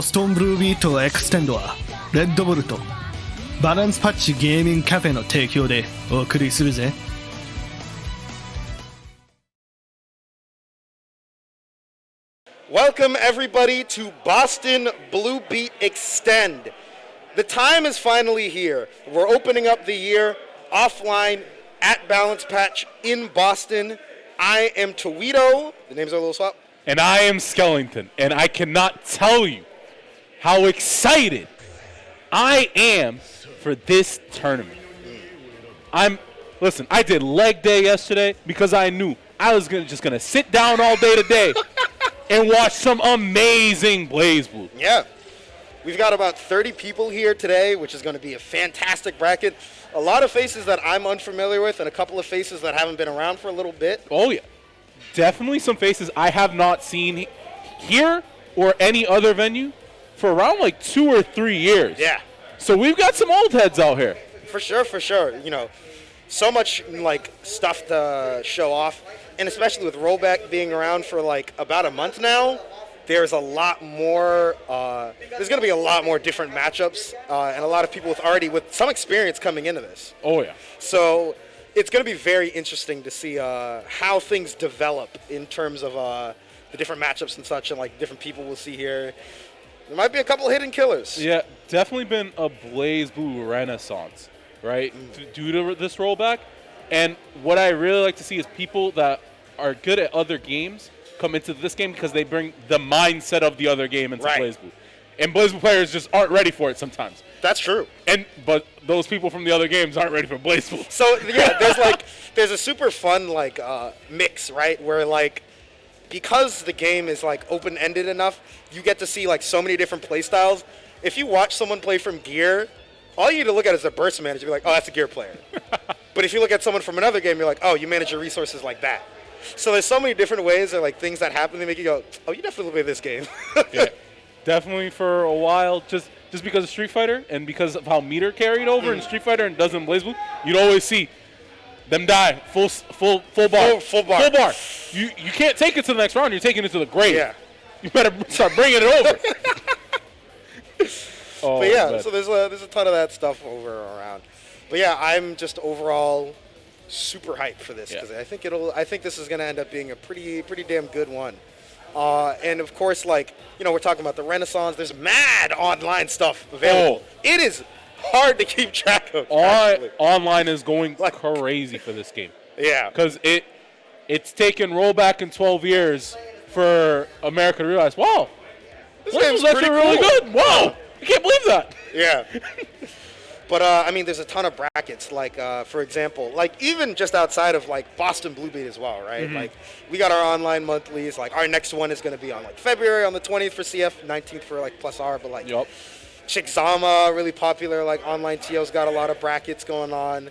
ボストンブルービートエクステンドはレッドボルトバランスパッチゲーミングカフェの提供でお送りするぜ。Welcome everybody to Boston Blue Beat Extend. The time is finally here. We're opening up the year offline at Balance Patch in Boston. I am Towedo. The names are a little swap. And I am Skellington. And I cannot tell you how excited I am for this tournament. Listen, I did leg day yesterday because I knew I was just going to sit down all day today and watch some amazing BlazBlue. Yeah. We've got about 30 people here today, which is going to be a fantastic bracket. A lot of faces that I'm unfamiliar with and a couple of faces that haven't been around for a little bit. Oh, yeah. Definitely some faces I have not seen here or any other venue for around like 2 or 3 years. Yeah. So we've got some old heads out here. For sure, for sure. You know, so much like stuff to show off. And especially with rollback being around for like about a month now, there's a lot more, there's going to be a lot more different matchups and a lot of people with some experience coming into this. Oh, yeah. So it's going to be very interesting to see how things develop in terms of the different matchups and such, and like different people we'll see here. There might be a couple hidden killers. Yeah, definitely been a BlazBlue renaissance, right, due to this rollback. And what I really like to see is people that are good at other games come into this game because they bring the mindset of the other game into BlazBlue. And BlazBlue players just aren't ready for it sometimes. That's true. But those people from the other games aren't ready for BlazBlue. So yeah, there's a super fun mix, right? Where like because the game is like open-ended enough, you get to see like so many different play styles. If you watch someone play from Gear, all you need to look at is a burst manager. Be like, oh, that's a Gear player. But if you look at someone from another game, you're like, oh, you manage your resources like that. So there's so many different ways or like things that happen that make you go, oh, you definitely play this game. Yeah, definitely for a while, just because of Street Fighter and because of how meter carried over in Street Fighter and doesn't BlazBlue, you'd always see them die full bar. Full bar. You can't take it to the next round. You're taking it to the grave. Yeah. You better start bringing it over. But yeah, so there's a ton of that stuff around. But yeah, I'm just overall super hyped for this because I think this is going to end up being a pretty damn good one. And of course, like, you know, we're talking about the Renaissance. There's mad online stuff available. It is hard to keep track of. Online is going crazy for this game. Yeah. Because it's taken rollback in 12 years for America to realize, wow, this game's actually really good. Wow. I can't believe that. Yeah. But, I mean, there's a ton of brackets, like, for example, like, even just outside of, like, BostonBlueBeat as well, right? Mm-hmm. Like, we got our online monthlies. Like, our next one is going to be on, like, February on the 20th for CF, 19th for, like, plus R. But, like, Chickzama, really popular, like, online TO's got a lot of brackets going on.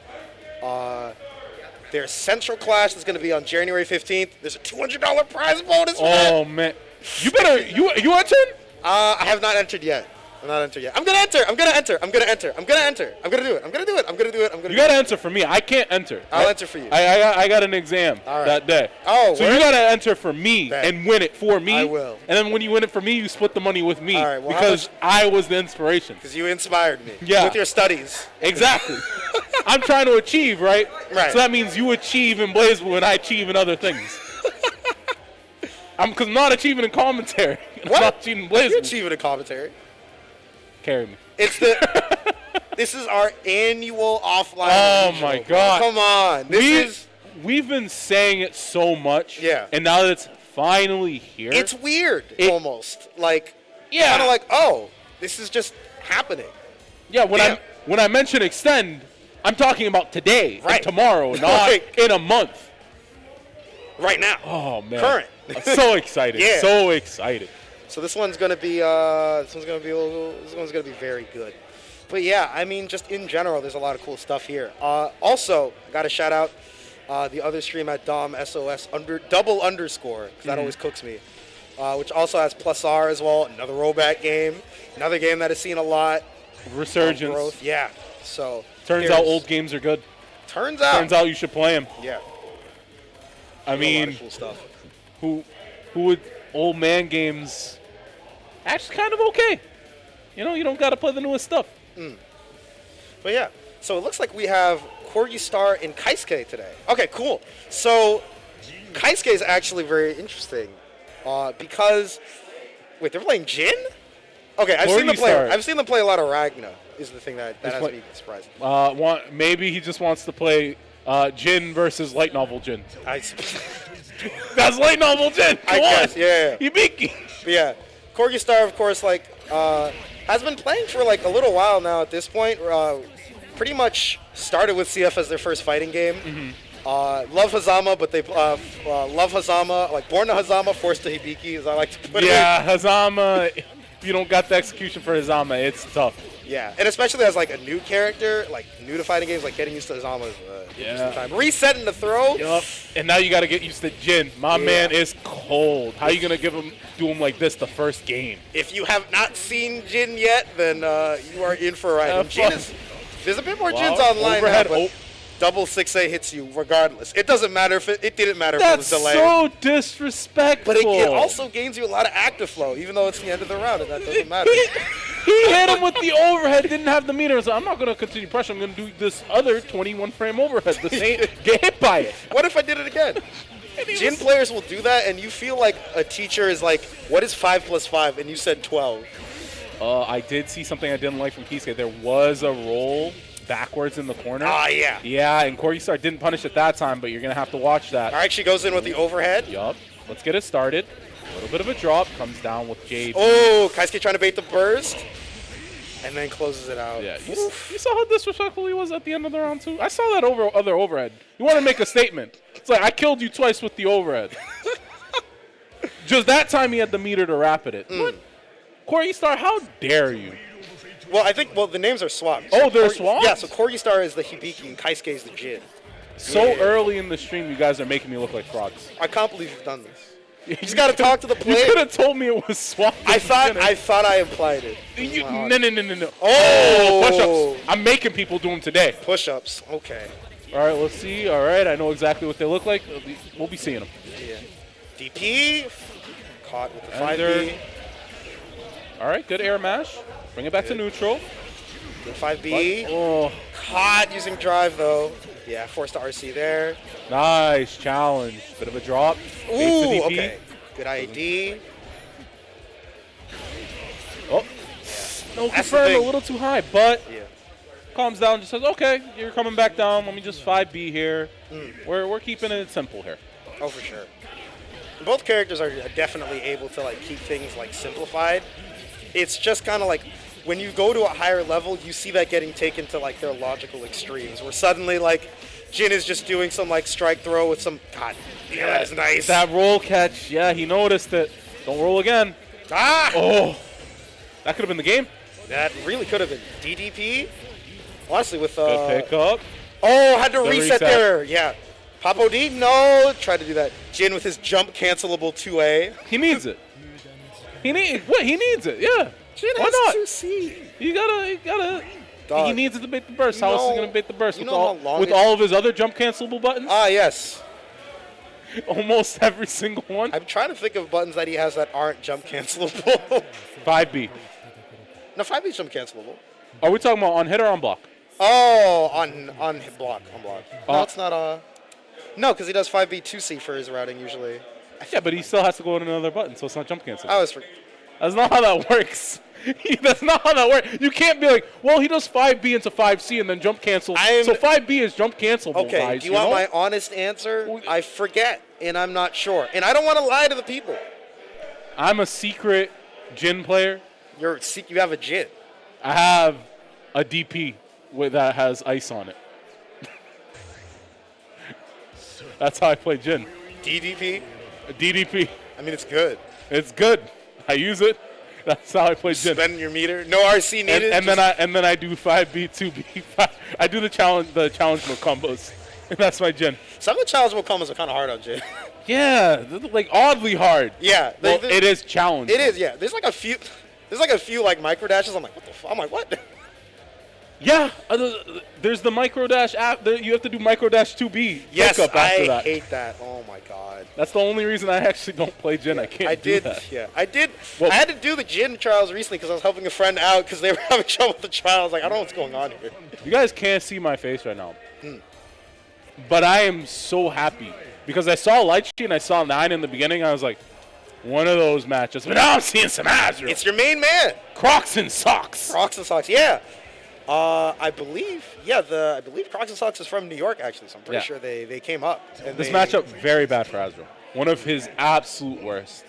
There's Central Clash that's going to be on January 15th. There's a $200 prize bonus for that. Oh, man. You better, you entered? I have not entered yet. I'm not entered yet. I'm gonna enter. I'm gonna do it. I'm gonna do it. You gotta enter for me. I can't enter. I'll enter for you. I got an exam that day. Oh, so you gotta enter for me and win it for me. I will. And then when you win it for me, you split the money with me. All right, well, because I was the inspiration. Because you inspired me. Yeah. With your studies. Exactly. I'm trying to achieve, right? Right. So that means you achieve in BlazBlue and I achieve in other things. Because I'm not achieving in commentary. What? I'm not achieving in BlazBlue. You're achieving in commentary. Carry me. This is our annual offline. Oh my God! Come on, we've been saying it so much. Yeah. And now that it's finally here, it's weird, almost like yeah, kind of like this is just happening. Yeah. When I mention extend, I'm talking about today, and tomorrow, not in a month. Right now. Oh man. Current. I'm so excited. Yeah. So excited. So this one's gonna be very good. But yeah, I mean, just in general, there's a lot of cool stuff here. Also, I got to shout out the other stream at Dom SOS double underscore because that always cooks me. Which also has plus R as well. Another rollback game, another game that has seen a lot resurgence. Growth. Yeah. So turns out old games are good. Turns out you should play them. Yeah. I mean, cool stuff. who would old man games actually kind of okay. You know, you don't got to play the newest stuff. But yeah, so it looks like we have Corgisaur and Kaisuke today. Okay, cool. So Kaisuke is actually very interesting because wait, they're playing Jin? Okay, I've seen them play a lot of Ragna. Is the thing that has me surprised. Maybe he just wants to play Jin versus light novel Jin. That's light novel Jin. I guess, yeah. Hibiki. But yeah, Corgisaur, of course, like has been playing for like a little while now. At this point, pretty much started with CF as their first fighting game. Love Hazama, but they love Hazama, like born to Hazama, forced to Hibiki, as I like to put it. Yeah, Hazama. If you don't got the execution for Hazama, it's tough. Yeah, and especially as like a new character, like new to fighting games, like getting used to Hazama is interesting time. Resetting the throw. Yup. And now you got to get used to Jin. My man is cold. How you gonna do him like this the first game? If you have not seen Jin yet, then you are in for a ride. There's a bit more Jins online now, but double 6A hits you regardless. It doesn't matter if it didn't matter if it was delayed. That's so disrespectful. But it also gains you a lot of active flow, even though it's the end of the round, and that doesn't matter. He hit him with the overhead, didn't have the meter. So I'm not going to continue pressure. I'm going to do this other 21 frame overhead. The same, get hit by it. What if I did it again? Jin players will do that, and you feel like a teacher is like, what is 5 plus 5? And you said 12. I did see something I didn't like from Kaisuke. There was a roll backwards in the corner. Yeah. Yeah, and Corgisaur didn't punish it that time, but you're going to have to watch that. All right, she goes in with the overhead. Yup. Let's get it started. A little bit of a drop. Comes down with Jade. Oh, Kaisuke trying to bait the burst. And then closes it out. Yeah, you saw how disrespectful he was at the end of the round, too? I saw that other overhead. You want to make a statement. It's like, I killed you twice with the overhead. Just that time he had the meter to rapid it. What? Corgisaur, how dare you? Well, I think, the names are swapped. Oh, they're swapped? Yeah, so Corgisaur is the Hibiki and Kaisuke is the Jin. So early in the stream, you guys are making me look like frogs. I can't believe you've done this. You just got to talk to the player. You could have told me it was swapped. I thought I implied it. No. Oh, push-ups. I'm making people do them today. Push-ups, okay. All right, let's see. All right, I know exactly what they look like. We'll be seeing them. Yeah. DP, caught with the 5B. All right, good air mash. Bring it back to neutral. Good 5B. Oh. Caught using drive, though. Yeah, forced to RC there. Nice challenge. Bit of a drop. Ooh, okay. Good ID. Oh. No, confirmed a little too high, but calms down, just says, okay, you're coming back down. Let me just 5B here. We're keeping it simple here. Oh, for sure. Both characters are definitely able to like keep things like simplified. It's just kind of like when you go to a higher level, you see that getting taken to like their logical extremes, where suddenly like Jin is just doing some like strike throw with some that is nice. That roll catch, yeah, he noticed it. Don't roll again. Oh, that could have been the game. That really could have been. DDP, honestly, with good pickup. Oh, had to reset there. Yeah. Papo D, no, tried to do that. Jin with his jump cancelable 2A. He needs it. He needs it. Yeah. Jin Why has not? 2C. You gotta. Dog. He needs it to bait the burst. How else is he gonna bait the burst with all of his other jump cancelable buttons? Yes. Almost every single one. I'm trying to think of buttons that he has that aren't jump cancelable. 5B. No, 5B is jump cancelable. Are we talking about on hit or on block? Oh, on block. No, it's not No, because he does 5B 2C for his routing usually. Yeah, but he still has to go on another button, so it's not jump cancel. That's not how that works. That's not how that works. You can't be like, well, he does 5B into 5C and then jump cancel. So 5B is jump cancelable, okay, guys. Do you want my honest answer? I forget, and I'm not sure. And I don't want to lie to the people. I'm a secret Jin player. You have a Jin. I have a DP that has ice on it. That's how I play Jin. DDP? DDP. I mean, it's good. It's good. I use it. That's how I play Jin. Spend your meter. No RC needed. And then I do 5B, 2B, 5. I do the challengeable combos. And that's my Jin. Some of the challengeable combos are kind of hard on Jin. Yeah, like oddly hard. Yeah. Well, it is challenging. It is, yeah. There's like a few like micro dashes. I'm like, what the fuck? I'm like, what? Yeah, there's the micro dash app. You have to do micro dash 2B. Yes, after I that. hate that. Oh my god. That's the only reason I actually don't play Jin. I can't do that. Yeah, I did. Well, I had to do the Jin trials recently because I was helping a friend out because they were having trouble with the trials. Like, I don't know what's going on here. You guys can't see my face right now. But I am so happy because I saw Lightsheet and I saw 9 in the beginning. I was like, one of those matches. But now I'm seeing some Azrael. It's your main man. Crocs and socks. Crocs and socks. Yeah. I believe Crocs and Socks is from New York, actually, so I'm pretty sure they came up. And This matchup, very bad for Azrael. One of his absolute worst.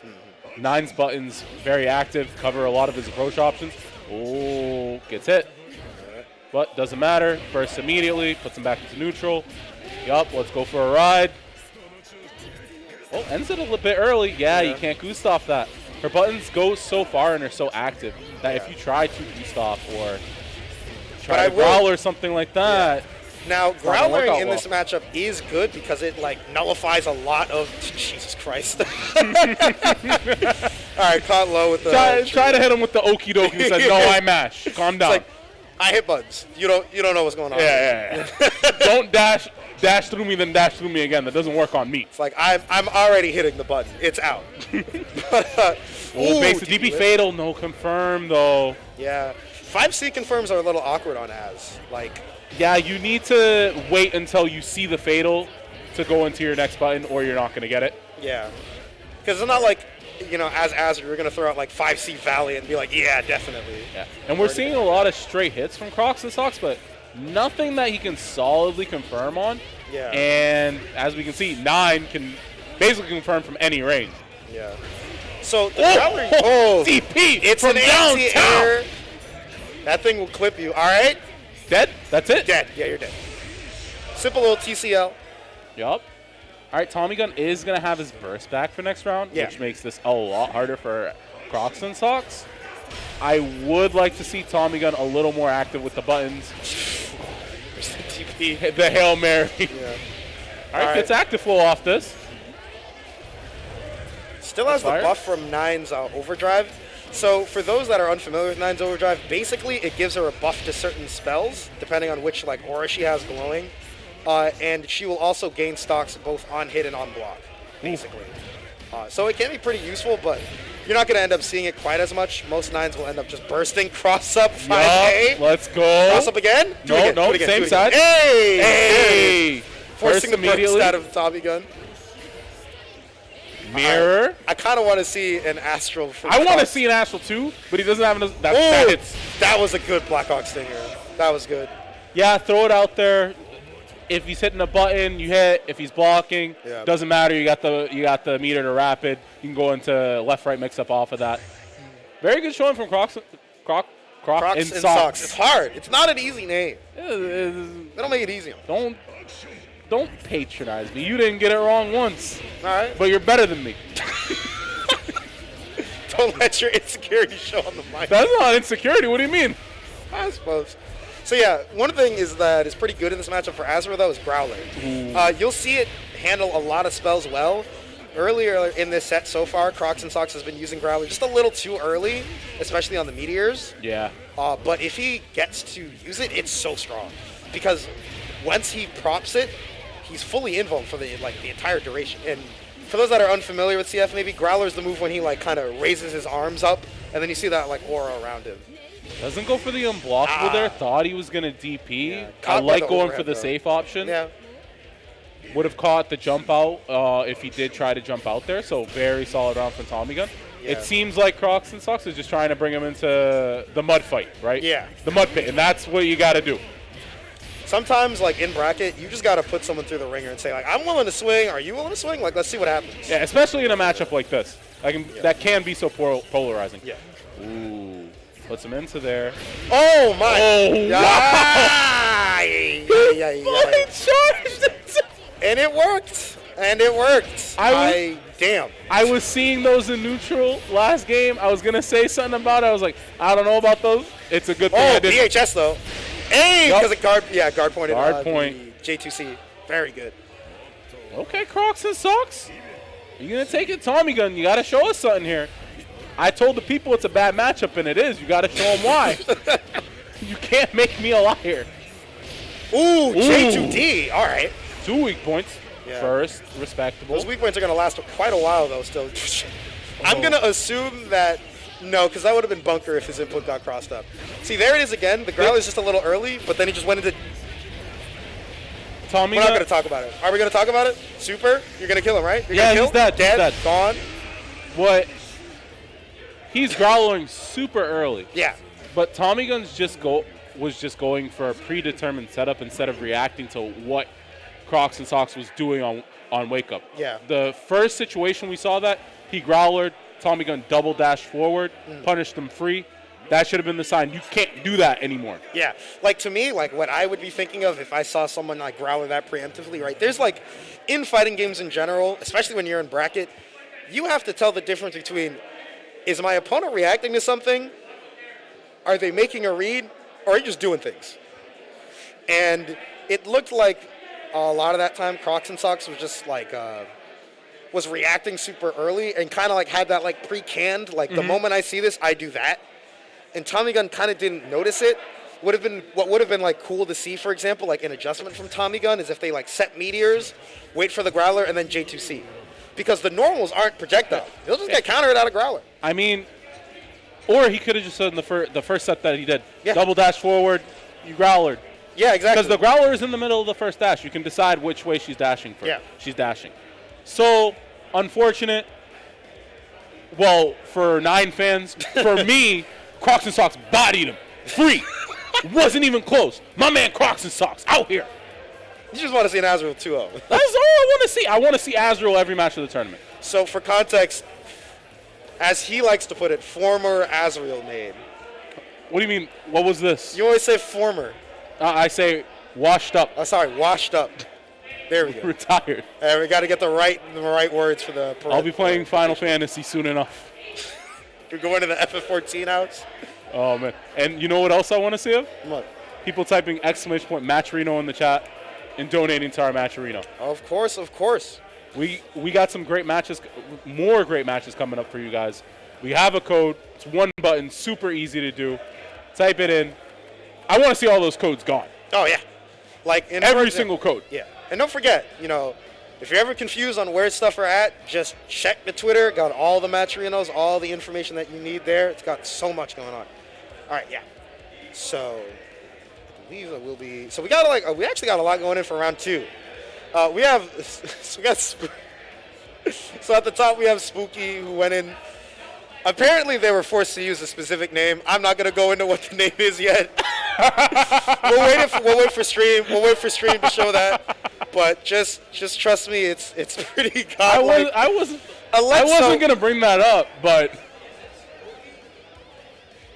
9's buttons, very active, cover a lot of his approach options. Oh, gets hit. But doesn't matter. Bursts immediately, puts him back into neutral. Yup, let's go for a ride. Oh, ends it a little bit early. Yeah, you can't goose off that. Her buttons go so far and are so active that if you try to goose off or try to growl or something like that. Now, growling in this matchup is good because it like nullifies a lot of Jesus Christ. All right, caught low with the try to hit him with the okie dokie. He says, "No, I mash. Calm down." It's like, I hit buttons. You don't know what's going on. Yeah. Don't dash through me, then dash through me again. That doesn't work on me. It's like I'm already hitting the button. It's out. Base the DP fatal, no confirm though. Yeah. 5C confirms are a little awkward on Az. Like, yeah, you need to wait until you see the fatal to go into your next button, or you're not going to get it. Yeah, because it's not like, as Azure, you're going to throw out like 5C Valley and be like, yeah, definitely. Yeah, and we're seeing a lot of straight hits from Crocs and Socks, but nothing that he can solidly confirm on. Yeah. And as we can see, 9 can basically confirm from any range. Yeah. So the DP, it's from an anti-air. That thing will clip you. All right. Dead? That's it? Dead. Yeah, you're dead. Simple little TCL. Yup. All right, Tommygun is going to have his burst back for next round, which makes this a lot harder for Crocs and Socks. I would like to see Tommygun a little more active with the buttons. TP. The Hail Mary. Yeah. All right, gets active flow off this. Still has the buff from 9's Overdrive. So for those that are unfamiliar with 9's Overdrive, basically it gives her a buff to certain spells, depending on which like aura she has glowing. And she will also gain stocks both on hit and on block, basically. So it can be pretty useful, but you're not going to end up seeing it quite as much. Most 9's will end up just bursting, cross up, 5A. Let's go. Cross up again? No, same side. Hey! Forcing the immediately. burst out of the Tommygun. Mirror. I kind of want to see an Astral. I want to see an Astral too, but he doesn't have enough. That hits. That was a good Blackhawk Stinger. That was good. Yeah, throw it out there. If he's hitting a button, you hit. If he's blocking, doesn't matter. You got the meter to rapid. You can go into left-right mix-up off of that. Very good showing from Crocs and Socks. It's hard. It's not an easy name. They don't make it easy. Don't patronize me. You didn't get it wrong once. All right. But you're better than me. Don't let your insecurity show on the mic. That's not insecurity. What do you mean? I suppose. So yeah, one thing is that is pretty good in this matchup for Azra though is Growler. You'll see it handle a lot of spells well. Earlier in this set so far, Crocs and Socks has been using Growler just a little too early, especially on the Meteors. Yeah. But if he gets to use it, it's so strong. Because once he props it, he's fully invuln for the entire duration. And for those that are unfamiliar with CF, maybe Growler's the move when he kind of raises his arms up, and then you see that aura around him. Doesn't go for the unblockable there. Thought he was gonna DP. Yeah. I like going for the safe option. Yeah. Would have caught the jump out if he did try to jump out there. So very solid round from Tommygun. Yeah. It seems like Crocs and Socks is just trying to bring him into the mud fight, right? Yeah. The mud pit, and that's what you got to do. Sometimes, in bracket, you just got to put someone through the ringer and say, I'm willing to swing. Are you willing to swing? Let's see what happens. Yeah, especially in a matchup like this. That can be so polarizing. Yeah. Ooh. Puts him into there. Oh, my. Oh, wow. Fully charged. And it worked. Damn. I was seeing those in neutral last game. I was going to say something about it. I was like, I don't know about those. It's a good thing I did. BHS, though. Hey, because it guard pointed. Guard point. J2C. Very good. Okay, Crocs and Socks. You're going to take it, Tommygun. You got to show us something here. I told the people it's a bad matchup, and it is. You got to show them why. You can't make me a liar. Ooh, J2D. All right. 2 weak points. Yeah. First, respectable. Those weak points are going to last quite a while, though, still. I'm going to assume that, no, because that would have been bunker if his input got crossed up. See, there it is again. The Growler's just a little early, but then he just went into... Tommy, We're not going to talk about it. Are we going to talk about it? Super? You're going to kill him, right? You're Yeah, gonna kill? he's dead. Dead. He's dead. Gone. What? He's growling super early. Yeah. But Tommygun's was just going for a predetermined setup instead of reacting to what Crocs and Socks was doing on Wake Up. Yeah. The first situation we saw that, he growlered, Tommygun double dashed forward, punished him free. That should have been the sign. You can't do that anymore. Yeah. Like, to me, like, what I would be thinking of if I saw someone, like, growler that preemptively, right? There's, like, in fighting games in general, especially when you're in bracket, you have to tell the difference between, is my opponent reacting to something? Are they making a read? Or are you just doing things? And it looked like a lot of that time, Crocs and Socks was just, like, was reacting super early and kind of, like, had that, like, pre-canned, like, the moment I see this, I do that. And Tommygun kind of didn't notice it. What would have been like cool to see, for example, like an adjustment from Tommygun is if they like set meteors, wait for the growler, and then J2C, because the normals aren't projectile. They'll just get countered out of growler. I mean, or he could have just said in the first set that he did, Yeah. double dash forward, you growlered. Yeah, exactly. Because the growler is in the middle of the first dash. You can decide which way she's dashing for. Yeah. She's dashing. So, unfortunate. Well, for 9 fans, for me, Crocs and Socks bodied him. Free. Wasn't even close. My man Crocs and Socks out here. You just want to see an Azrael 2-0. That's all I want to see. I want to see Azrael every match of the tournament. So for context, as he likes to put it, former Azrael made. What do you mean? What was this? You always say former. I say washed up. Oh, sorry, washed up. There we go. Retired. We got to get the right words for the. I'll be playing Final Fantasy soon enough. You're going to the FF14 house? Oh, man. And you know what else I want to see of? What? People typing ! Matcherino in the chat and donating to our Matcherino. Of course, of course. We got some great matches, more great matches coming up for you guys. We have a code. It's one button, super easy to do. Type it in. I want to see all those codes gone. Oh, yeah. Like in Every single code. Yeah. And don't forget, if you're ever confused on where stuff are at, just check the Twitter. Got all the Matcherinos, all the information that you need there. It's got so much going on. All right, yeah. So, I believe that will be. So we actually got a lot going in for round 2. So at the top we have Spooky, who went in. Apparently they were forced to use a specific name. I'm not gonna go into what the name is yet. We'll wait for stream. We'll wait for stream to show that. But just trust me, it's pretty godlike. I wasn't gonna bring that up, but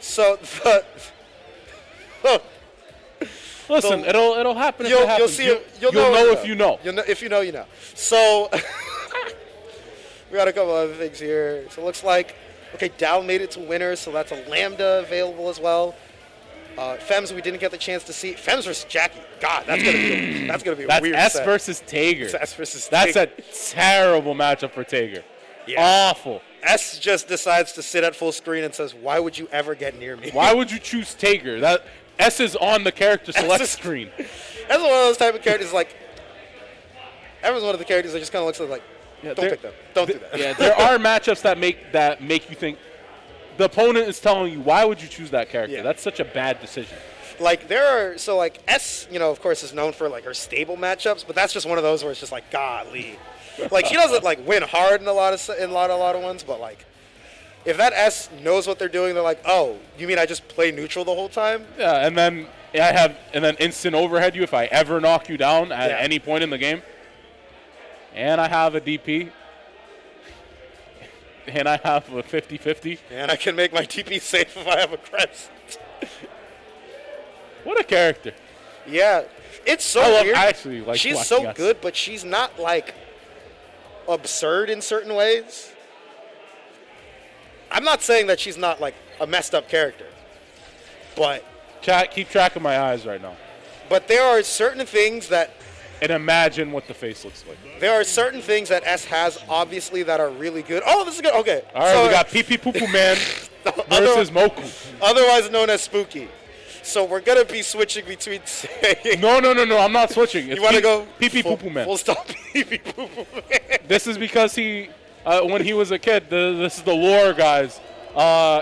so listen, it'll happen. If it happens. You'll see. You'll know if you know. You'll know if you know. You know. So we got a couple other things here. So it looks like Dal made it to winner, so that's a Lambda available as well. Fems, we didn't get the chance to see. Fems versus Jackie. God, that's gonna be a weird S set. versus Tager. It's S versus That's Tager. a terrible matchup for Tager. Yeah. Awful. S just decides to sit at full screen and says, "Why would you ever get near me?" Why would you choose Tager? That S is on the character select is- screen. That's one of those type of characters. Like, everyone's one of the characters that just kind of looks at like, Yeah, "Don't pick them. Don't do that." Yeah, there are matchups that make you think the opponent is telling you, why would you choose that character? Yeah. That's such a bad decision. Like S, of course, is known for like her stable matchups, but that's just one of those where it's just like, golly, like she doesn't like win hard in a lot of ones, but like if that S knows what they're doing, they're like, oh, you mean I just play neutral the whole time? Yeah, and then instant overhead you if I ever knock you down at any point in the game. And I have a DP. And I have a 50-50. And I can make my TP safe if I have a crest. What a character. Yeah. It's so weird. I actually like she's watching so us. good, but she's not like absurd in certain ways. I'm not saying that she's not like a messed up character. But Chat, keep track of my eyes right now. But there are certain things that And imagine what the face looks like. There are certain things that S has, obviously, that are really good. Oh, this is good. Okay. All right, we got Pee Pee Poo Poo Man versus Moku. Otherwise known as Spooky. So we're gonna be switching between saying. No, I'm not switching. It's You want to go pee pee poo poo man. Full stop. Pee pee poo poo man. This is because he, when he was a kid, this is the lore, guys.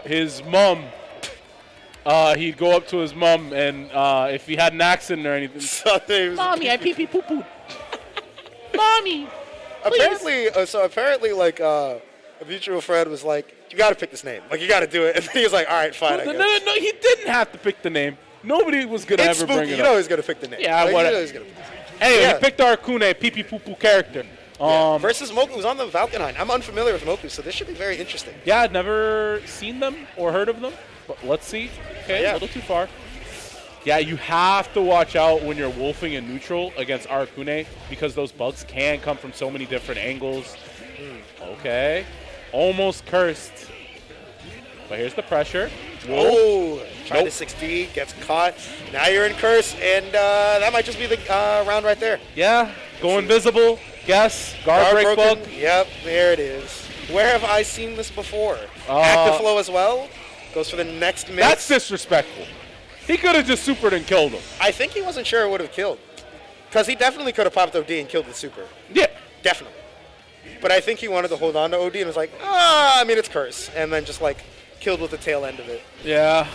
His mom, he'd go up to his mom, and if he had an accident or anything, Mommy, I pee pee poo poo. Mommy, apparently, like a mutual friend was like, "You got to pick this name. Like, you got to do it." And then he was like, "All right, fine." No, he didn't have to pick the name. Nobody was gonna It's ever spooky. bring it You know up. he's gonna pick the name. Yeah, like, whatever. You know he's gonna pick the name. Anyway, Yeah. he picked our Kune pee pee poo poo character. Versus Moku, who's on the Valkenheim. I'm unfamiliar with Moku, so this should be very interesting. Yeah, I'd never seen them or heard of them, but let's see. Okay, Yeah. a little too far. Yeah, you have to watch out when you're wolfing in neutral against Arakune because those bugs can come from so many different angles. Okay. Almost cursed. But here's the pressure. Oh, trying Nope. to 6D, gets caught. Now you're in curse, and that might just be the round right there. Yeah, go invisible. Guess. Guard break broken. bug. Yep, there it is. Where have I seen this before? Uh, Active flow as well. Goes for the next mix. That's disrespectful. He could have just supered and killed him. I think he wasn't sure it would have killed. Because he definitely could have popped OD and killed the super. Yeah. Definitely. But I think he wanted to hold on to OD and was like, I mean, it's curse. And then just like killed with the tail end of it. Yeah.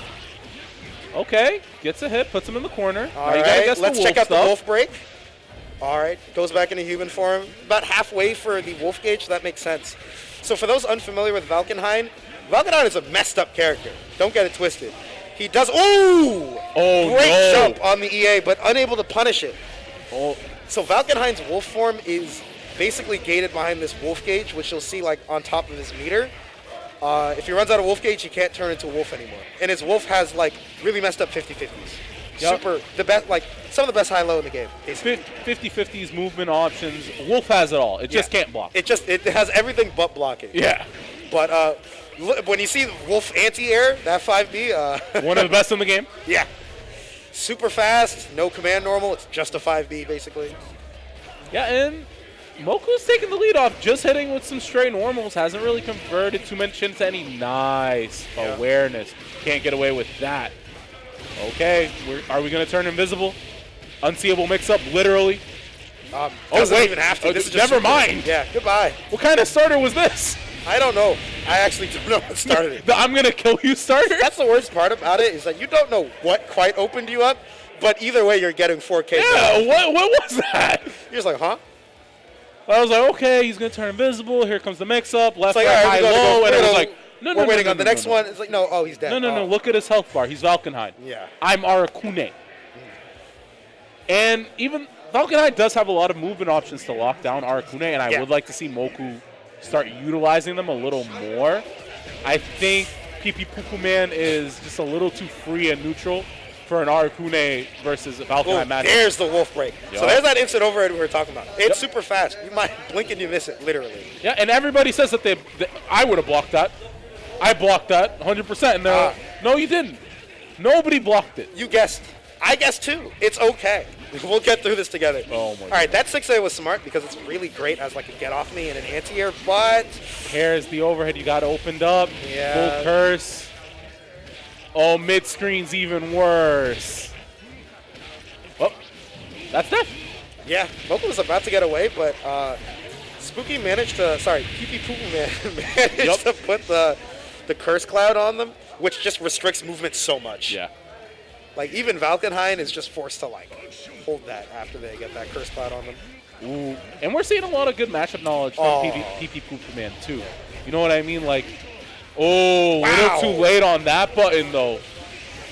Okay. Gets a hit, puts him in the corner. All Now you gotta right, guess the let's wolf check out stuff. the wolf break. All right, goes back into human form. About halfway for the wolf gauge, that makes sense. So for those unfamiliar with Valkenheim, Valkenheim is a messed up character. Don't get it twisted. He does, Oh, great no. jump on the EA, but unable to punish it. Oh, So Valkenheim's wolf form is basically gated behind this wolf gauge, which you'll see like on top of his meter. If he runs out of wolf gauge, he can't turn into a wolf anymore. And his wolf has like really messed up 50-50s. Yep. Super, the best, like some of the best high-low in the game. Basically. 50-50s, movement options. Wolf has it all. It just can't block. It has everything but blocking. Yeah. But when you see Wolf anti-air, that 5B, One of the best in the game. yeah. Super fast, no command normal, it's just a 5B basically. Yeah, and Moku's taking the lead off, just hitting with some straight normals. Hasn't really converted too much into any nice awareness. Can't get away with that. Okay, are we going to turn invisible? Unseeable mix-up, literally. Doesn't even have to. This is just never super. mind. Yeah, goodbye. What kind of starter was this? I don't know. I actually don't know what started it. The I'm going to kill you starter? That's the worst part about it is that you don't know what quite opened you up, but either way you're getting 4K. Yeah, what was that? You're just like, huh? I was like, okay, he's going to turn invisible. Here comes the mix-up. Left, It's like, right, all right, high, we gotta low. go. And it was We're like, no, We're waiting on the no, next no. one. It's like, no, oh, he's dead. No. Oh. Look at his health bar. He's Valkenheim. Yeah. I'm Arakune. And even Valkenheim does have a lot of movement options to lock down Arakune, and I would like to see Moku start utilizing them a little more. I think PP Puku Man is just a little too free and neutral for an Arakune versus a Valkenheim match. There's the wolf break. Yup. So there's that instant overhead we were talking about. It's super fast. You might blink and you miss it, literally. Yeah, and everybody says that I would have blocked that. I blocked that 100%. And they're like, no, you didn't. Nobody blocked it. You guessed. I guessed too. It's okay. We'll get through this together. Oh my All right, that 6A was smart because it's really great as like a get off me and an anti-air, but Here's the overhead. You got opened up. Yeah. Full curse. Oh, mid-screen's even worse. Well, that's that. yeah, Moku was about to get away, but Spooky managed to, PP Poo managed to put the curse cloud on them, which just restricts movement so much. Yeah. Like even Valkenheim is just forced to like hold that after they get that curse cloud on them. Ooh. And we're seeing a lot of good matchup knowledge from PP Poop Man, too. You know what I mean? Like, a little too late on that button, though.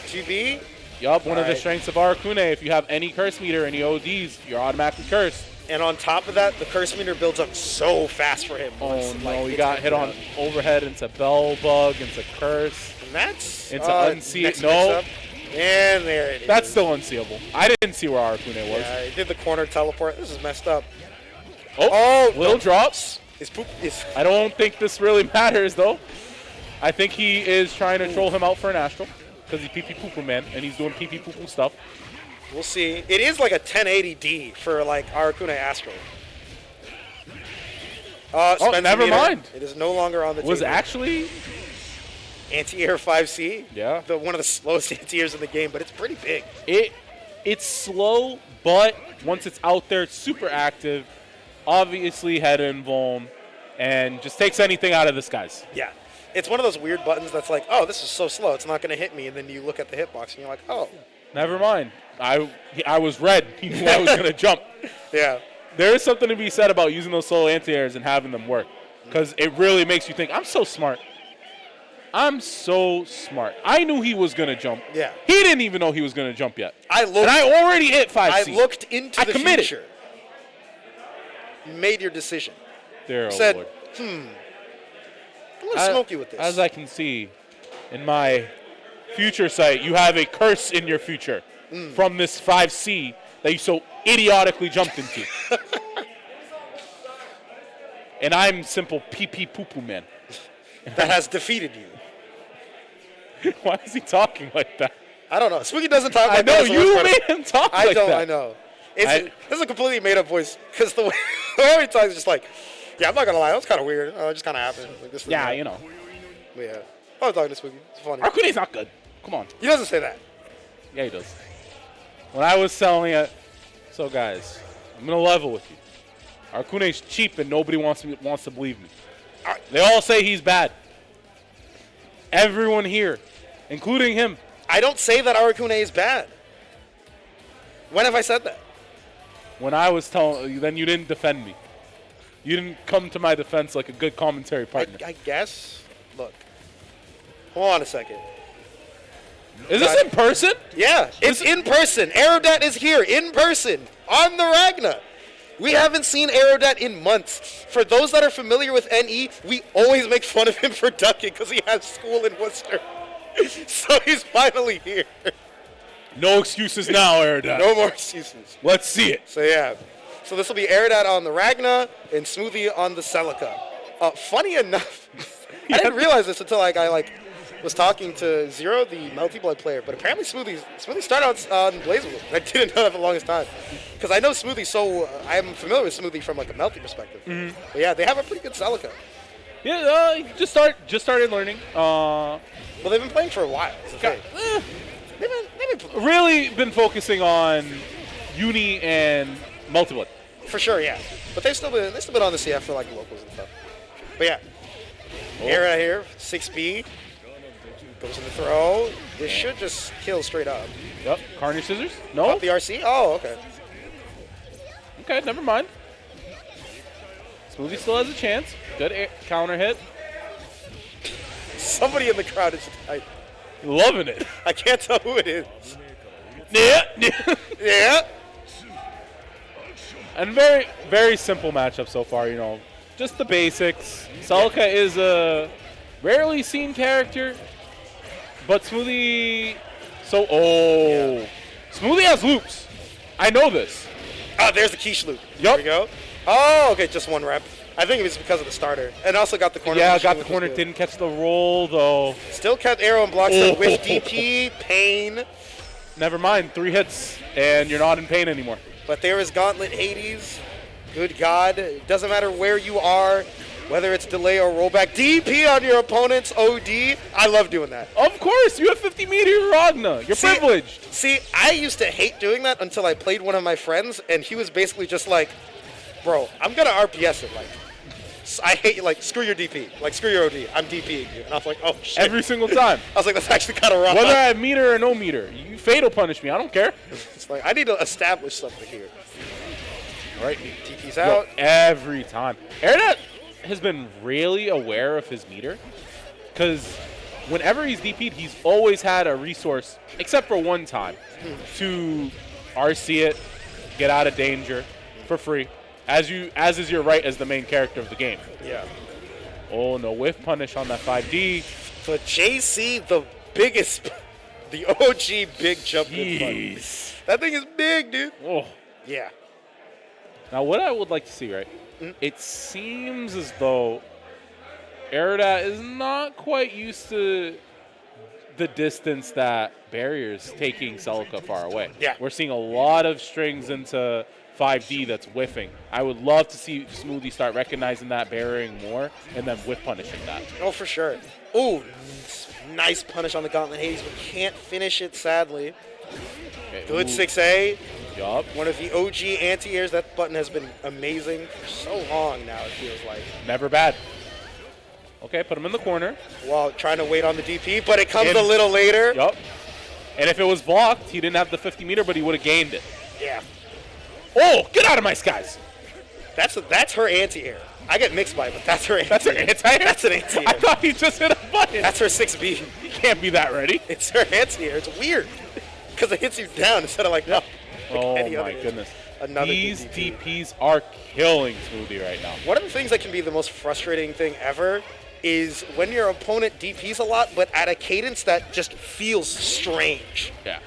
GB? Yup, one of the Alright. strengths of Arakune, if you have any curse meter, any ODs, you're automatically cursed. And on top of that, the curse meter builds up so fast for him. Oh, once, no, like, he it's got hit on up. overhead into Bell Bug, into Curse. And that's Into unseat. next No. mix-up. And there it is. That's still unseeable. I didn't see where Arakune was. Yeah, he did the corner teleport. This is messed up. Oh, little no. drops. His poop is. I don't think this really matters, though. I think he is trying to troll him out for an Astral because he's PP Poo Man and he's doing PP Poo stuff. We'll see. It is like a 1080D for like Arakune Astral. Oh, Spends never meter. mind. It is no longer on the Was table. actually Anti-air 5C. Yeah. One of the slowest anti-airs in the game, but it's pretty big. It's slow, but once it's out there, it's super active. Obviously head and vuln, and just takes anything out of the skies. Yeah. It's one of those weird buttons that's like, oh, this is so slow, it's not going to hit me. And then you look at the hitbox and you're like, oh. Never mind. I was red. He knew I was going to jump. Yeah. There is something to be said about using those slow anti-airs and having them work, because it really makes you think, I'm so smart. I'm so smart. I knew he was going to jump. Yeah. He didn't even know he was going to jump yet. And I already hit 5C. I looked into the committed. future. Made your decision. There, Said, Lord. I'm going to smoke you with this. As I can see in my future sight, you have a curse in your future from this 5C that you so idiotically jumped into. And I'm simple pee-pee poo-poo man. that has defeated you. Why is he talking like that? I don't know. Spooky doesn't talk like I know, that. you made him talk like that. I know. This is a completely made-up voice, because the way he talks is just like, yeah, I'm not going to lie, that was kind of weird. It just kind of happened. Like, this Yeah, you know. But yeah. I was talking to Spooky. It's funny. Arcune's not good. Come on. He doesn't say that. Yeah, he does. When I was selling it, so guys, I'm going to level with you. Arcune's cheap and nobody wants to believe me. They all say he's bad. Everyone here, including him. I don't say that Aracune is bad. When have I said that? When I was telling you, then you didn't defend me. You didn't come to my defense like a good commentary partner. I guess. Look. Hold on a second. Is this in person? Yeah, it's in person. Aerodat is here in person on the Ragna. We haven't seen Aerodat in months. For those that are familiar with NE, we always make fun of him for ducking because he has school in Worcester. So he's finally here. No excuses now, Aerodat. No more excuses. Let's see it. So yeah. So this will be Aerodat on the Ragna and Ssmoothie on the Celica. Funny enough, I didn't realize this until I was talking to Zero, the Melty Blood player, but apparently Ssmoothie started out on BlazBlue. I didn't know that for the longest time. Because I know Ssmoothie, so I'm familiar with Ssmoothie from like a Melty perspective. Mm-hmm. But yeah, they have a pretty good Celica. Yeah, just started learning. Well, they've been playing for a while. They've been really been focusing on Uni and Multiblood. For sure, yeah. But they've still been on the CF for like locals and stuff. But yeah. Aerodat here, 6B. Goes in the throw. This should just kill straight up. Yep. Carnage Scissors? No? Pop the RC? Oh, okay. Okay, never mind. Ssmoothie still has a chance. Good counter hit. Somebody in the crowd is Loving it. I can't tell who it is. Yeah. Yeah. And very, very simple matchup so far, you know. Just the basics. Celica is a rarely seen character, but Ssmoothie... Ssmoothie has loops. I know this. Oh, there's the quiche loop. Yup. There we go. Oh, okay, just one rep. I think it was because of the starter. And also got the corner. Yeah, got the corner. Didn't catch the roll, though. Still kept arrow and blocks with DP. Pain. Never mind. 3 hits, and you're not in pain anymore. But there is Gauntlet Hades. Good God. It doesn't matter where you are, whether it's delay or rollback. DP on your opponent's OD. I love doing that. Of course. You have 50 meter Ragna. You're privileged. See, I used to hate doing that until I played one of my friends, and he was basically just like, bro, I'm going to RPS it. Like, I hate you. Like, screw your DP. Like, screw your OD. I'm DPing you. And I was like, oh, shit. Every single time. I was like, that's actually kind of wrong. Whether I have meter or no meter, you fatal punish me. I don't care. It's like, I need to establish something here. All right. DP's out. Every time. Aerodat has been really aware of his meter, because whenever he's DP'd, he's always had a resource, except for one time, to RC it, get out of danger for free, as is your right as the main character of the game. Yeah. Oh, no whiff punish on that 5D. So JC, the biggest, the OG big jump in fun. That thing is big, dude. Oh. Yeah. Now, what I would like to see, right? It seems as though Aerodat is not quite used to the distance that barrier's taking Celica far away. Yeah. We're seeing a lot of strings into 5D that's whiffing. I would love to see Ssmoothie start recognizing that, burying more, and then whiff punishing that. Oh, for sure. Oh, nice punish on the Gauntlet Hades, but can't finish it, sadly. Okay, Good ooh. 6A. Yup. One of the OG anti-airs. That button has been amazing for so long now, it feels like. Never bad. Okay, put him in the corner. While trying to wait on the DP, but it comes a little later. Yup. And if it was blocked, he didn't have the 50 meter, but he would have gained it. Yeah. Oh, get out of my skies. That's her anti-air. I get mixed by it, but that's her anti-air. That's her anti-air? That's an anti-air. I thought he just hit a button. That's her 6B. He can't be that ready. It's her anti-air. It's weird. Because it hits you down instead of like, Yep. like Oh any my other goodness. Another These DP. DPs are killing Ssmoothie right now. One of the things that can be the most frustrating thing ever is when your opponent DPs a lot, but at a cadence that just feels strange. Yeah.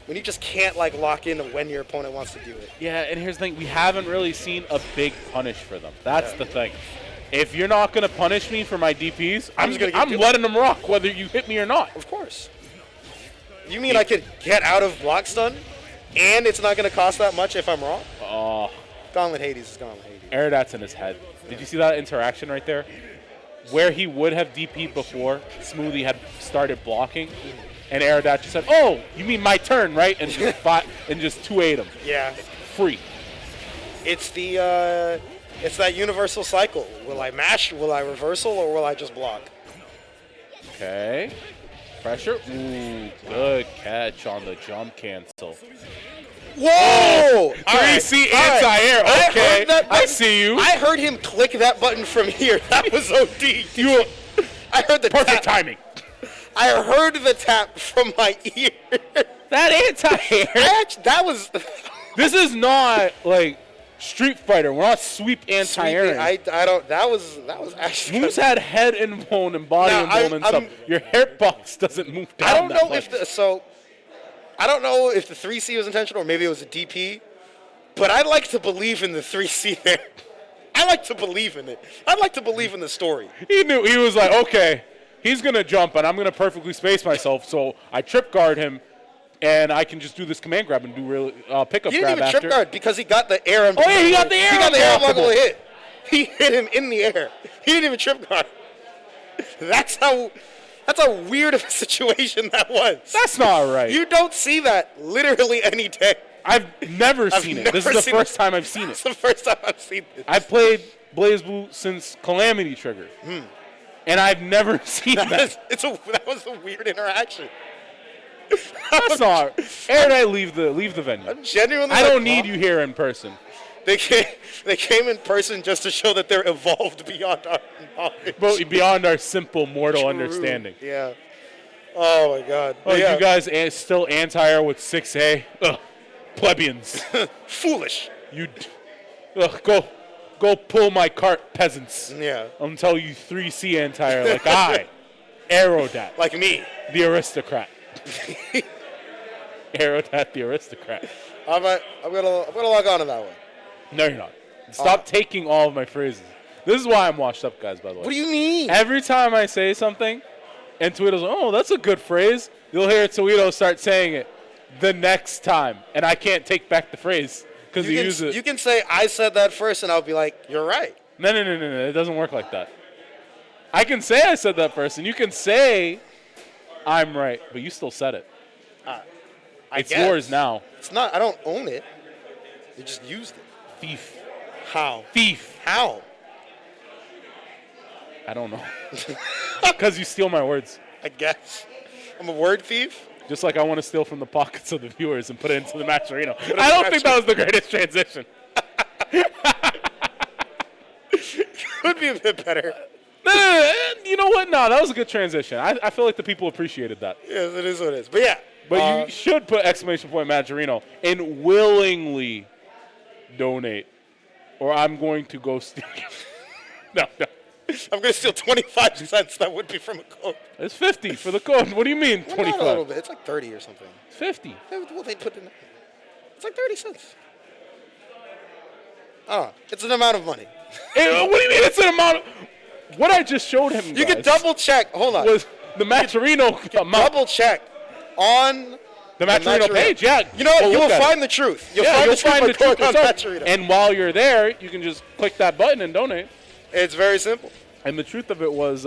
When you just can't like lock in when your opponent wants to do it. Yeah, and here's the thing. We haven't really seen a big punish for them. That's the thing. If you're not going to punish me for my DPs, I'm letting them rock whether you hit me or not. Of course. You mean I could get out of block stun and it's not going to cost that much if I'm wrong? Oh, Gauntlet Hades is Gauntlet Hades. Aerodat's in his head. Did you see that interaction right there? Where he would have DP'd before, Ssmoothie had started blocking, and Aerodat just said, "Oh, you mean my turn, right?" And just and just 2-8 him. Yeah. Free. It's the it's that universal cycle. Will I mash, will I reversal, or will I just block? Okay. Pressure. Ooh, good catch on the jump cancel. Whoa! 3C anti-air. Okay, I see you. I heard him click that button from here. That was OD. I heard the Perfect tap. timing. I heard the tap from my ear. That anti-air. That was. This is not like Street Fighter. We're not sweep anti-airing. I don't. That was actually. Moves had head and bone and body and bone and stuff. Your hitbox doesn't move down. I don't know that much. I don't know if the 3C was intentional or maybe it was a DP, but I'd like to believe in the 3C there. I like to believe in it. I'd like to believe in the story. He knew. He was like, okay, he's going to jump, and I'm going to perfectly space myself, so I trip guard him, and I can just do this command grab and do real pickup grab after. He didn't even trip guard because he got the air. Oh, yeah, he got the air. He got the air unblockable hit. He hit him in the air. He didn't even trip guard. That's how weird of a situation that was. That's not right. You don't see that literally any day. I've never seen it. This is the first time I've seen it. It's the first time I've seen this. I've played BlazBlue since Calamity Trigger, and I've never seen that. That was a weird interaction. That's not. Aerodat, leave the venue. I'm genuinely. I don't need you here in person. They came in person just to show that they're evolved beyond our knowledge. But beyond our simple mortal understanding. Yeah. Oh my God. Oh, yeah. you guys still anti-air with 6A? Ugh. Plebeians. Foolish. Go pull my cart, peasants. Yeah. I'm telling you 3C anti-air like I, Aerodat. Like me. The aristocrat. Aerodat, the aristocrat. I'm gonna log on to that one. No, you're not. Stop taking all of my phrases. This is why I'm washed up, guys, by the way. What do you mean? Every time I say something, and Toledo's like, oh, that's a good phrase, you'll hear Toledo start saying it the next time, and I can't take back the phrase because you use it. You can say, I said that first, and I'll be like, you're right. No. It doesn't work like that. I can say I said that first, and you can say I'm right, but you still said it. It's yours now. It's not. I don't own it. You just used it. Thief. How? Thief. How? I don't know. Because you steal my words. I guess. I'm a word thief? Just like I want to steal from the pockets of the viewers and put it into the match arena. I don't think that was the greatest transition. Could be a bit better. You know what? No, that was a good transition. I feel like the people appreciated that. Yes, it is what it is. But yeah. But you should put exclamation point Matcherino and willingly donate, or I'm going to go steal. No. I'm going to steal 25 cents. That would be from a code. It's 50 for the code. What do you mean 25? Not a little bit. It's like 30 or something. 50. Well, they put in. It's like 30 cents. It's an amount of money. What do you mean it's an amount of... What I just showed him, You can double check. Hold on. Was the Matcherino amount. Double check on The Maturino page, yeah. You know what? Go You will look at find it. the truth. You'll Yeah, find the truth by going on Maturino. And while you're there, you can just click that button and donate. It's very simple. And the truth of it was,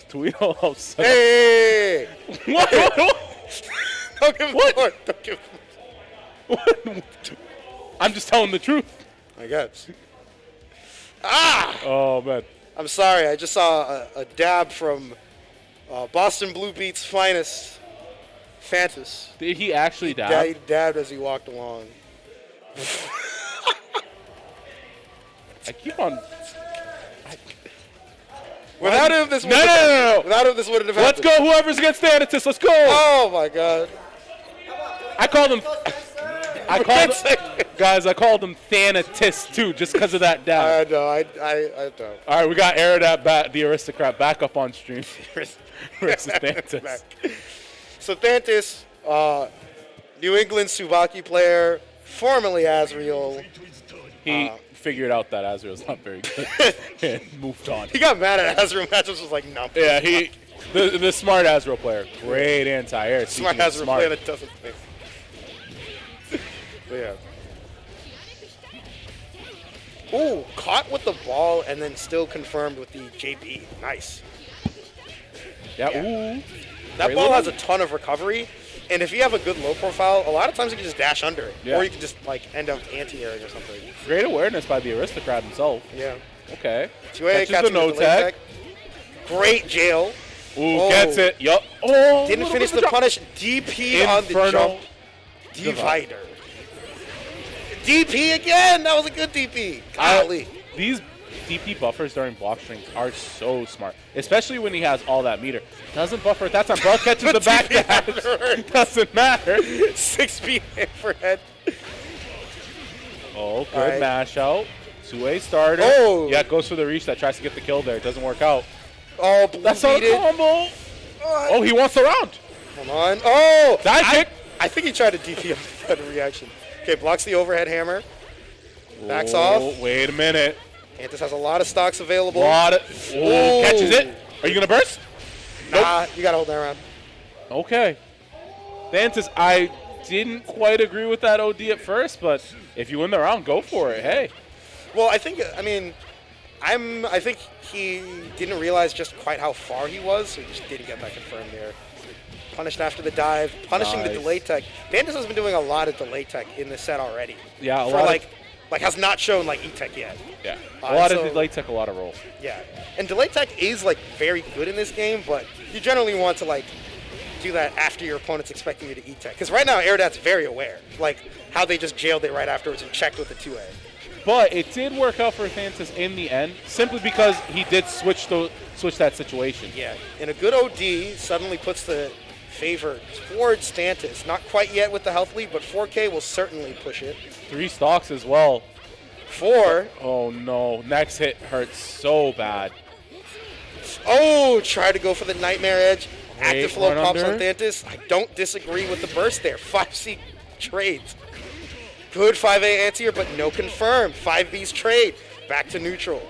Tweedle helps. Hey! What? Don't give him more. Don't give him I'm just telling the truth. I guess. Ah! Oh, man. I'm sorry. I just saw a dab from BostonBlueBeat's finest, Thantis. Did he actually dab? Yeah, he dabbed as he walked along. I keep on... Without him, this wouldn't No. Without him, this wouldn't have Let's happened. go, whoever's against Thanatos. Let's go. Oh, my God. I called him... Guys, I called him Thanatis, too, just because of that dab. I know. I don't. All right, we got Aerodat, the aristocrat, back up on stream versus Thantis. Back. So Thantis, New England Tsubaki player, formerly Azrael. He figured out that Azrael's not very good and moved on. He got mad at Azrael. Matches was like, no. Yeah, the smart Azrael player, great anti-air. Smart Azrael player that doesn't think. But yeah. Ooh, caught with the ball and then still confirmed with the JP. Nice. Yeah. Yeah. Ooh. That ball has a ton of recovery, and if you have a good low profile, a lot of times you can just dash under it, Yeah. or you can just like end up anti-airing or something. Great awareness by the aristocrat himself. Yeah. Okay. 2A Catches the no tag. Great jail. Ooh, gets it. Yup. Oh, Didn't finish the punish. DP on the jump. Divider. DP again. That was a good DP. Golly. These DP buffers during block strings are so smart, especially when he has all that meter. Doesn't buffer at that time. Bro catches the back dash. Doesn't matter. 6 feet for head. Oh, good All right. mash out. 2A starter. Oh. Yeah, goes for the reach that tries to get the kill there. It doesn't work out. Oh, blue That's not a beat it. combo. Oh, he wants the round. Come on. Oh. Dive kick. I think he tried to DP on that reaction. Okay, blocks the overhead hammer. Backs Oh, off. wait a minute. Thantis has a lot of stocks available. Oh, catches it. Are you going to burst? Nah, you got to hold that around. Okay. Thantis, I didn't quite agree with that OD at first, but if you win the round, go for it. Hey. Well, I think he didn't realize just quite how far he was, so he just didn't get that confirmed there. Punished after the dive, punishing the Nice. delay tech. Thantis has been doing a lot of delay tech in this set already. Yeah, a for lot like has not shown like E-tech yet. Yeah. A lot so- of delay tech, a lot of roll. Yeah, and delay tech is like very good in this game, but you generally want to like do that after your opponent's expecting you to E-tech. Because right now Aerodat's very aware, like how they just jailed it right afterwards and checked with the 2A. But it did work out for Thantis in the end, simply because he did switch that situation. Yeah, and a good OD suddenly puts the favor towards Thantis. Not quite yet with the health lead, but 4K will certainly push it. 3 stocks as well. 4. Oh no, next hit hurts so bad. Oh, try to go for the Nightmare Edge. Great Active flow run pops under. on Thantis. I don't disagree with the burst there. 5C trades. Good 5A anti-air, but no confirmed. 5B's trade. Back to neutral.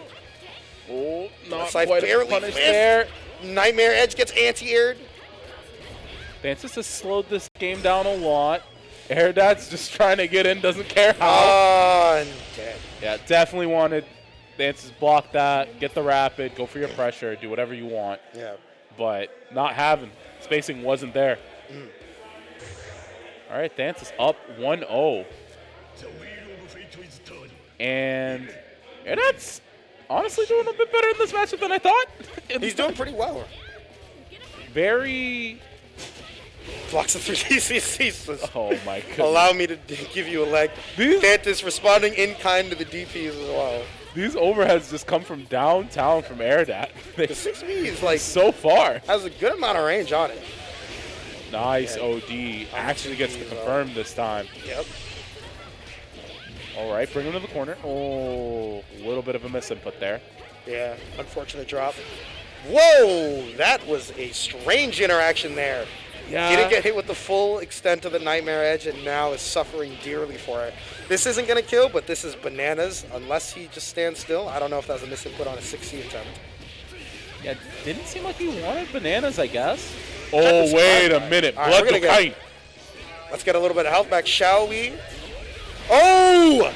Oh, not Slice quite a barely punish missed. there. Nightmare Edge gets anti-aired. Thantis has slowed this game down a lot. Aerodat's just trying to get in, doesn't care how. Oh, and dead. Yeah, definitely wanted Thantis block that, get the rapid, go for your pressure, do whatever you want. Yeah. But not having. Spacing wasn't there. All right, Thantis up 1-0. And Aerodat's honestly doing a bit better in this matchup than I thought. He's doing pretty well. Very... Blocks the 3 DCCs. Oh my goodness. Allow me to give you a leg. These- Thantis responding in kind to the DPs as well. These overheads just come from downtown from Aerodat. The 6B is like So far. has a good amount of range on it. Nice Yeah. OD. Actually gets to confirm this time. Yep. All right, bring him to the corner. Oh, a little bit of a misinput there. Yeah, unfortunate drop. Whoa, that was a strange interaction there. Yeah. Didn't get hit with the full extent of the Nightmare Edge and now is suffering dearly for it. This isn't going to kill, but this is bananas unless he just stands still. I don't know if that was a misinput on a 6C attempt. Yeah, didn't seem like he wanted bananas, I guess. Check Oh, the wait spot a guy. minute. All right, we're gonna Blood get- Let's get a little bit of health back, shall we? Oh!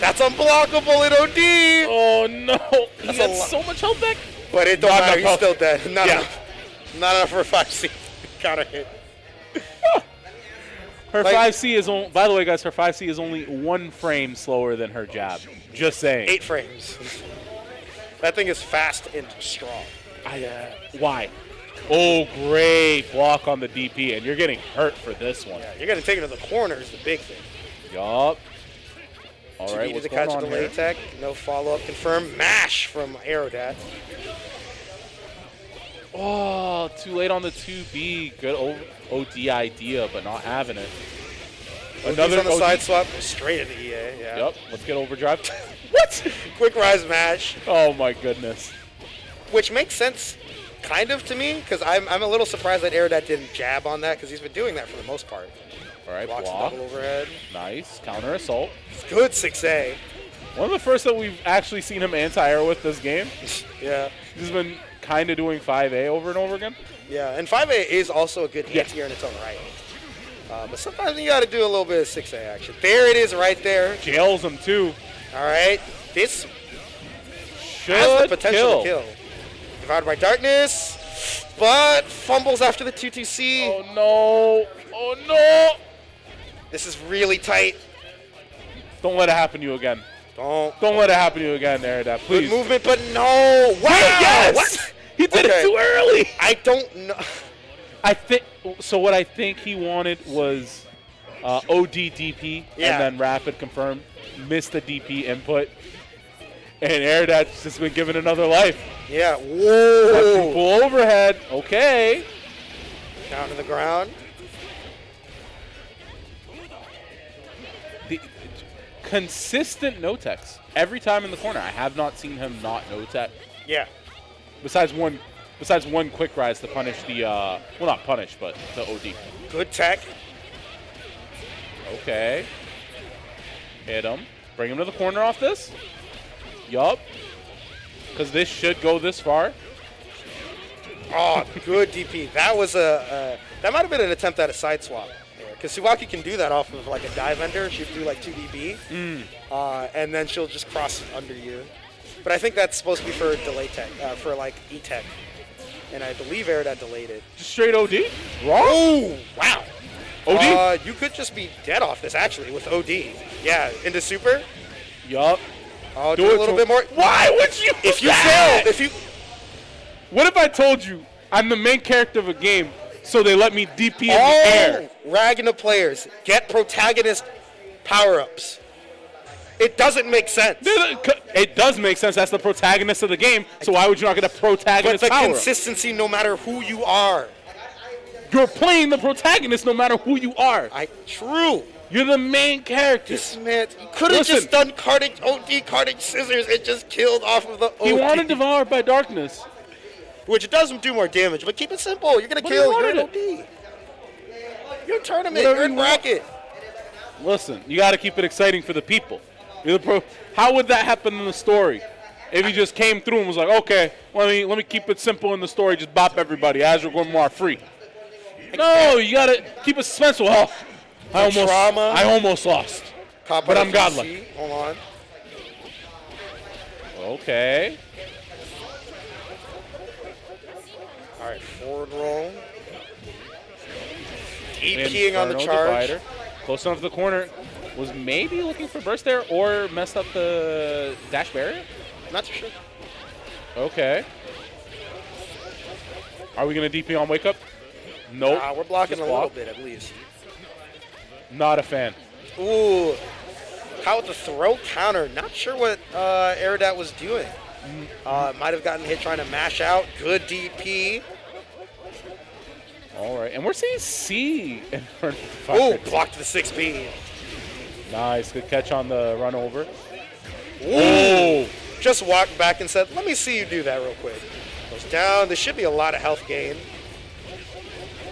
That's unblockable in OD! Oh, no. He That's had a lot. so much health back. But it don't Not matter, enough he's still health. dead. Not Yeah. enough. Not enough for a 5C counter hit. Her Like- 5C is only, by the way, guys, her 5C is only 1 frame slower than her jab. Just saying. 8 frames. That thing is fast and strong. Why? Oh, great block on the DP, and you're getting hurt for this one. Yeah, you're going to take it to the corner is the big thing. Yup. All right, to what's the going catch on delay here? tech. No follow-up confirmed. Mash from Aerodat. Oh, too late on the 2B. Good OD idea, but not having it. Another on the OD. side swap. Straight into EA, yeah. Yep, let's get overdrive. What? Quick rise mash. Oh, my goodness. Which makes sense, kind of, to me, because I'm a little surprised that Aerodat didn't jab on that, because he's been doing that for the most part. All right, Blocks the block. double overhead. Nice. Counter assault. Good 6A. One of the first that we've actually seen him anti-air with this game. Yeah. He's been kind of doing 5A over and over again. Yeah, and 5A is also a good Yeah. anti-air in its own right. But sometimes you got to do a little bit of 6A action. There it is right there. Jails him, too. All right. This Should has the potential kill. to kill. Devoured by darkness, but fumbles after the 2-2C. Oh, no. Oh, no. This is really tight. Don't let it happen to you again. Don't. Don't let it happen to you again, Aerodat, Good please. movement, but no. Wow. Yes! What? He did Okay. it too early. I don't know. I think so. What I think he wanted was OD DP Yeah. and then rapid confirm. Missed the DP input, and Aerodat's just been given another life. Yeah. Whoa. Full overhead. Okay. Down to the ground. The consistent no techs every time in the corner. I have not seen him not no tech. Yeah. Besides one quick rise to punish the well, not punish, but the OD. Good tech. Okay. Hit him. Bring him to the corner off this. Yup. Because this should go this far. Oh, good DP. That was that might have been an attempt at a side swap. Because Suwaki can do that off of like a dive ender. She'll do like 2 DB. And then she'll just cross under you. But I think that's supposed to be for delay tech, for like E-tech. And I believe Aerodat delayed it. Just straight OD? Wrong? Oh, wow. OD? You could just be dead off this actually with OD. Yeah, into super. Yup. I'll Do do it a little to- bit more. Why would you? If you do that? fail, if you What if I told you I'm the main character of a game, so they let me DP in the air? Ragna players get protagonist power-ups. It doesn't make sense. It does make sense. That's the protagonist of the game. So why would you not get a But protagonist the power? consistency, no matter who you are. You're playing the protagonist no matter who you are. True. You're the main character. This man, you could have just done cartage, OD, cartage, scissors. It just killed off of the OD. He wanted Devoured by Darkness. Which does do more damage, but keep it simple. You're going to But kill. he You're in wanted OD. You're in tournament. Whatever You're in you want. bracket. Listen, you got to keep it exciting for the people. You're the pro. How would that happen in the story? If he just came through and was like, okay, let me keep it simple in the story, just bop everybody. Azure Grimoire free. No, you got to keep it suspenseful. Oh, I almost lost. Top But of I'm the godlike. PC. Hold on. Okay. All right, forward roll. Inferno DPing on the charge. Divider. Close enough to the corner. Was maybe looking for burst there or messed up the dash barrier? Not too sure. Okay. Are we going to DP on wake up? Nope. We're blocking Just a little block. bit at least. Not a fan. Ooh. How with the throw counter. Not sure what Aerodat was doing. Might have gotten hit trying to mash out. Good DP. All right. And we're seeing C in front of the Ooh, fire. blocked the 6B. Nice. Good catch on the run over. Ooh. Just walked back and said, let me see you do that real quick. Goes down. There should be a lot of health gain.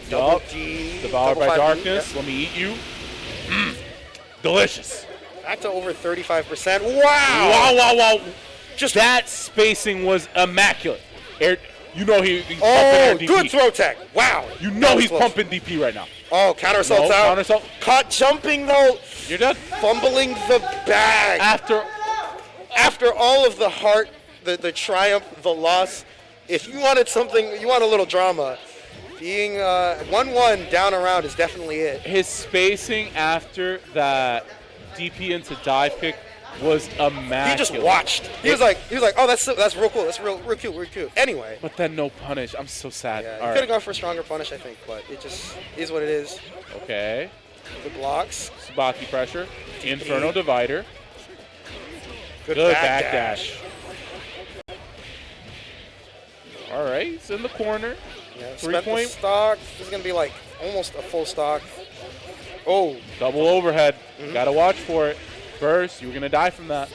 Double Yup. D. Devoured double by 5D, darkness. yep. Let me eat you. Delicious. Back to over 35%. Wow. Wow. Just That spacing was immaculate. You know he's pumping Oh, air DP. good throw tech. Wow. You That know was he's close. pumping DP right now. Oh, counter assault's out. Counter assault. Caught jumping though. You're done. Fumbling the bag. After all of the heart, the triumph, the loss, if you wanted something, you want a little drama, being 1-1 down around is definitely it. His spacing after that DP into dive kick was immaculate. He just watched. He was like, oh, that's real cool. That's real cute. Anyway. But then no punish. I'm so sad. Yeah, All he could have gone for a stronger punish, I think, but it just is what it is. Okay. Good blocks. Tsubaki pressure. DP. Inferno divider. Good backdash. All right, it's in the corner. Yeah, 3 spent the point. stock. This is going to be like almost a full stock. Oh. Double overhead. Gotta watch for it. First, you're gonna die from that,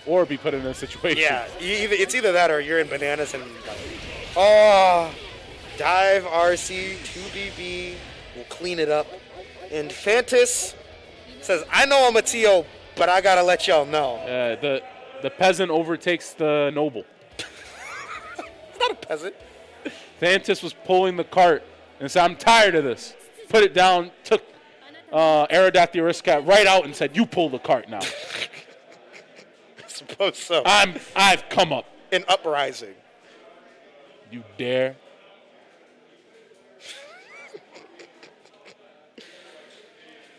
or be put in a situation. Yeah, it's either that or you're in bananas and. Oh, dive RC 2BB will clean it up, and Thantis says, "I know I'm a TO, but I gotta let y'all know." The peasant overtakes the noble. It's not a peasant. Thantis was pulling the cart and said, "I'm tired of this." Put it down. Took Aerodat the Aristocrat right out and said, "You pull the cart now." I suppose so. I've come up. An uprising. You dare?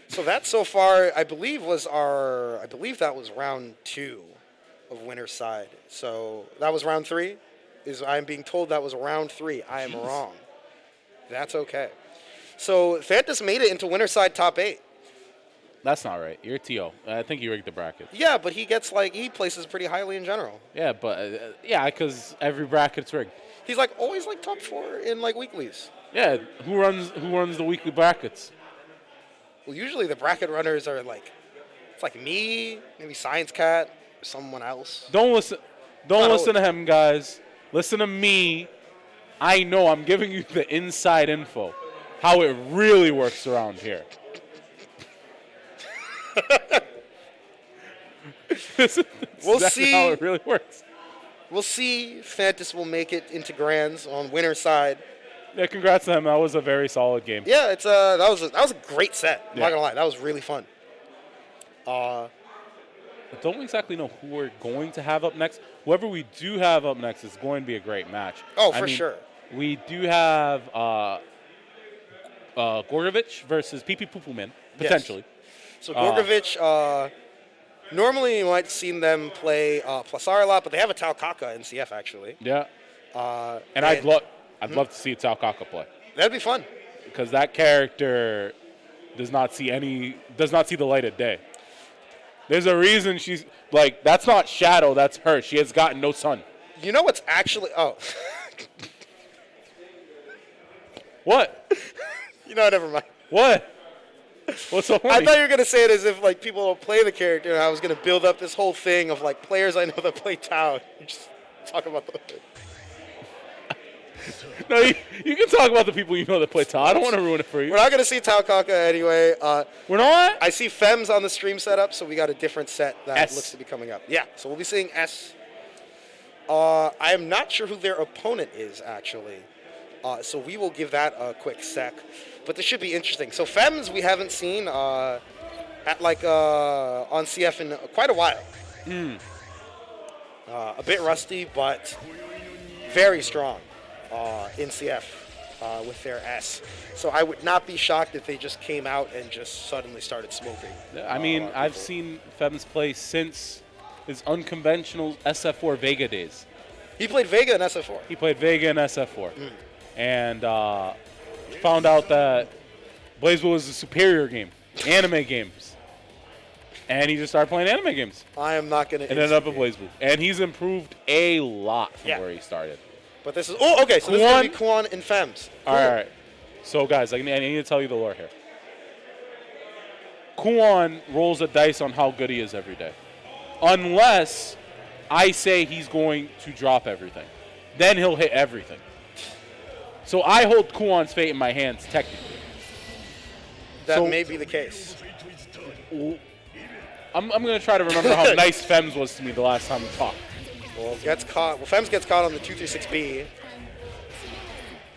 So that so far, I believe that was round 2 of winner's side. So that was round 3. I'm being told that was round 3. I am wrong. That's okay. So Thantis made it into winner's side top 8. That's not right. You're a TO. I think you rigged the bracket. Yeah, but he places pretty highly in general. Yeah, but because every bracket's rigged. He's always top 4 in weeklies. Yeah, who runs the weekly brackets? Well, usually the bracket runners are it's me, maybe ScienceCat, or someone else. Don't listen to him, guys. Listen to me. I know I'm giving you the inside info, how it really works around here. We'll see how it really works. We'll see if Thantis will make it into grands on winner's side. Yeah, congrats to him. That was a very solid game. Yeah, that was a great set. I'm not gonna lie, that was really fun. I don't exactly know who we're going to have up next. Whoever we do have up next is going to be a great match. Oh, for sure. We do have Gorgovich versus PP Poopuman, potentially. Yes. So Gorgovich, normally you might have seen them play Plasar a lot, but they have a Talkaka in CF actually. Yeah. And I'd love to see a Talkaka play. That'd be fun. Because that character does not see the light of day. There's a reason she's that's not Shadow, that's her. She has gotten no sun. You know what's actually What? Never mind. What? What's so funny? I thought you were gonna say it as if people don't play the character, and I was gonna build up this whole thing of players I know that play Tao. You just talk about the. No, you can talk about the people you know that play Tao. I don't want to ruin it for you. We're not gonna see Tao Kaka anyway. We're not. I see Fems on the stream setup, so we got a different set that S. looks to be coming up. Yeah, so we'll be seeing S. I am not sure who their opponent is actually, so we will give that a quick sec. But this should be interesting. So Fems we haven't seen on CF in quite a while. A bit rusty, but very strong in CF with their S. So I would not be shocked if they just came out and just suddenly started smoking. I mean, I've seen Fems play since his unconventional SF4 Vega days. He played Vega in SF4. He played Vega in SF4. And found out that BlazBlue was a superior game, anime games. And he just started playing anime games. I am not going to. And ended up at BlazBlue. And he's improved a lot from where he started. But this is, okay, so this is going to be Kuon and Fems. Cool. All right. So, guys, I need to tell you the lore here. Kuon rolls a dice on how good he is every day. Unless I say he's going to drop everything. Then he'll hit everything. So I hold Kuon's fate in my hands, technically. That may be the case. I'm going to try to remember how nice Fems was to me the last time we talked. Well, Fems gets caught on the 236B.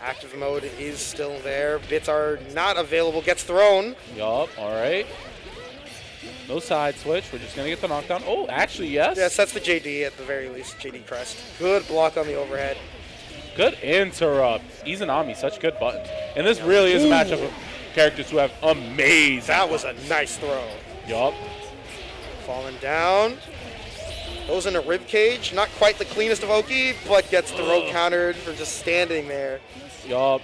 Active mode is still there. Bits are not available. Gets thrown. Yup, all right. No side switch. We're just going to get the knockdown. Oh, actually, yes. Yeah, sets the JD at the very least. JD crest. Good block on the overhead. Good interrupt. Izanami, such good buttons. And this really is a matchup of characters who have amazing. That was a nice throw. Yup. Falling down. Goes in a rib cage. Not quite the cleanest of Oki, but gets throw countered for just standing there. Yup.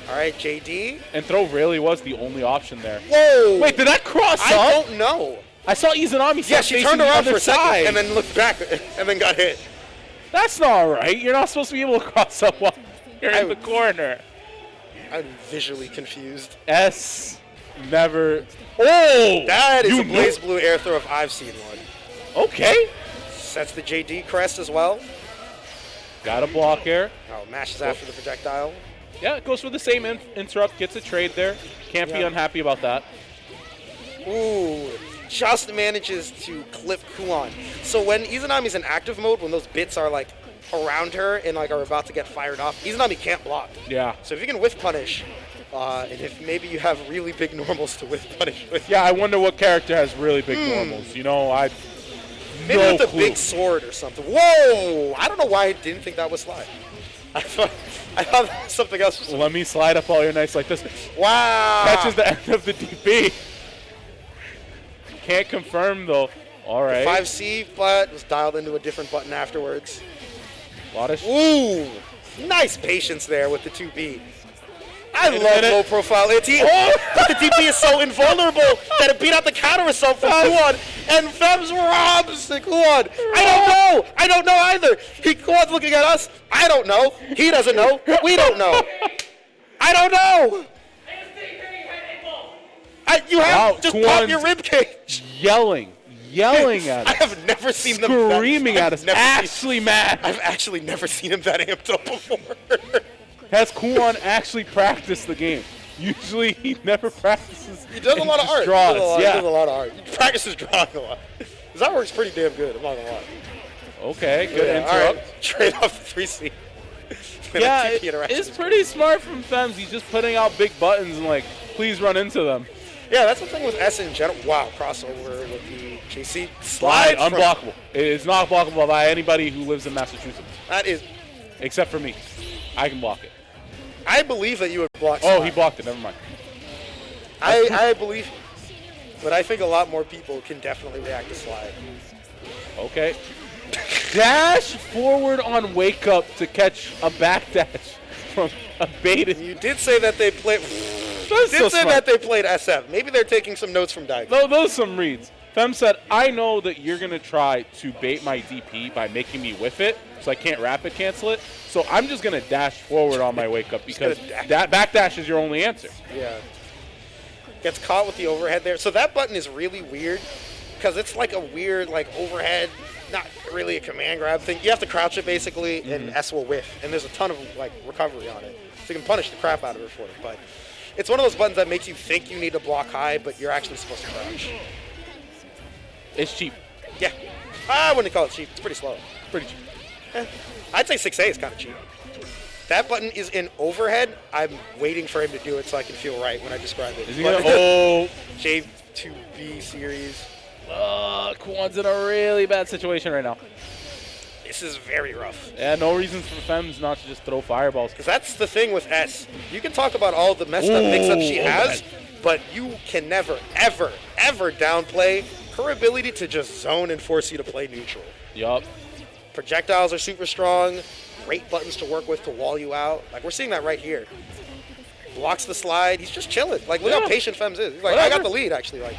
All right, JD. And throw really was the only option there. Whoa! Wait, did that cross I up? don't know. I saw Izanami. Yeah, she turned around for a second and then looked back and then got hit. That's not right. You're not supposed to be able to cross up while you're in the corner. I'm visually confused. S never. Oh! That is a BlazBlue air throw if I've seen one. Okay. Sets the JD crest as well. Got a block here. Oh, mashes after the projectile. Yeah, it goes for the same interrupt. Gets a trade there. Can't be unhappy about that. Ooh, just manages to clip Kuon. So when Izanami's in active mode, when those bits are like around her and like are about to get fired off, Izanami can't block. Yeah. So if you can whiff punish, and if maybe you have really big normals to whiff punish with. Yeah, I wonder what character has really big normals. You know, Maybe no with a clue. big sword or something. Whoa! I don't know why I didn't think that was slide. I thought that was something else. Let me slide up all your nights like this. Wow! Catches the end of the DP. Can't confirm though. All right. 5C, but was dialed into a different button afterwards. Lot of Ooh! Nice patience there with the 2B. I love low profile AT. Oh! But the DP is so invulnerable that it beat out the counter assault from Kuon. And Fems robs the Kuon. I don't know either. Kuon's looking at us. I don't know. He doesn't know. We don't know. I don't know. You have just pop your rib cage. Yelling at I us. have never seen them Screaming at us. Actually mad. I've actually never seen him that amped up before. Has Kuon actually practiced the game? Usually he never practices. He does a lot of art. Draws. He does a lot of art. He practices drawing a lot. His artwork's pretty damn good, I'm not gonna lie. Okay, good interrupt. All right. Trade off the 3C. Yeah, it's pretty smart from Fems. He's just putting out big buttons and like, please run into them. Yeah, that's the thing with S in general. Wow, crossover with the JC. Slide, unblockable. It is not blockable by anybody who lives in Massachusetts. That is. Except for me. I can block it. I believe that you would block Oh, slide. he blocked it. Never mind. I believe you. But I think a lot more people can definitely react to slide. Okay. Dash forward on wake up to catch a backdash from a baited. You did say that they played. That they played SF. Maybe they're taking some notes from Daigo. No, those are some reads. Fem said, I know that you're going to try to bait my DP by making me whiff it, so I can't rapid cancel it. So I'm just going to dash forward on my wake up because that backdash is your only answer. Yeah. Gets caught with the overhead there. So that button is really weird because it's like a weird like overhead, not really a command grab thing. You have to crouch it basically and S will whiff. And there's a ton of like recovery on it. So you can punish the crap out of it for it. But it's one of those buttons that makes you think you need to block high, but you're actually supposed to crouch. It's cheap. Yeah. I wouldn't call it cheap. It's pretty slow. Pretty cheap. I'd say 6A is kind of cheap. That button is in overhead. I'm waiting for him to do it so I can feel right when I describe it. Is he gonna, oh. J2B series. Kuon's in a really bad situation right now. This is very rough. Yeah, no reason for Fems not to just throw fireballs. Because that's the thing with S. You can talk about all the messed up mix-ups she has, but you can never, ever, ever downplay her ability to just zone and force you to play neutral. Yup. Projectiles are super strong. Great buttons to work with to wall you out. Like, we're seeing that right here. Blocks the slide. He's just chilling. Like, look how patient Fems is. He's like, I got the lead, actually. Like,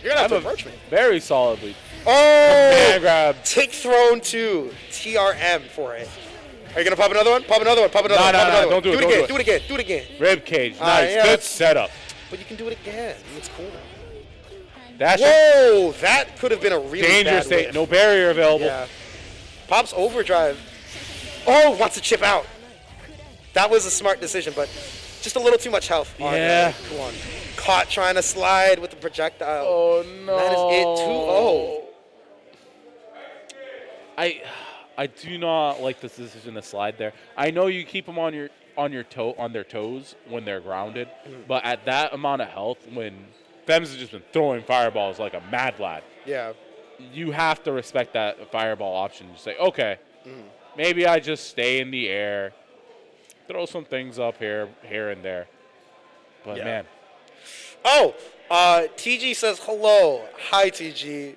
you're going to have to approach me. Very solid lead. Oh! Man grab. Tick thrown to TRM for it. Are you going to pop another one? Pop another one. Pop another one. Pop another one. Don't do it. Do it again. Do it again. Do it again. Rib cage. Nice. Yeah, Good setup. But you can do it again. It's cool. Dash. Whoa! That could have been a really dangerous bad whiff. state. No barrier available. Yeah. Pops overdrive. Oh, wants to chip out. That was a smart decision, but just a little too much health on Kuon. Caught trying to slide with the projectile. Oh, no. That is it. 2-0. I do not like this decision to slide there. I know you keep him on your on their toes when they're grounded, but at that amount of health, when Fems has just been throwing fireballs like a mad lad, Yeah. you have to respect that fireball option. You say, okay, maybe I just stay in the air, throw some things up here and there. But Yeah. man, Oh, TG says hello. Hi, TG.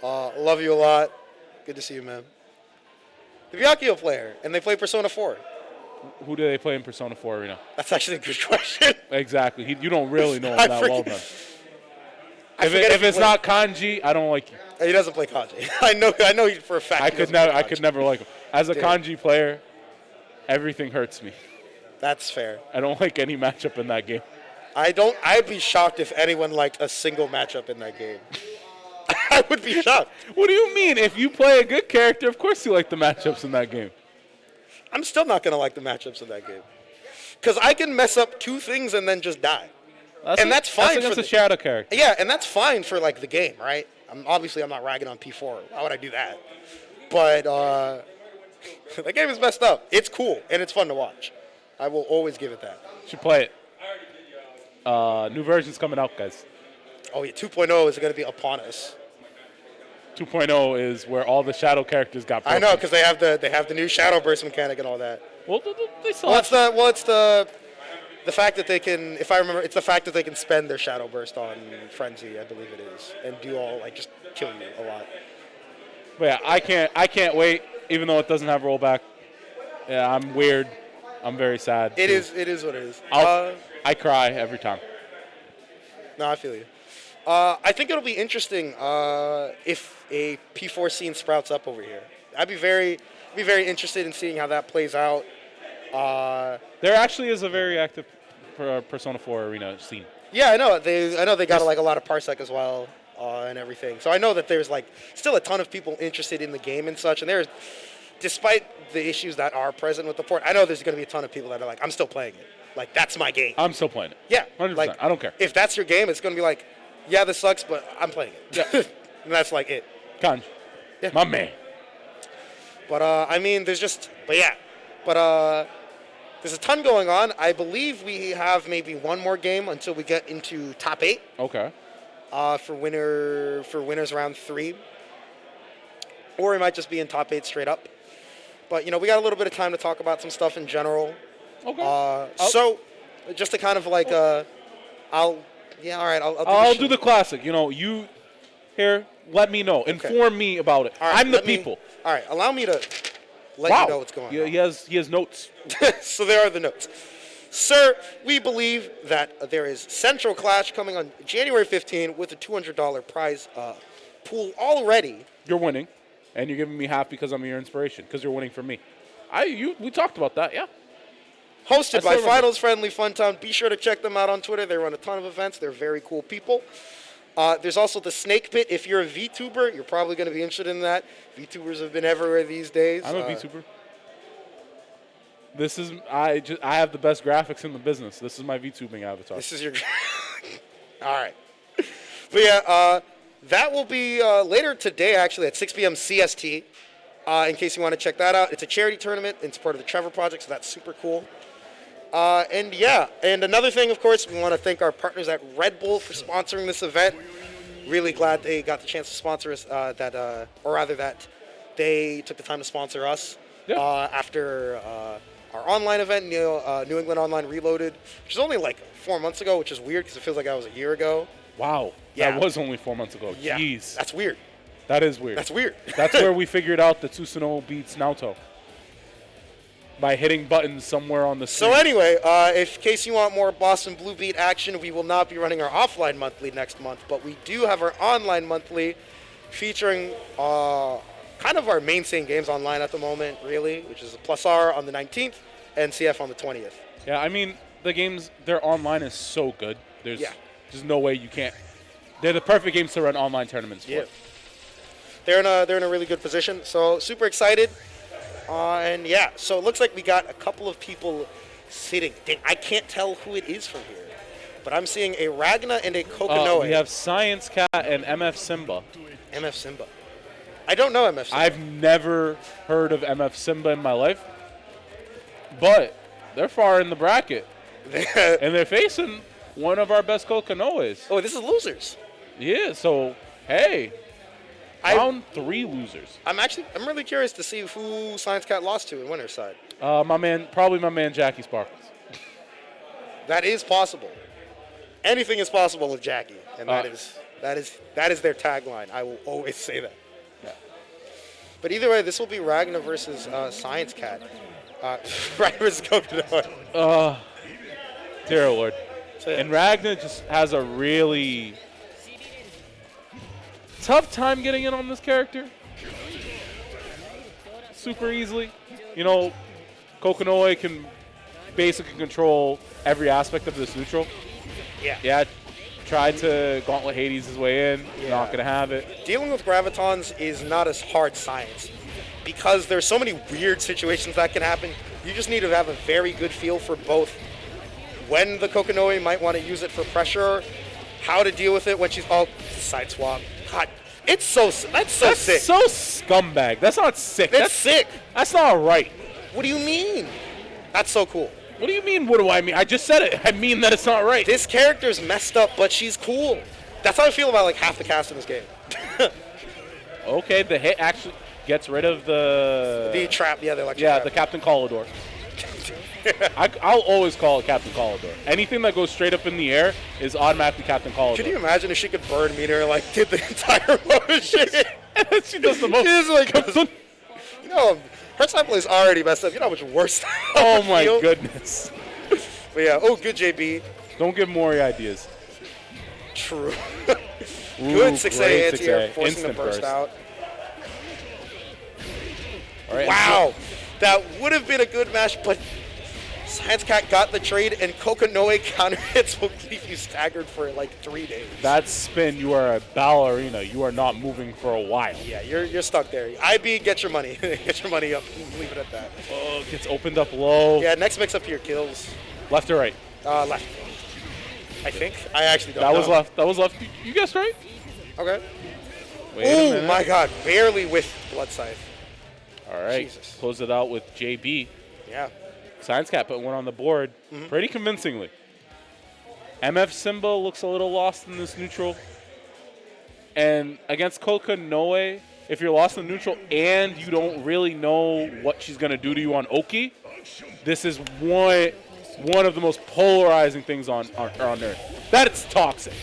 Love you a lot. Good to see you, man. The Byakuyo player, and they play Persona 4. who do they play in Persona 4 Arena? That's actually a good question. Exactly. You don't really know him I that well forget- then. If it's not kanji, I don't like you. He doesn't play kanji. I know he for a fact. I he could doesn't play never. I kanji. could never like him. As a Dude. kanji player, everything hurts me. That's fair. I don't like any matchup in that game. I'd be shocked if anyone liked a single matchup in that game. I would be shocked. What do you mean? If you play a good character, of course you like the matchups in that game. I'm still not gonna like the matchups in that game. Because I can mess up 2 things and then just die. That's fine That's for against the a shadow character. Yeah, and that's fine for like the game, right? I'm not ragging on P4. Why would I do that? But the game is messed up. It's cool and it's fun to watch. I will always give it that. Should play it. New version's coming out, guys. Oh yeah, 2.0 is gonna be upon us. 2.0 is where all the shadow characters got broken. I know, because they have the new shadow burst mechanic and all that. Well, they still Well, have it's the fact that they can, if I remember, it's the fact that they can spend their shadow burst on frenzy, I believe it is, and do all like just kill you a lot. But yeah, I can't wait, even though it doesn't have rollback. Yeah, I'm weird. I'm very sad. It is what it is. I cry every time. No, I feel you. I think it'll be interesting if a P4 scene sprouts up over here. I'd be very interested in seeing how that plays out. There actually is a very active Persona 4 Arena scene. Yeah, I know. They got like a lot of parsec as well and everything. So I know that there's like still a ton of people interested in the game and such. And there's, despite the issues that are present with the port, I know there's going to be a ton of people that are like, I'm still playing it. Like that's my game. I'm still playing it. Yeah, 100%. like, I don't care. If that's your game, it's going to be like, yeah, this sucks, but I'm playing it. Yeah. And that's like it. Kanji. Yeah. My man. But I mean, there's a ton going on. I believe we have maybe one more game until we get into top 8 Okay. for winners round 3, or we might just be in top 8 straight up. But we got a little bit of time to talk about some stuff in general. Okay. So just to kind of like I'll do the classic. You here. Let me know. Inform me about it. All right, I'm the people. All right, allow me to let Wow. you know what's going on. He has notes. So there are the notes. Sir, we believe that there is Central Clash coming on January 15 with a $200 prize pool already. You're winning, and you're giving me half because I'm your inspiration. Because you're winning for me. We talked about that. Yeah. Hosted I by still remember. Finals Friendly Fun Town. Be sure to check them out on Twitter. They run a ton of events. They're very cool people. There's also the Snake Pit. If you're a VTuber, you're probably going to be interested in that. VTubers have been everywhere these days. I'm a VTuber. I have the best graphics in the business. This is my VTubing avatar. This is your... All right. But yeah, that will be later today, actually, at 6 p.m. CST, in case you want to check that out. It's a charity tournament in support of the Trevor Project, so that's super cool. And another thing, of course, we want to thank our partners at Red Bull for sponsoring this event. Really glad they got the chance to sponsor us, that they took the time to sponsor us after our online event, New England Online Reloaded, which is only like 4 months ago, which is weird because it feels like that was a year ago. Wow. Yeah. That was only 4 months ago. Yeah, Jeez. that's weird. That is weird. That's weird. That's where we figured out that Tsusuno beats Naoto. By hitting buttons somewhere on the screen. So anyway, in case you want more BostonBlueBeat action, we will not be running our offline monthly next month, but we do have our online monthly featuring kind of our mainstay games online at the moment, really, which is Plus R on the 19th and CF on the 20th. Yeah, I mean, the games, their online is so good. There's no way you can't. They're the perfect games to run online tournaments for. Yeah. They're in a really good position, so super excited. So it looks like we got a couple of people sitting. Dang, I can't tell who it is from here, but I'm seeing a Ragna and a Kokonoe. We have ScienceCat and MFSIMBA. MFSIMBA. I don't know MFSIMBA. I've never heard of MFSIMBA in my life, but They're far in the bracket. And they're facing one of our best Kokinoes. Oh, this is losers. Yeah, so, hey. Round 3 losers. I'm really curious to see who ScienceCat lost to in winner's side. Probably my man Jackie Sparkles. That is possible. Anything is possible with Jackie, and that is their tagline. I will always say that. Yeah. But either way, this will be Ragnar versus ScienceCat. Ragnar versus Kokinoe. Dear Lord. So, yeah. And Ragnar just has a really tough time getting in on this character. Super easily. You know, Kokinoe can basically control every aspect of this neutral. Yeah, tried to Gauntlet Hades his way in. Yeah. Not going to have it. Dealing with Gravitons is not as hard science because there's so many weird situations that can happen. You just need to have a very good feel for both when the Kokinoe might want to use it for pressure, how to deal with it when she's side swap. God, that's so sick. That's so scumbag. That's not sick. That's sick. That's not right. What do you mean? That's so cool. What do you mean, what do I mean? I just said it. I mean that it's not right. This character's messed up, but she's cool. That's how I feel about like half the cast in this game. Okay, the hit actually gets rid of the trap. Yeah, the electric yeah, trap. the Captain Calidor. I'll always call it Captain Calidor. Anything that goes straight up in the air is automatically Captain Calidor. Could you imagine if she could burn meter like did the entire motion? She does the most. She's like, you know, her side play is already messed up. You know how much worse. Oh my goodness. But yeah, good JB. Don't give Mori ideas. True. Ooh, Good 6A anti-air, 6A. forcing Instant the burst out. All right, wow, that would have been a good match, but ScienceCat got the trade, and Kokinoe counter hits will leave you staggered for like 3 days. That spin, you are a ballerina. You are not moving for a while. Yeah, you're stuck there. IB, get your money. Get your money up. Leave it at that. Oh, gets opened up low. Yeah, next mix up your kills. Left or right? Left. I think. I actually don't know. That was left. That was left. You guessed right. Okay. Oh my God, barely with Blood Scythe. All right. Jesus. Close it out with JB. Yeah. ScienceCat put one on the board pretty convincingly. MFSIMBA looks a little lost in this neutral. And against Kokinoe, if you're lost in the neutral and you don't really know what she's going to do to you on Oki, this is one of the most polarizing things on Earth. That's toxic.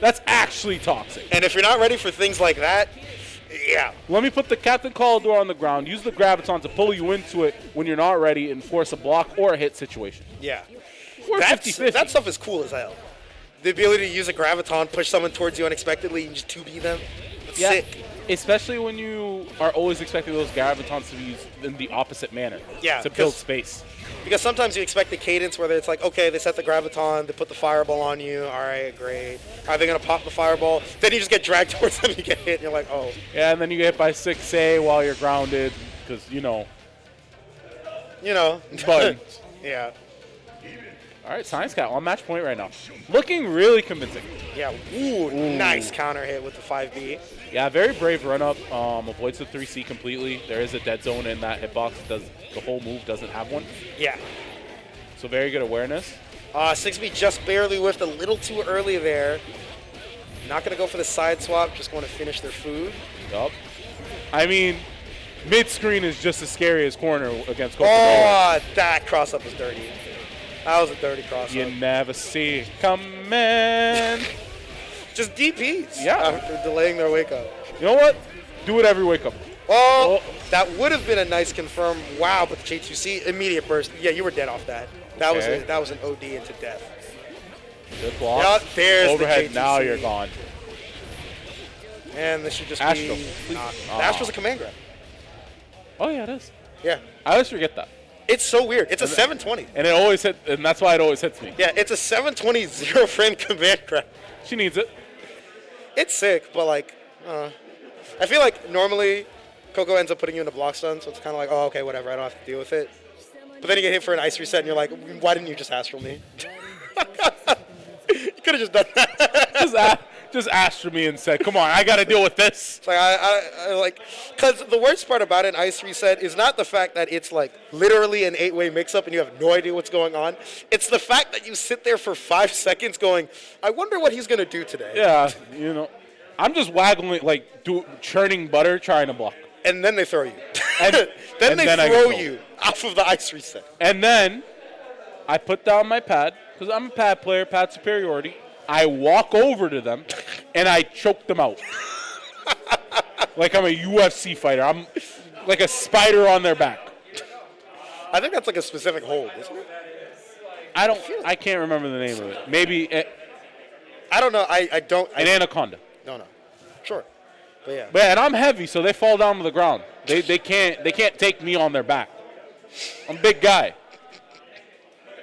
That's actually toxic. And if you're not ready for things like that, yeah. Let me put the Captain Calidor on the ground, use the Graviton to pull you into it when you're not ready and force a block or a hit situation. Yeah. Or 50-50. That stuff is cool as hell. The ability to use a Graviton, push someone towards you unexpectedly, and just 2B them. That's sick. Especially when you are always expecting those Gravitons to be used in the opposite manner. Yeah. To build space. Because sometimes you expect the cadence where it's like, okay, they set the Graviton, they put the Fireball on you, all right, great. Are they going to pop the Fireball? Then you just get dragged towards them, you get hit, and you're like, oh. Yeah, and then you get hit by 6A while you're grounded, because, you know. Buttons. Yeah. All right, ScienceCat on match point right now. Looking really convincing. Yeah, ooh, nice counter hit with the 5B. Yeah, very brave run-up. Avoids the 3C completely. There is a dead zone in that hitbox. The whole move doesn't have one. Yeah. So very good awareness. 6B just barely whiffed a little too early there. Not going to go for the side swap, just going to finish their food. Yup. I mean, mid-screen is just as scary as corner against Kokinoe. Oh, that cross-up was dirty. That was a dirty cross-up. You never see coming. Just DPs. Yeah. After delaying their wake-up. You know what? Do it every wake-up. Oh, that would have been a nice confirm. Wow, but the J2C, immediate burst. Yeah, you were dead off that. That was an OD into death. Good block. Yeah, there's overhead. The J2C. Now you're gone. And this should just Astro. be... the Astro's a command grab. Oh, yeah, it is. Yeah. I always forget that. It's so weird. It's a 720. And it always hit, and that's why it always hits me. Yeah, it's a 720 zero-frame command grab. She needs it. It's sick, but like, I feel like normally Coco ends up putting you in a block stun, so it's kind of like, oh, okay, whatever, I don't have to deal with it. But then you get hit for an ice reset, and you're like, why didn't you just astral me? You could have just done that. just asked me and said, "Come on, I got to deal with this." It's like I like, because the worst part about an ice reset is not the fact that it's like literally an 8-way mix-up and you have no idea what's going on. It's the fact that you sit there for 5 seconds going, "I wonder what he's gonna do today." Yeah, I'm just waggling churning butter, trying to block. And then they throw you. And then they I get throw told. you off of the ice reset. And then I put down my pad because I'm a pad player, pad superiority. I walk over to them and I choke them out. Like I'm a UFC fighter. I'm like a spider on their back. I think that's like a specific hold, isn't it? I can't remember the name of it. Maybe I don't know. I don't. an anaconda. No. Sure. But yeah. But and I'm heavy, so they fall down to the ground. They can't take me on their back. I'm a big guy.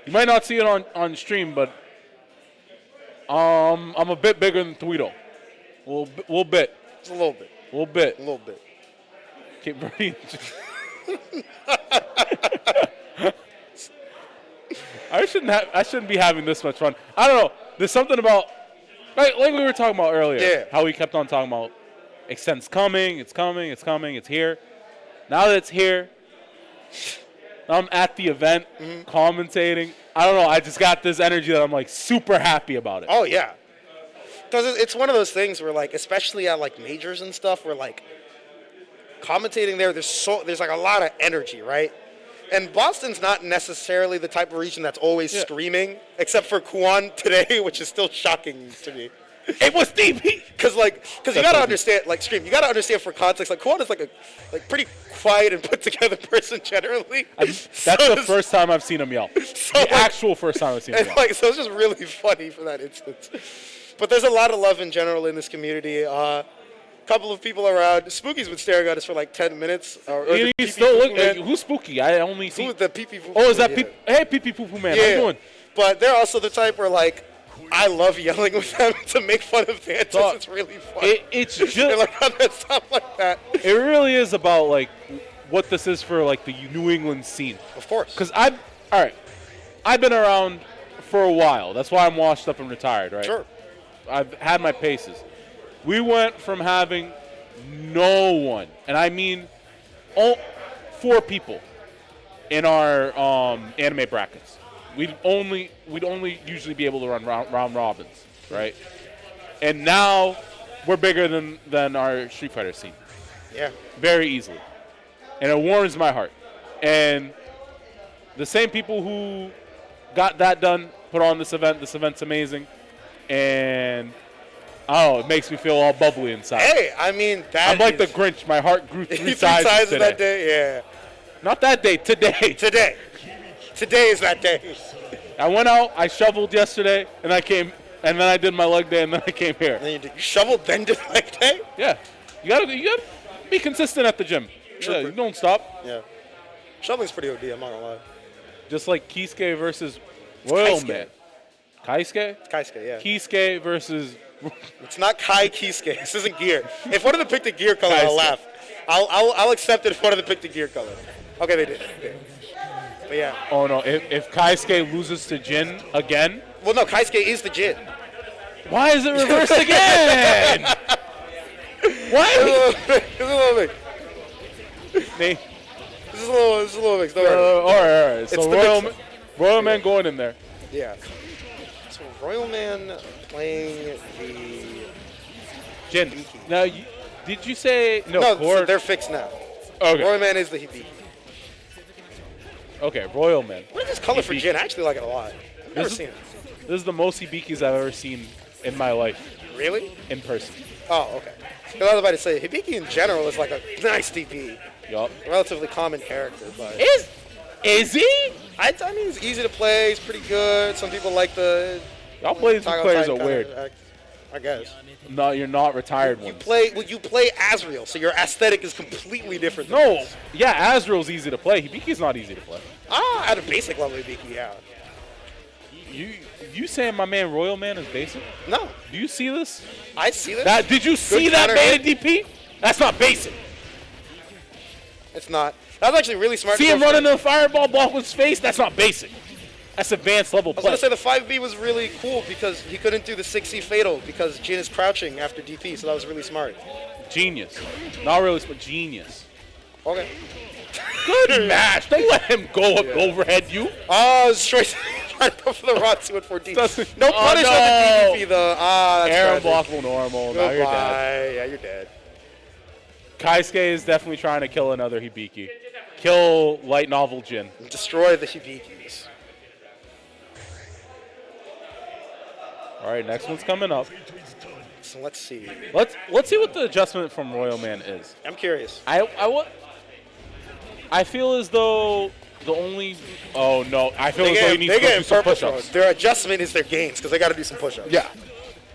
You might not see it on stream, but I'm a bit bigger than Tweedo. A little bit. Just a little bit. A little bit. A little bit. Keep running. I shouldn't be having this much fun. I don't know. There's something about like we were talking about earlier. Yeah. How we kept on talking about Extend's coming, it's coming, it's here. Now that it's here, I'm at the event, commentating. I don't know. I just got this energy that I'm like super happy about it. Oh yeah. Because it's one of those things where like, especially at like majors and stuff, where like commentating there's like a lot of energy, right? And Boston's not necessarily the type of region that's always screaming, except for Kuon today, which is still shocking to me. It was DP. Because you gotta understand, like Stream, you gotta understand for context, like Kuon is like a pretty quiet and put together person generally. That's the first time I've seen him yell. The actual first time I've seen him yell. Like, so it's just really funny for that instance. But there's a lot of love in general in this community. Couple of people around. Spooky's been staring at us for like 10 minutes. He's still looking. Who's Spooky? I only see. Who's the pee-pee poo-poo? Oh, is that yeah. Hey, pee-pee poo-poo man. Yeah. How you doing? But they're also the type where like, I love yelling with them to make fun of Thantis. So, it's really fun. It's just They're like other stuff like that. It really is about like what this is for like the New England scene. Of course. Because I've been around for a while. That's why I'm washed up and retired, right? Sure. I've had my paces. We went from having no one, and I mean 4 people in our anime brackets. We'd only usually be able to run round robins, right? And now we're bigger than our Street Fighter scene. Yeah. Very easily. And it warms my heart. And the same people who got that done put on this event. This event's amazing. And it makes me feel all bubbly inside. Hey, I mean, I'm like the Grinch. My heart grew 3 sizes today. That day, yeah. Not that day, today. Today is that day. I went out, I shoveled yesterday, and I came, and then I did my leg day, and then I came here. And then you shoveled, then did leg day? Yeah. You gotta be consistent at the gym. Yeah, you don't stop. Yeah. Shoveling's pretty OD, I'm not gonna lie. Just like Kaisuke versus RoyalMann. Kaisuke? Kaisuke, yeah. Kaisuke versus... It's not Kai Kaisuke. This isn't gear. If one of them picked a gear color, I'll Kaisuke. laugh. I'll accept it if one of them picked a gear color. Okay, they did. Okay. But yeah. Oh no, if Kaisuke loses to Jin again... Well, no, Kaisuke is the Jin. Why is it reversed again? Why? It's a little bit. Nate. This is a little mixed. Don't worry. All right. So RoyalMann going in there. Yeah. So RoyalMann playing the Jin. Hibiki. Now, did you say no? No, so they're fixed now. Okay. RoyalMann is the Hibiki. Okay, RoyalMann. What is this color for Jin? I actually like it a lot. I've never seen it. This is the most Hibikis I've ever seen in my life. Really? In person. Oh, okay. Because I was about to say, Hibiki in general is like a nice DP. Yup. Relatively common character, but Is he? I mean, he's easy to play. He's pretty good. Some people like the. Y'all BlazBlue players are weird. I guess. No, you're not retired ones. You play Azrael, so your aesthetic is completely different. Than No. this. Yeah, Azrael's easy to play. Hibiki's not easy to play. At a basic level, Hibiki, yeah. You saying my man RoyalMann is basic? No, Do you see this? I see this. Did you see that counter beta DP? That's not basic. It's not. That was actually really smart. See him running the fireball block with his face? That's not basic. That's advanced level I was play. going to say the 5B was really cool because he couldn't do the 6C fatal because Jin is crouching after DP, so that was really smart. Genius. Not really, but genius. Okay. Good match. Don't let him go up overhead you. Oh, straight trying to go for the Rotsu at 4D. Doesn't- No oh, punish no. on the DP though. That's Air tragic. blockable normal. Now you're dead. Goodbye. Yeah, you're dead. Kaisuke is definitely trying to kill another Hibiki. Kill light novel Jin. Destroy the Hibikis. All right, next one's coming up. So let's see. Let's see what the adjustment from RoyalMann is. I'm curious. I feel as though the only I feel as though he needs They to go get do some purpose push-ups. Their adjustment is their gains because they got to do some push-ups. Yeah.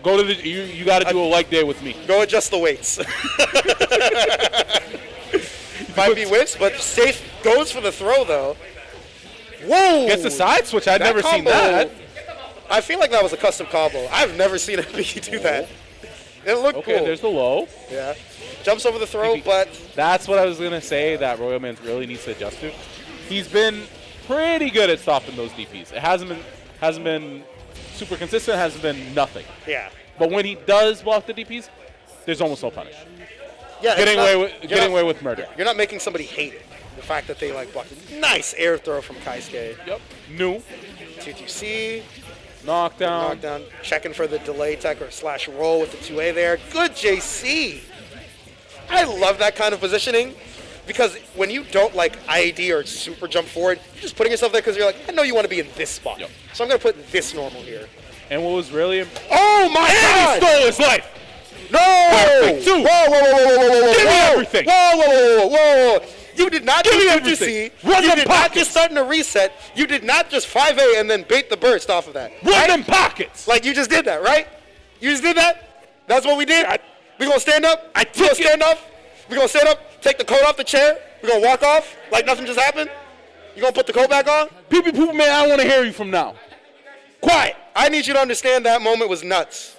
Go to the you got to do a leg day with me. Go adjust the weights. 5B whips, but safe goes for the throw though. Whoa! Gets the side switch. I'd never seen combo, that. I feel like that was a custom combo. I've never seen a Biggie do that. It looked Okay, cool. there's the low. Yeah. Jumps over the throw, but That's what I was gonna say that RoyalMann really needs to adjust to. He's been pretty good at stopping those DPs. It hasn't been super consistent. Hasn't been nothing. yeah. But when he does block the DPs, there's almost no punish. Yeah, Getting it's not- away you're not- with murder. You're not making somebody hate it. The fact that they like blocked it. Nice air throw from Kaisuke. Yep. New 2-2C. knockdown. Knockdown. Checking for the delay tech or slash roll with the 2A there. Good JC. I love that kind of positioning because when you don't like IAD or super jump forward, you're just putting yourself there because you're like, I know you want to be in this spot. Yep. So I'm going to put this normal here. And what was really Oh my he God! stole his life. No! Perfect, too. Whoa, whoa, whoa, whoa, whoa, whoa, whoa, Give me whoa. everything. Whoa, whoa, whoa, whoa, whoa. You did not Give do me 2C. everything. Run You them did not pockets. just start in a reset. You did not just 5A and then bait the burst off of that. Run right? them pockets. Like you just did that, right? You just did that? That's what we did? We gonna stand up? I We gonna took it. stand up? We gonna stand up, take the coat off the chair? We gonna walk off like nothing just happened? You gonna put the coat back on? Pee pee poop man, I want to hear you from now. Quiet. I need you to understand that moment was nuts.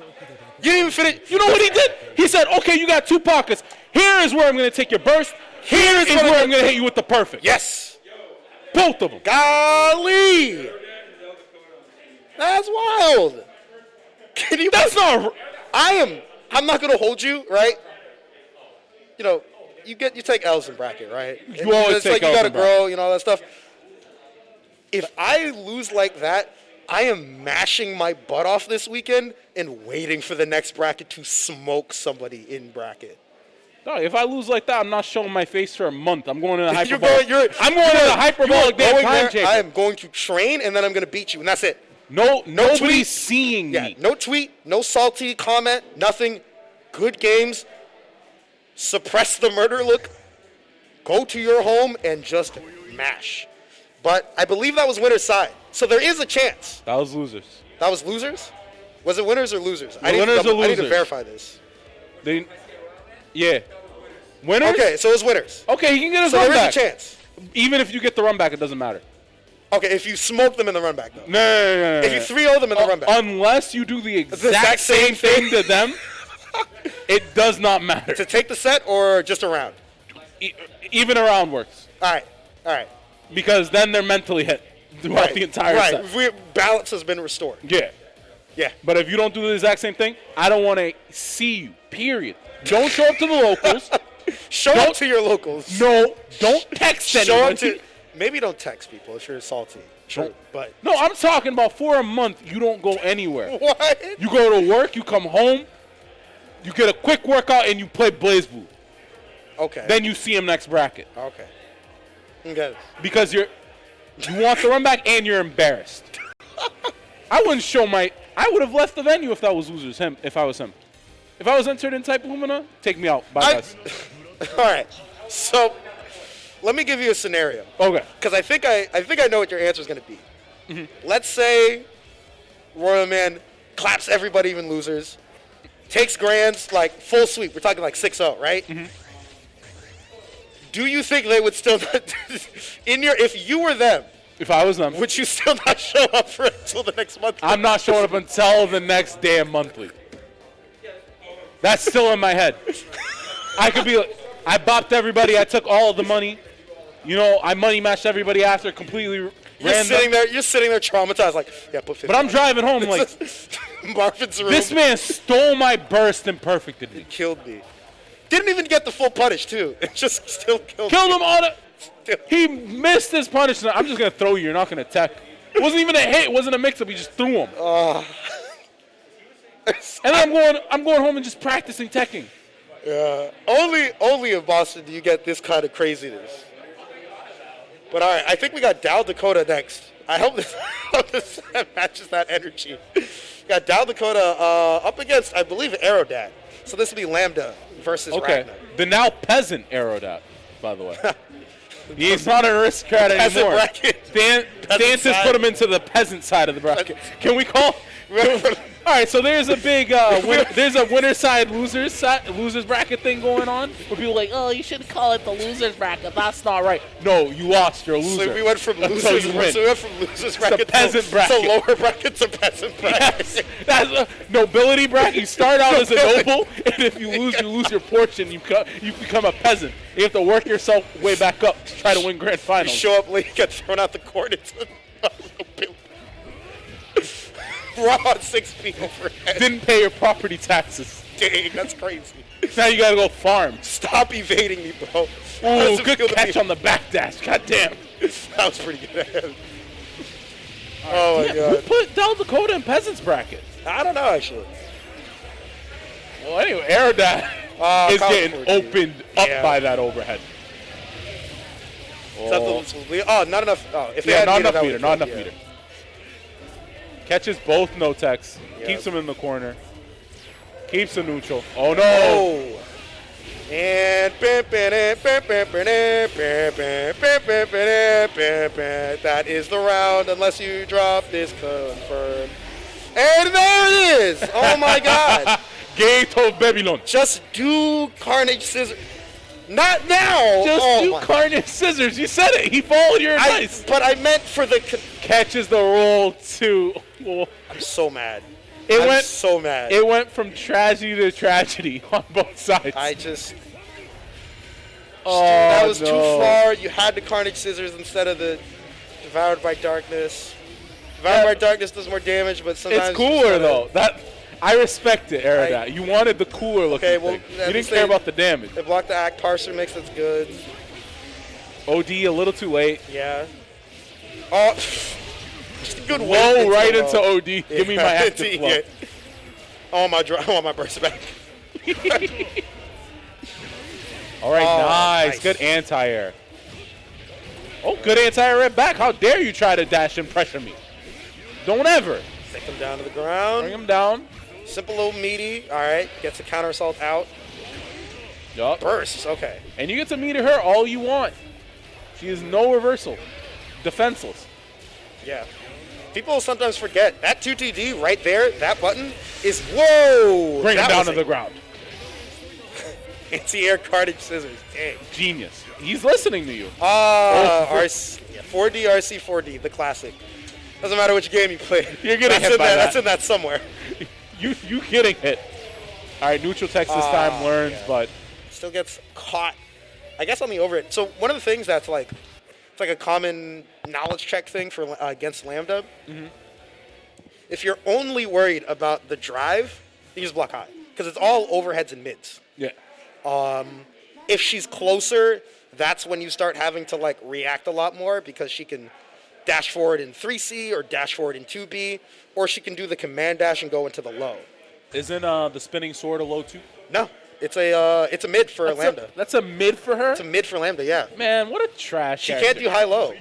You didn't even finish. You know what he did? He said, okay, you got two pockets. Here is where I'm going to take your burst. Here is where I'm going to hit you with the perfect. Yes. Both of them. Golly. That's wild. Can you? That's not. I'm not gonna hold you, right? You know, you take L's in bracket, right? You always it's take like you L's gotta in bracket. grow, you know, all that stuff. If I lose like that, I am mashing my butt off this weekend and waiting for the next bracket to smoke somebody in bracket. No, if I lose like that, I'm not showing my face for a month. I'm going to the You're hyperbolic. I'm going to the hyperbolic damn going time there, changer. I am going to train and then I'm gonna beat you, and that's it. Nobody's tweet. seeing Yeah, me. no tweet, no salty comment, nothing. Good games. Suppress the murder look. Go to your home and just mash. But I believe that was winner's side. So there is a chance. That was losers. That was losers? Was it winners or losers? Winners or I need to losers? verify this. Yeah. Winners? Okay, so it was winners. Okay, he can get his So run there is back. a chance. Even if you get the run back, it doesn't matter. Okay, if you smoke them in the run back, though. No. If you 3-0 them in the run back. Unless you do the exact exact same same thing thing. to them, it does not matter. To take the set or just a round? Even a round works. All right. Because then they're mentally hit throughout the entire set. Balance has been restored. Yeah. Yeah. But if you don't do the exact same thing, I don't want to see you, period. Don't show up to the locals. Show up to your locals. No, don't text Show anyone. up to. Maybe don't text people if you're salty. Sure, but No, I'm talking about for a month, you don't go anywhere. what? You go to work, you come home, you get a quick workout, and you play BlazBlue. Okay. Then you see him next bracket. Okay. Because you want the run back and you're embarrassed. I would have left the venue if that was losers. If I was him. If I was entered in Type Lumina, take me out. Bye, guys. All right. So let me give you a scenario. Okay. Because I think I know what your answer is going to be. Mm-hmm. Let's say RoyalMann claps everybody, even losers, takes grands like full sweep. We're talking like 6-0, right? Mm-hmm. Do you think they would still not, if you were them, If I was them, would you still not show up for until the next month? I'm not showing up until the next damn monthly. That's still in my head. I could be like, I bopped everybody. I took all of the money. You know, I money matched everybody after completely. You're sitting there traumatized, like, yeah, put 50. But I'm driving home like, Marvin's room. this man stole my burst and perfected me. Killed me. Didn't even get the full punish, too. It just still killed me. Killed him on it. He missed his punishment. I'm just going to throw you. You're not going to attack. It wasn't even a hit. It wasn't a mix-up. He just threw him. And then I'm going home and just practicing teching. Yeah. Only in Boston do you get this kind of craziness. But all right, I think we got DalDakota next. I hope this matches that energy. We got DalDakota up against, I believe, Aerodat. So this will be Lambda versus Ragnar. The now peasant Aerodat, by the way. He's not an aristocrat anymore. Thantis put him into the peasant side of the bracket. Can we call? All right, so there's a big there's a winner side losers bracket thing going on where people are like, oh, you should call it the losers bracket. That's not right. No, you lost. You're a loser. So we went from losers bracket to peasant bracket. To lower bracket to peasant bracket. Yes, that's a nobility bracket. You start out as a noble, and if you lose your portion. You become a peasant. You have to work yourself way back up to try to win grand finals. You show up late, get thrown out the court. It's raw on 6 feet overhead. Didn't pay your property taxes. Dang, that's crazy. Now you gotta go farm. Stop evading me, bro. Oh, good catch on the back dash. God damn. That was pretty good. Oh my god. Who put DalDakota in peasants bracket? I don't know actually. Well, anyway, Aerodat is getting opened up by that overhead. Not enough. If they had not meter, enough meter. Catches both no techs. Yep. Keeps them in the corner. Keeps the neutral. Oh no! Oh. And that is the round. Unless you drop this, confirm. And there it is! Oh my god! Gate of Babylon. Just do Carnage Scissors. Not now! Just do Carnage Scissors. You said it. He followed your advice. But I meant for the... Catches the roll to... I'm so mad. I'm so mad. It went from tragedy to tragedy on both sides. That was too far. You had the Carnage Scissors instead of the Devoured by Darkness. Devoured by Darkness does more damage, but sometimes... It's cooler, though. I respect it, Aerodat. You wanted the cooler looking thing. You didn't care about the damage. They blocked the Act Parser mix. That's good. OD a little too late. Yeah. Oh, just a good low right into OD. Yeah. Give me my active flow. I want my burst back. All right, nice. Good anti-air. Oh, good anti-air back. How dare you try to dash and pressure me? Don't ever. Take him down to the ground. Bring him down. Simple little meaty. All right. Gets the counter assault out. Yup. Bursts. Okay. And you get to meter her all you want. She is no reversal. Defenseless. Yeah. People sometimes forget that 2TD right there, that button, is whoa. Bring him down to the ground. Anti-air Carnage Scissors. Dang. Genius. He's listening to you. 4D, RC, 4D, the classic. Doesn't matter which game you play. You're getting hit by that. That's in that somewhere. You getting hit. All right, neutral text this time learns, but still gets caught. I guess on the overhit. So one of the things that's like, it's like a common knowledge check thing for against Lambda. Mm-hmm. If you're only worried about the drive, you just block high because it's all overheads and mids. Yeah. If she's closer, that's when you start having to like react a lot more because she can dash forward in 3C or dash forward in 2B, or she can do the command dash and go into the low. Isn't the spinning sword a low too? No, it's a mid for Lambda. That's a mid for her? It's a mid for Lambda, yeah. Man, what a trash She can't do high-low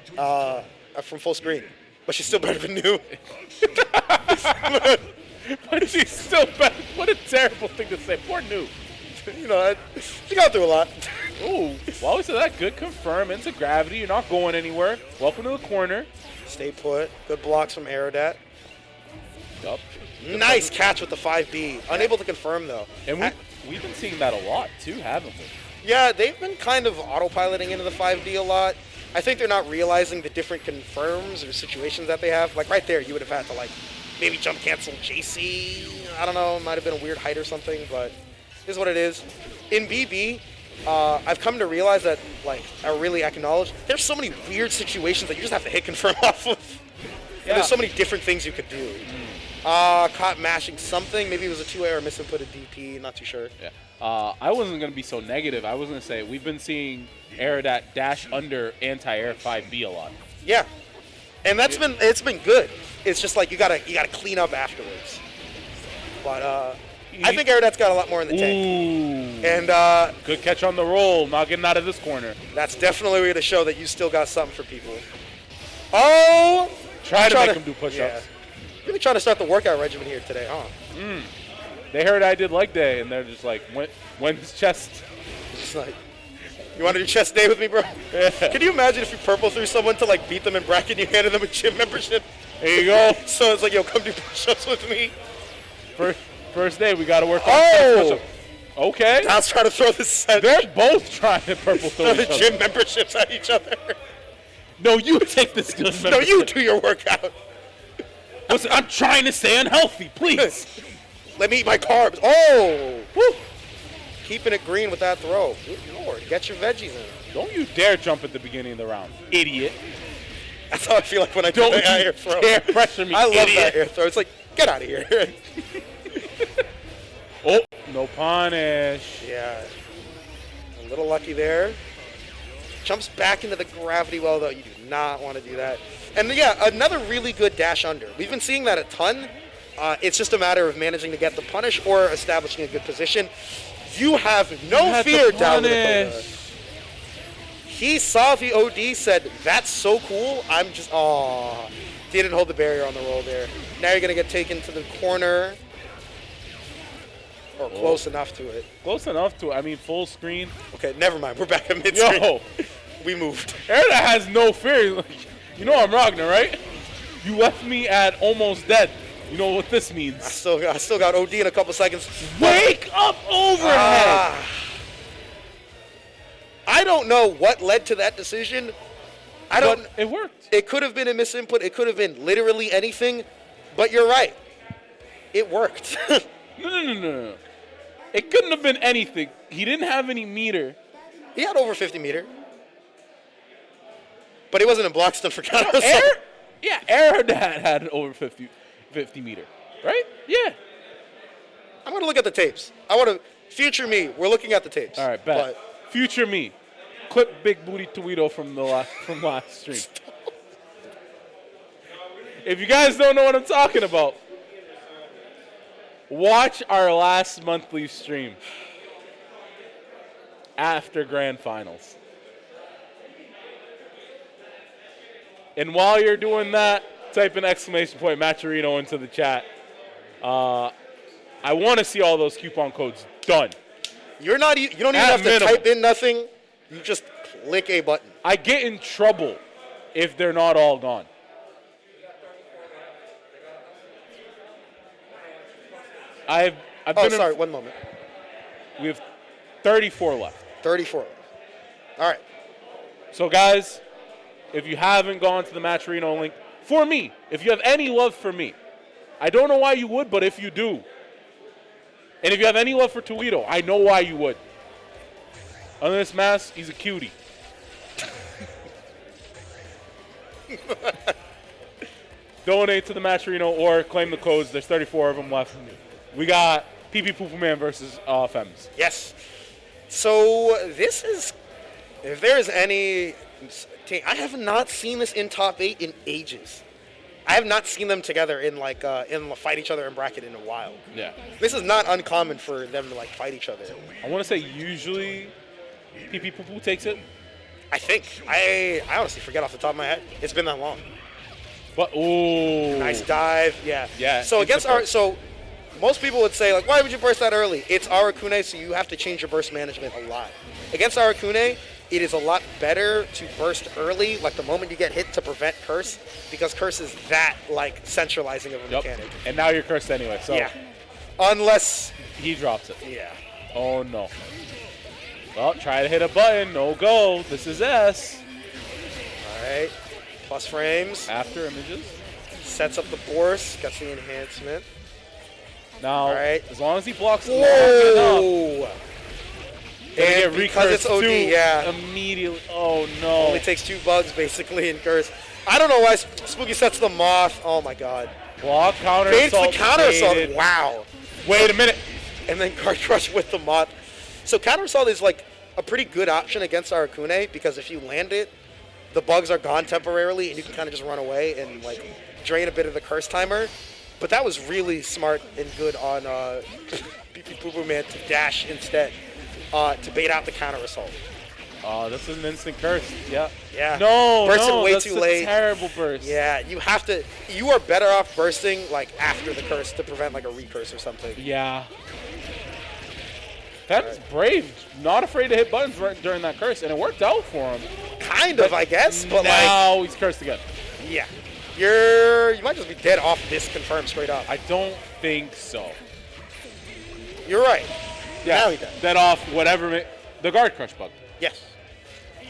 from full screen, but she's still better than new. But she's still better. What a terrible thing to say. Poor new. You know, she got through a lot. Ooh, well, we said that. Good confirm into gravity. You're not going anywhere. Welcome to the corner. Stay put. Good blocks from Aerodat. Yup. Nice catch with the 5B. Unable to confirm, though. And we've been seeing that a lot, too, haven't we? Yeah, they've been kind of autopiloting into the 5D a lot. I think they're not realizing the different confirms or situations that they have. Like, right there, you would have had to, like, maybe jump cancel JC. I don't know. It might have been a weird height or something, but... is what it is. In BB, I've come to realize that, like, I really acknowledge there's so many weird situations that you just have to hit confirm off of. Yeah. There's so many different things you could do. Caught mashing something. Maybe it was a 2A or a misinput a DP. Not too sure. Yeah. I wasn't going to be so negative. I was going to say we've been seeing Aerodat dash under anti-air 5B a lot. Yeah. And it's been good. It's just like you gotta clean up afterwards. But I think Aerodat's got a lot more in the tank. And good catch on the roll, not getting out of this corner. That's definitely going to show that you still got something for people. Oh! Try to make him do push-ups. Yeah. Really trying to start the workout regimen here today, huh? They heard I did leg day, and they're just like, when's chest? Just like, you want to do chest day with me, bro? Yeah. Can you imagine if you purple through someone to like beat them in bracket and you handed them a gym membership? There you go. So it's like, yo, come do push-ups with me. First day, we got to work on push-ups. Okay. Now let's try to throw this set. They're both trying to purple throw the gym memberships at each other. No, you take this gym membership. No, you do your workout. Listen, I'm trying to stay unhealthy, please. Let me eat my carbs. Oh! Woo. Keeping it green with that throw. Good Lord, get your veggies in. Don't you dare jump at the beginning of the round, idiot. That's how I feel like when I do that air throw. Dare pressure me, I love idiot. that air throw. It's like, get out of here. Oh, no punish. Yeah. A little lucky there. Jumps back into the gravity well, though. You do not want to do that. And yeah, another really good dash under. We've been seeing that a ton. It's just a matter of managing to get the punish or establishing a good position. You have no fear, DalDakota. He saw the OD, said, that's so cool. I'm just, aw. Didn't hold the barrier on the roll there. Now you're going to get taken to the corner. Or close enough to it. Close enough to it. I mean, full screen. Okay, never mind. We're back at mid-screen. Yo. We moved. Aerodat has no fear. You know I'm Ragnar, right? You left me at almost dead. You know what this means. I still got OD in a couple seconds. Wake up overhead! I don't know what led to that decision. But it worked. It could have been a misinput. It could have been literally anything. But you're right. It worked. No. It couldn't have been anything. He didn't have any meter. He had over 50 meter. But he wasn't in Blockstone for counter. Yeah, Aerodat had over 50 meter. Right? Yeah. I'm going to look at the tapes. I want to... Future me, we're looking at the tapes. All right, bet. Future me. Clip Big Booty Toledo from last stream. If you guys don't know what I'm talking about, watch our last monthly stream after Grand Finals. And while you're doing that, type an exclamation point Maturino into the chat. I want to see all those coupon codes done. You don't even have to type in nothing. You just click a button. I get in trouble if they're not all gone. Sorry, 1 moment. We have 34 left. 34 left. All right. So, guys, if you haven't gone to the Maturino link, for me, if you have any love for me, I don't know why you would, but if you do, and if you have any love for Toledo, I know why you would. Under this mask, he's a cutie. Donate to the Maturino or claim the codes. There's 34 of them left. We got PP Poopa Man versus Fems. Yes. So this is, if there is any team, I have not seen this in top 8 in ages. I have not seen them together in fight each other in bracket in a while. Yeah. This is not uncommon for them to fight each other. I want to say usually PP Poo Poo takes it. I think. I honestly forget off the top of my head. It's been that long. But ooh. Nice dive. Yeah. Yeah. So most people would say, why would you burst that early? It's Arakune, so you have to change your burst management a lot. Against Arakune, it is a lot better to burst early, the moment you get hit, to prevent curse, because curse is that, centralizing of a mechanic. And now you're cursed anyway, so. Yeah. Unless he drops it. Yeah. Oh, no. Well, try to hit a button. No go. This is S. All right. Plus frames. After images. Sets up the force. Gets the enhancement. Now, all right. as long as he blocks long enough. And And because it's OD, yeah. Immediately. Oh, no. Only takes 2 bugs, basically, in Curse. I don't know why Spooky sets the Moth. Oh, my God. Block, counter Baits assault. the counter assault. baited. Wow. Wait a minute. And then Card Crush with the Moth. So counter assault is like a pretty good option against Arakune because if you land it, the bugs are gone temporarily and you can kind of just run away and like drain a bit of the curse timer. But that was really smart and good on BP Poo Poo Man to dash instead to bait out the counter assault. Oh, this is an instant curse. Yeah. Yeah. No, Bursting way that's too a late. terrible burst. Yeah, you have to. You are better off bursting like after the curse to prevent like a recurse or something. Yeah. Fems brave, not afraid to hit buttons right during that curse, and it worked out for him. Kind of, I guess, but now he's cursed again. yeah, you might just be dead off this confirmed straight up. I don't think so. You're right. Yeah, Now he does. dead off whatever. The guard crush bug. Yes.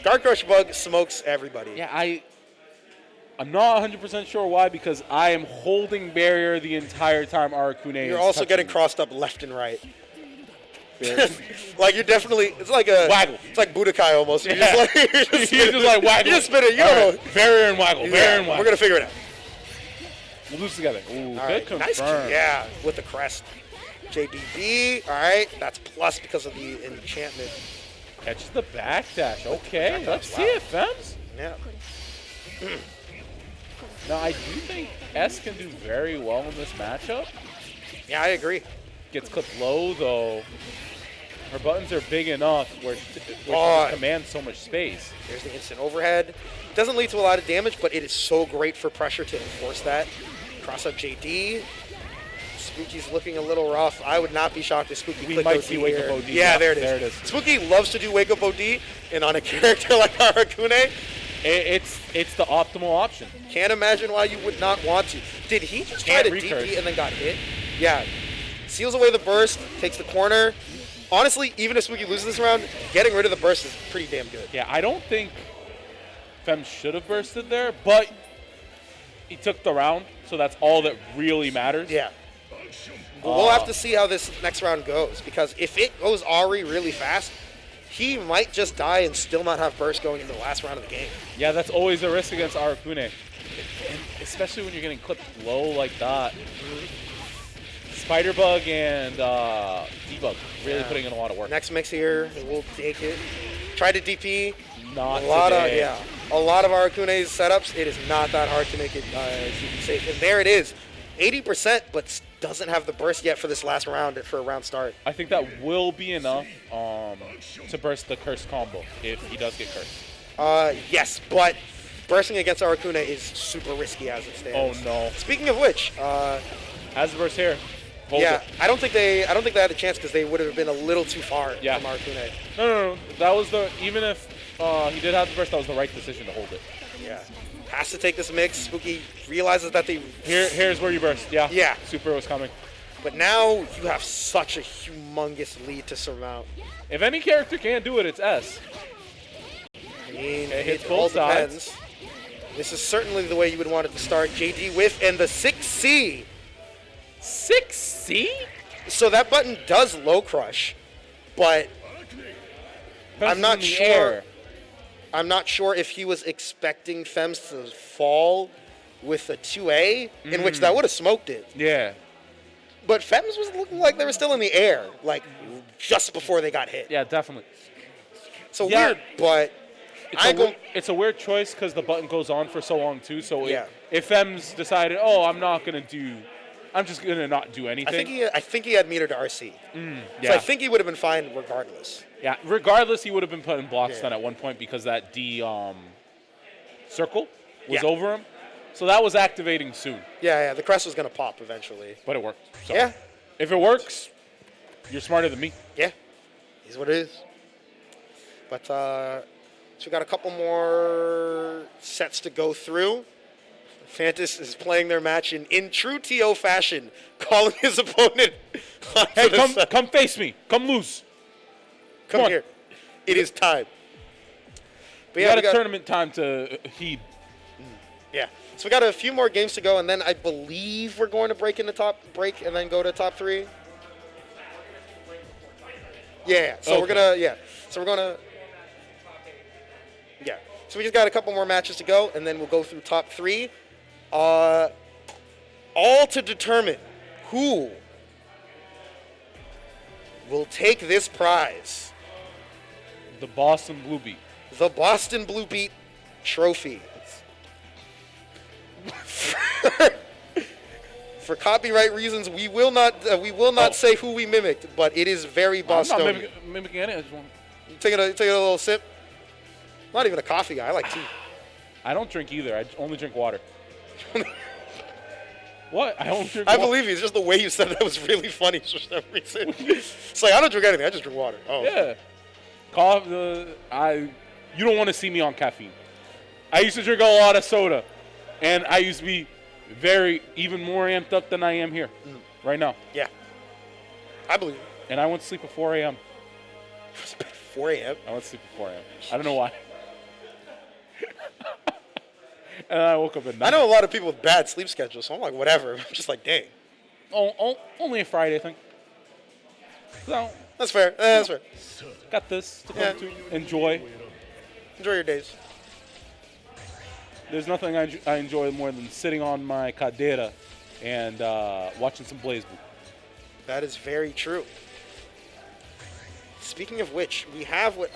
Guard Crush Bug smokes everybody. Yeah, I'm not 100% sure why, because I am holding barrier the entire time Arakune You're is also touching getting me. crossed up left and right. Like you're definitely, it's like a Waggle. It's like Budokai almost. You're just like, He's just like waggle. You just spin it. You All don't right, know. barrier and waggle, barrier and waggle. We're gonna figure it out. We'll lose together. Ooh, All good right. confirm. Nice. Yeah, with the crest. JBB. All right, that's plus because of the enchantment. Catches the backdash. Okay, Backdash, let's wow. see it, Fems. Yeah. Now, I do think S can do very well in this matchup. Yeah, I agree. Gets clipped low, though. Her buttons are big enough where she Oh. commands so much space. There's the instant overhead. Doesn't lead to a lot of damage, but it is so great for pressure to enforce that. Cross up JD. Spooky's looking a little rough. I would not be shocked if Spooky We clicked might OD see Wake Up here. OD. Yeah, there it is. There it is. Spooky loves to do Wake Up OD, and on a character like Arakune, It's the optimal option. can't imagine why you would not want to. Did he just try Can't to recurse. DP and then got hit? Yeah. Seals away the burst, takes the corner. Honestly, even if Spooky loses this round, getting rid of the burst is pretty damn good. Yeah, I don't think Fems should have bursted there, but he took the round, so that's all that really matters. Yeah. We'll have to see how this next round goes, because if it goes Ari really fast, he might just die and still not have burst going into the last round of the game. Yeah, that's always a risk against Arakune. And especially when you're getting clipped low like that. Spider Bug and D-Bug really putting in a lot of work. Next mix here, we'll take it. Try to DP. Not A lot today. a lot of Arakune's setups. It is not that hard to make it super safe. And there it is, 80%, but doesn't have the burst yet for this last round for a round start. I think that will be enough to burst the curse combo if he does get cursed. Yes, but bursting against Arakune is super risky as it stands. Oh no. Speaking of which, Has the burst here. Hold yeah, it. I don't think they had a chance because they would have been a little too far Yeah. from Arakune. No. That was even if he did have the burst, that was the right decision to hold it. Yeah, has to take this mix. Spooky realizes that they. Here's where you burst. Yeah. Yeah. Super was coming. But now you have such a humongous lead to surmount. If any character can do it, it's S. I mean, It hits it all both sides. depends. This is certainly the way you would want it to start. JD with and the 6C. 6C? So that button does low crush, but I'm not sure. I'm not sure if he was expecting Fems to fall with a 2A, in which that would have smoked it. Yeah. But Fems was looking like they were still in the air, like just before they got hit. Yeah, definitely. So Yeah. weird, but It's a weird choice because the button goes on for so long too. So Yeah. if Fems decided, oh, I'm just gonna not do anything. I think he had meter to RC. yeah. So I think he would have been fine regardless. Yeah. Regardless, he would have been put in block Yeah. stun at one point because that D circle was Yeah. over him. So that was activating soon, Yeah, the crest was gonna pop eventually. but it worked. So Yeah, if it works, you're smarter than me. yeah, is what it is. But so we got a couple more sets to go through. Thantis is playing their match in true TO fashion, calling his opponent. Hey, come face me. Come loose. Come on. here. It is time. But We yeah, got a tournament time to heed. Yeah. So we got a few more games to go, and then I believe we're going to break and then go to top 3. Yeah. So we're gonna. Yeah. So we're gonna. Yeah. So we just got a couple more matches to go, and then we'll go through top 3. All to determine who will take this prize. The BostonBlueBeat. The BostonBlueBeat trophy. For copyright reasons, we will not say who we mimicked, but it is very Bostonian. I'm not mimicking any. I just want. You taking a little sip? Not even a coffee guy. I like tea. I don't drink either. I only drink water. What? I only drink water. I believe you. It's just the way you said that was really funny for some reason. It's like, I don't drink anything. I just drink water. Oh. Yeah. You don't want to see me on caffeine. I used to drink a lot of soda, and I used to be even more amped up than I am here right now. Yeah. I believe you. And I went to sleep at 4 a.m. 4 a.m.? I went to sleep at 4 a.m. I don't know why. And I woke up at 9. I know a lot of people with bad sleep schedules, so I'm like, whatever. I'm just like, dang. Only a Friday thing. So, That's fair. That's fair. got this to come to enjoy. Enjoy your days. There's nothing I enjoy more than sitting on my cadera and watching some BlazBlue. That is very true. Speaking of which, we have what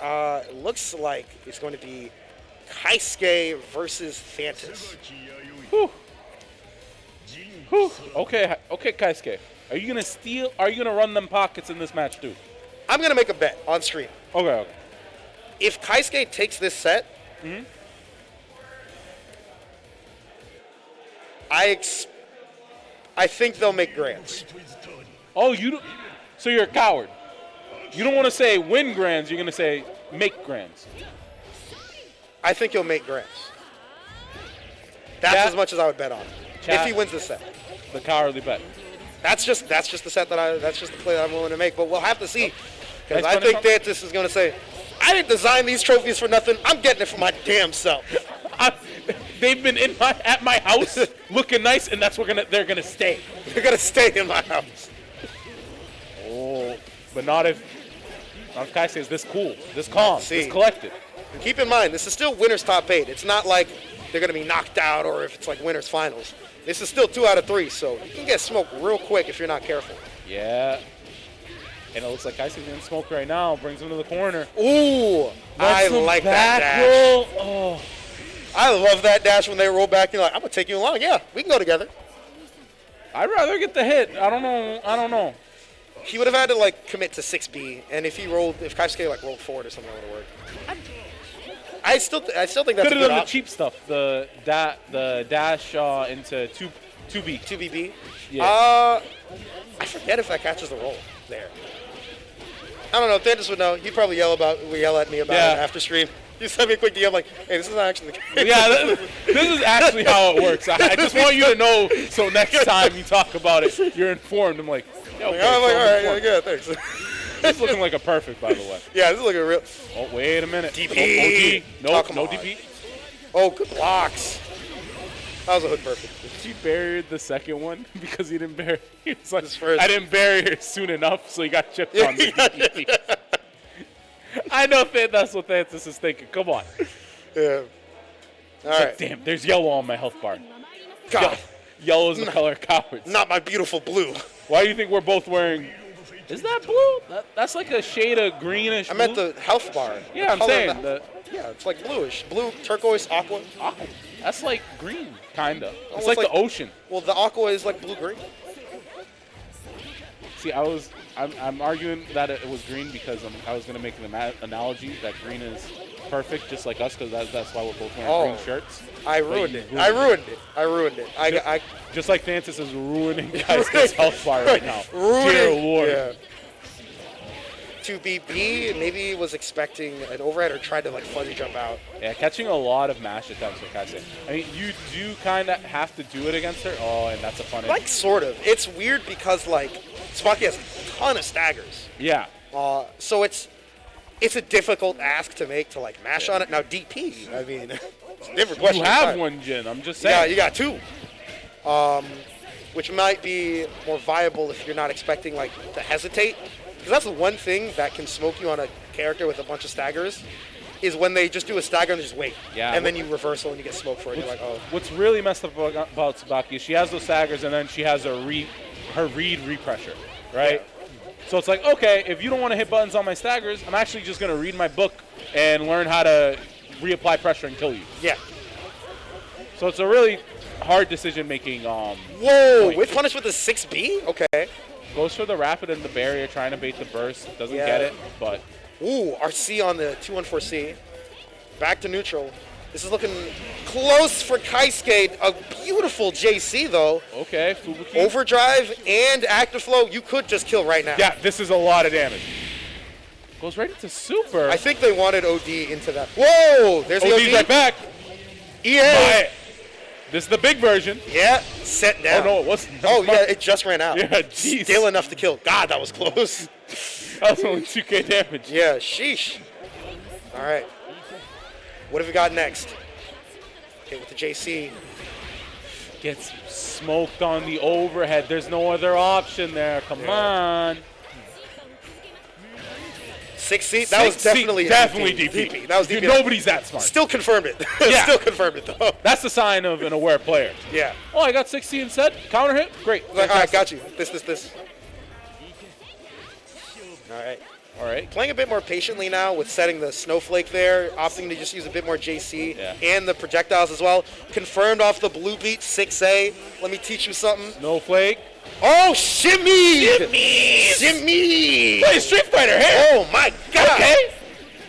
looks like it's going to be Kaisuke versus Thantis. Whew. Whew. Okay, Kaisuke. Are you gonna steal? Are you gonna run them pockets in this match too? I'm gonna make a bet on stream. Okay. If Kaisuke takes this set, I think they'll make grands. Oh, so you're a coward. You don't want to say win grands. You're gonna say make grands. I think he'll make grands. That's as much as I would bet on if he wins the set. The cowardly bet. That's just the set that's just the play that I'm willing to make. But we'll have to see, because I think Thantis is going to say, I didn't design these trophies for nothing. I'm getting it for my damn self. They've been at my house looking nice, and that's where they're gonna stay. They're gonna stay in my house. Oh, but not if Kaisuke is this cool, this calm, this collected. Keep in mind, this is still winner's top 8. It's not like they're going to be knocked out or if it's like winner's finals. This is still 2 out of 3, so you can get smoked real quick if you're not careful. Yeah. And it looks like Kaisuke's getting smoked right now. Brings him to the corner. Ooh, I like that dash. Roll. Oh. I love that dash when they roll back. You're like, I'm going to take you along. Yeah, we can go together. I'd rather get the hit. I don't know. He would have had to like commit to 6B, and if Kaisuke like rolled forward or something, that would have worked. I still think that's a good option. Could have done the option. cheap stuff, the dash into 2B. 2BB? Yeah. I forget if that catches the roll there. I don't know. Thantis would know. He'd probably yell at me about it after stream. You send me a quick DM like, hey, this is not actually the case. Yeah, this is actually how it works. I just want you to know so next time you talk about it, you're informed. I'm like, yeah, okay, I'm like, all right, yeah, good, thanks. This is looking like a perfect, by the way. Yeah, this is looking real. Oh, wait a minute. DP. No DP. Oh, good blocks. That was a hood perfect. He buried the second one because he didn't bury. He was like, first. I didn't bury her soon enough, so he got chipped on the DP. I know that's what Thantis is thinking. Come on. Yeah. All right. Like, damn, there's yellow on my health bar. God. Yellow is the color of cowards. Not my beautiful blue. Why do you think we're both wearing... Is that blue? That's like a shade of greenish. I meant the health bar. Yeah, I'm saying. Yeah, it's like bluish. Blue, turquoise, aqua. Aqua. That's like green, kind of. It's Almost like the ocean. Well, the aqua is like blue-green. See, I'm arguing that it was green because I was going to make an analogy that green is perfect, just like us, because that's why we're both wearing green shirts. I ruined it. Just like Thantis is ruining Kaisuke's health bar right now. Dear Lord. Yeah. 2BB, maybe he was expecting an overhead or tried to like fuzzy jump out. Yeah, catching a lot of mash attempts with Kaisuke. I mean, you do kind of have to do it against her. Oh, and that's a fun. Like sort of. It's weird because like Ssmoothie has a ton of staggers. Yeah. So it's a difficult ask to make to like mash on it. Now DP, I mean, it's a different question. You have one, Jin. I'm just saying. Yeah, you got 2. Which might be more viable if you're not expecting like to hesitate. Because that's the one thing that can smoke you on a character with a bunch of staggers, is when they just do a stagger and just wait. Yeah. And then you reversal and you get smoked for it. You're like, oh. What's really messed up about Tsubaki is she has those staggers and then she has her read repressure, right? Yeah. So it's like, okay, if you don't want to hit buttons on my staggers, I'm actually just going to read my book and learn how to reapply pressure and kill you. Yeah. So it's a really hard decision-making. Whoa, point. with punish with the 6B? Okay. Goes for the rapid and the barrier, trying to bait the burst. Doesn't Yeah. get it, but... Ooh, RC on the 214C. Back to neutral. This is looking close for Kaisuke. A beautiful JC, though. Okay, Fubuki. Overdrive and active flow, you could just kill right now. Yeah, this is a lot of damage. Goes right into super. I think they wanted OD into that. Whoa, there's the OD's OD. right back. EA. Buy it. This is the big version. Yeah, set down. Oh, no, it wasn't. Oh, yeah, it just ran out. Yeah, jeez. Still enough to kill. God, that was close. That was only 2k damage. Yeah, sheesh. All right. What have we got next? Okay, with the JC. Gets smoked on the overhead. There's no other option there. Come on. 6C, that was definitely DP. That was DP. Nobody's that smart. Still confirmed it. Yeah. Still confirmed it, though. That's the sign of an aware player. Yeah. Oh, I got 60 instead. Counter hit. Great. Like, all right, got you. This. All right. Playing a bit more patiently now with setting the snowflake there, opting to just use a bit more JC and the projectiles as well. Confirmed off the BlueBeat 6A. Let me teach you something. Snowflake. Oh, shimmy! Shimmy! Play Street Fighter here. Oh, my God. Okay.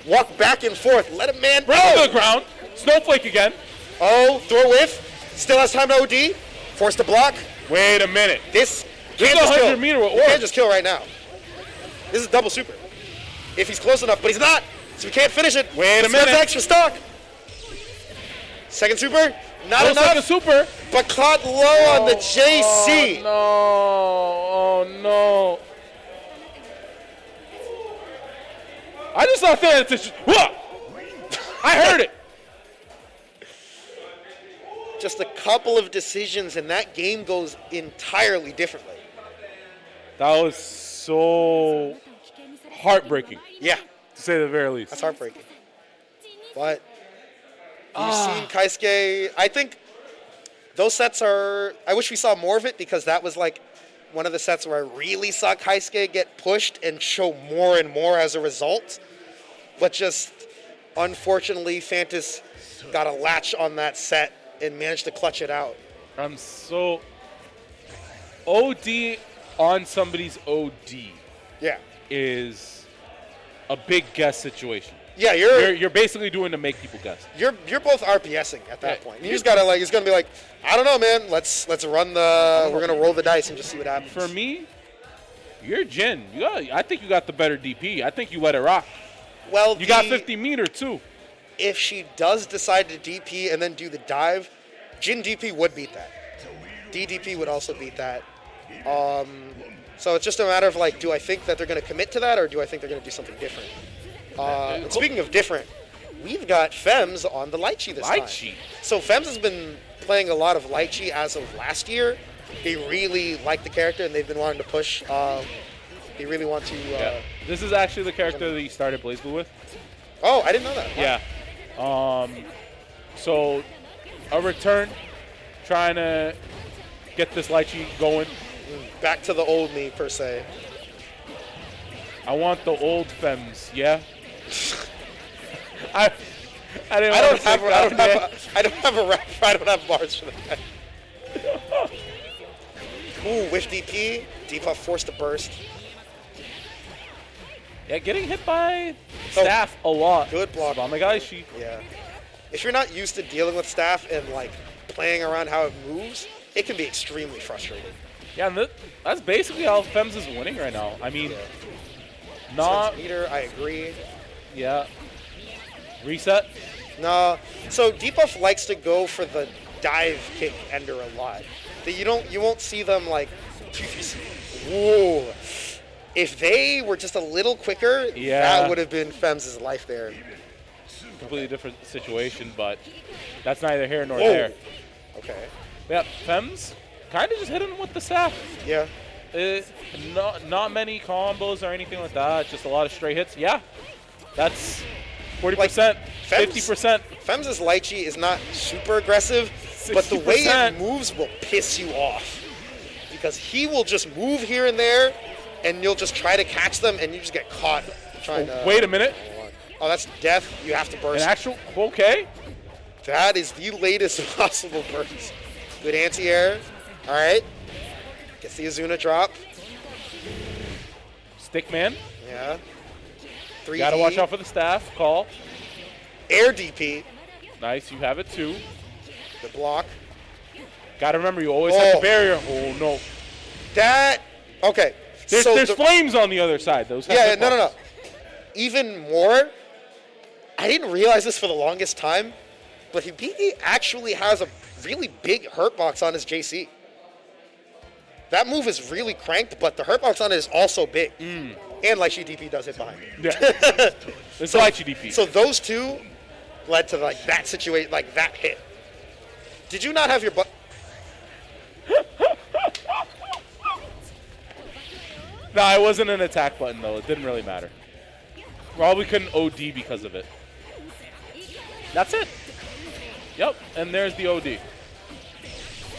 Walk back and forth. Let a man Round go. to the ground. Snowflake again. Oh, throw whiff. Still has time to OD. Forced to block. Wait a minute. This This can't is just 100 kill. meter with You orb. can't just kill right now. This is double super. If he's close enough, but he's not. So we can't finish it. Wait a Let's get minute. the extra stock. Second super. Not No enough. second super. But caught low on the JC. Oh, no. I just saw Thantis. I heard it. Just a couple of decisions, and that game goes entirely differently. That was so heartbreaking, Yeah, to say the very least. that's heartbreaking. But you've seen Kaisuke. I think those sets are. I wish we saw more of it, because that was like one of the sets where I really saw Kaisuke get pushed and show more and more as a result. But just unfortunately, Thantis got a latch on that set and managed to clutch it out. I'm so OD on somebody's OD Yeah. is a big guess situation. Yeah, You're basically doing to make people guess. you're both RPSing at that Yeah. point. You just gotta like, it's gonna be like, I don't know, man. Let's run the. We're gonna roll the dice and just see what happens. For me, you're Jin. I think you got the better DP. I think you let it rock. Well, You got 50 meter too. If she does decide to DP and then do the dive, Jin DP would beat that. DDP would also beat that. So it's just a matter of like, do I think that they're going to commit to that, or do I think they're going to do something different? And speaking of different, we've got Fems on the Lychee this time. Lychee. So Fems has been playing a lot of Lychee as of last year. They really like the character, and they've been wanting to push. They really want to. This is actually the character that you started BlazBlue with. Oh, I didn't know that. Wow. Yeah. So a return, trying to get this Lychee going. Back to the old me, per se. I want the old Fems, yeah? I don't have a rap. I don't have bars for that. Ooh, whiff DP. DPuff forced to burst. Yeah, getting hit by staff a lot. Good block. Oh my gosh, she. Yeah. If you're not used to dealing with staff and like playing around how it moves, it can be extremely frustrating. Yeah, and that's basically how Fems is winning right now. I mean, not. Meter, I agree. Yeah. Reset. No. So DPuff likes to go for the dive kick ender a lot. You won't see them like. Whoa. If they were just a little quicker, that would have been Fems' life there. Completely different situation, but that's neither here nor there. Okay. Yeah, Fems kind of just hit him with the staff. Yeah. Not many combos or anything like that. Just a lot of straight hits. Yeah, that's 40%, 50%. Fems' Lychee is not super aggressive, but the way it moves will piss you off. Because he will just move here and there, and you'll just try to catch them, and you just get caught trying to... Wait a minute. Oh, that's death. You have to burst. An actual... Okay. That is the latest possible burst. Good anti-air. All right. Gets the Azuna drop. Stickman. Yeah. 3D. Gotta watch out for the staff. Call. Air DP. Nice. You have it too. The block. Gotta remember, you always have the barrier. Oh, no. That... Okay. There's flames on the other side. Those no. Even more, I didn't realize this for the longest time, but Hibiki actually has a really big hurt box on his JC. That move is really cranked, but the hurt box on it is also big. And Lychee DP does hit behind. Yeah. It's Lychee DP. So those two led to like that situation, like that hit. Did you not have your butt? No, it wasn't an attack button though. It didn't really matter. Probably couldn't OD because of it. That's it. Yep, and there's the OD.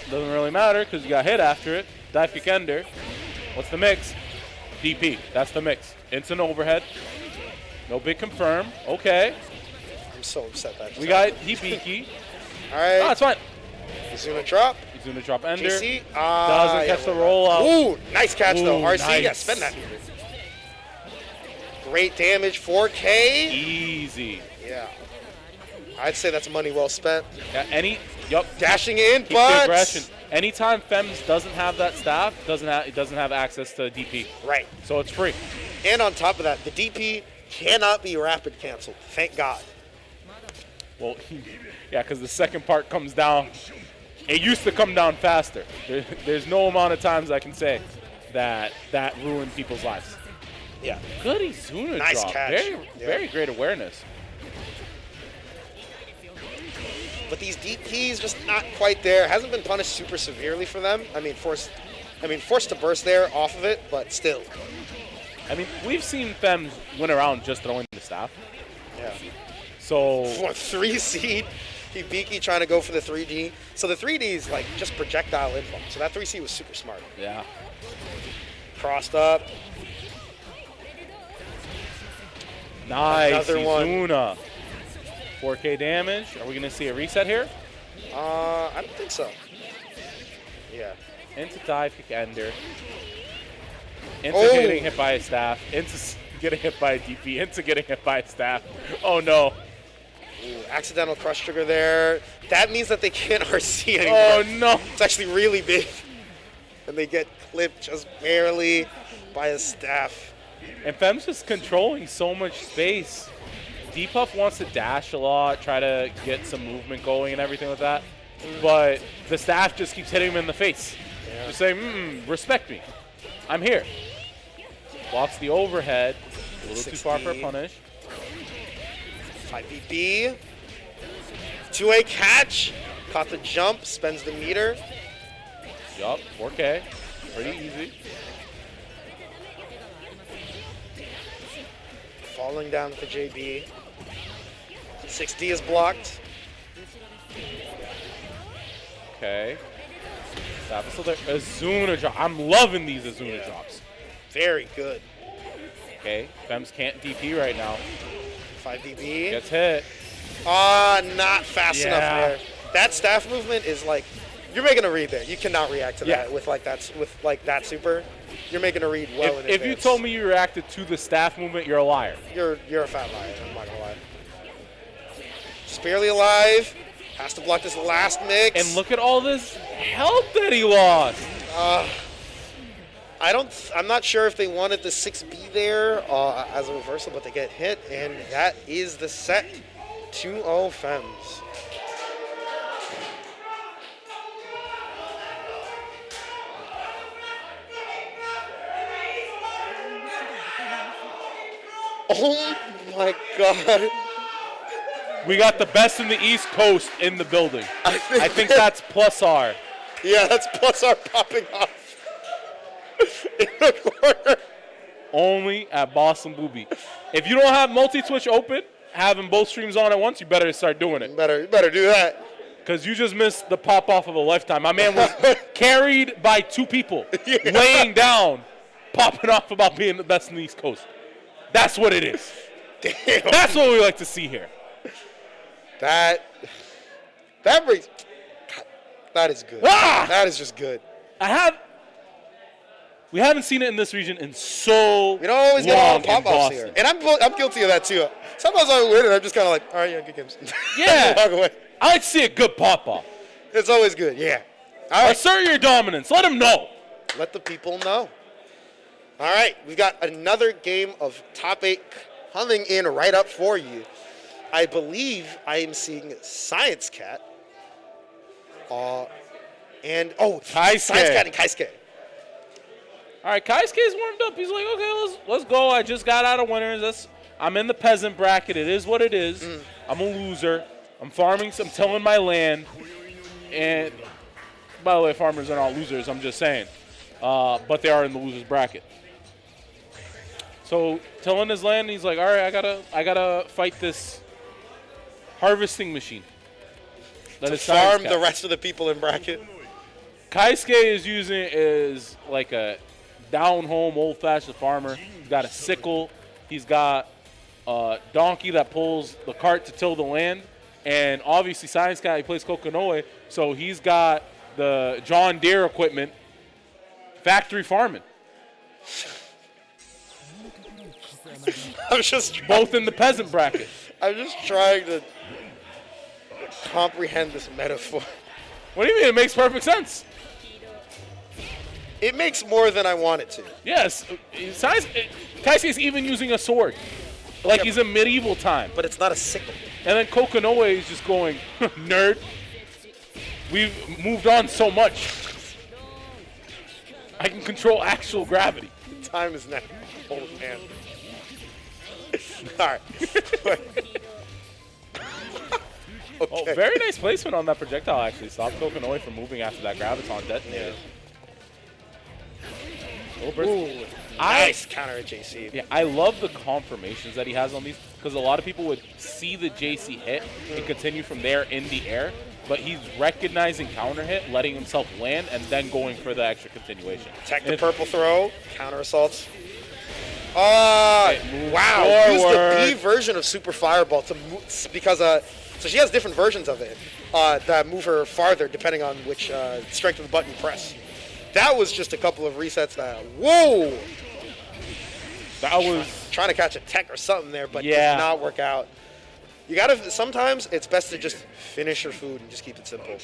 Doesn't really matter because you got hit after it. Dive kick ender. What's the mix? DP. That's the mix. Instant overhead. No big confirm. Okay. I'm so upset that we got Hibiki. All right. Oh, that's fine. Izuna drop. Izuna drop ender. JC. Doesn't catch the roll out. Ooh, nice catch though. RC, nice. yeah, spend that. Great damage, 4K. Easy. Yeah. I'd say that's money well spent. Yeah, Dashing in, keep but... the aggression. Anytime Fems doesn't have that staff, it doesn't have access to DP. Right. So it's free. And on top of that, the DP cannot be rapid canceled. Thank God. Well, yeah, because the second part comes down. It used to come down faster. There's no amount of times I can say that ruined people's lives. Yeah. Good Izuna nice drop. Catch. Very great awareness. But these DPs just not quite there. Hasn't been punished super severely for them. Forced to burst there off of it, but still. We've seen Fems win around just throwing the staff. Yeah. So 3 seed, Hibiki trying to go for the 3D. So the 3D is like just projectile info. So that 3C was super smart. Yeah. Crossed up. Nice. Another Izuna. 4K damage. Are we going to see a reset here? I don't think so. Yeah. Into dive kick ender. Into getting hit by a staff. Into getting hit by a DP. Into getting hit by a staff. Oh no. Ooh, accidental crush trigger there. That means that they can't RC anymore. Oh no. It's actually really big. And they get clipped just barely by a staff. And Fem's just controlling so much space. DPuff wants to dash a lot, try to get some movement going and everything like that. But the staff just keeps hitting him in the face. Yeah. Just saying, respect me. I'm here. Blocks the overhead. A little 16. too far for a punish. 5BB. 2A catch. Caught the jump, spends the meter. Yup, 4K. Pretty easy. Falling down with the JB. 6D is blocked. Okay. Staff is still there. Azuna drop. I'm loving these Azuna drops. Very good. Okay. Fems can't DP right now. 5DB. Gets hit. Not fast enough there. That staff movement is like, you're making a read there. You cannot react to that with that super. You're making a read well in advance. If you told me you reacted to the staff movement, you're a liar. You're a fat liar. I'm not gonna lie. Just barely alive. Has to block this last mix. And look at all this health that he lost. I'm not sure if they wanted the 6B there as a reversal, but they get hit, and that is the set. 2-0 Fems. Oh my God. We got the best in the East Coast in the building. I think that's plus R. Yeah, that's plus R popping off. in the corner. Only at BostonBlueBeat. If you don't have multi-Twitch open, having both streams on at once, you better start doing it. You better do that. Because you just missed the pop-off of a lifetime. My man was carried by 2 people, laying down, popping off about being the best in the East Coast. That's what it is. Damn. That's what we like to see here. That is good. Ah! That is just good. We haven't seen it in this region in so We don't always get all the long in pop-offs here. Boston. And I'm guilty of that too. Sometimes I win and I'm just kind of like, all right, yeah, good games. Yeah. Walk away. I like to see a good pop-off. It's always good, yeah. All right, Assert your dominance. Let them know. let the people know. All right, we've got another game of top 8 coming in right up for you. I believe I am seeing ScienceCat. And Kaisuke. ScienceCat and Kaisuke. All right, Kaisuke's warmed up. He's like, okay, let's go. I just got out of winners. I'm in the peasant bracket. It is what it is. I'm a loser. I'm farming. I'm tilling my land. And by the way, farmers are not losers. I'm just saying. But they are in the losers bracket. So tilling his land, he's like, all right, I gotta fight this harvesting machine. That is Farm ScienceCat. the rest of the people in bracket. Kaisuke is using it as like a down-home, old-fashioned farmer. He's got a sickle. He's got a donkey that pulls the cart to till the land. And obviously, ScienceCat, he plays Kokonoe, so he's got the John Deere equipment, factory farming, I'm just both in the peasant bracket. I'm just trying to comprehend this metaphor. What do you mean? It makes perfect sense. It makes more than I want it to. Yes, Kaisuke is even using a sword, like he's in medieval time. But it's not a sickle. And then Kokonoe is just going, nerd. We've moved on so much. I can control actual gravity. Time is now. Hold hand. All right. Okay. Oh, very nice placement on that projectile, actually. Stopped Kokonoe from moving after that graviton detonated. Little burst. Ooh, nice counter at JC. Yeah, I love the confirmations that he has on these because a lot of people would see the JC hit and continue from there in the air, but he's recognizing counter hit, letting himself land, and then going for the extra continuation. Attack the purple throw, counter assaults. Wow, use the B version of Super Fireball to move, because so she has different versions of it that move her farther depending on which strength of the button you press. That was just a couple of resets that, whoa! That was Trying to catch a tech or something there, but Yeah. did not work out. You gotta, sometimes it's best to just finish your food and just keep it simple.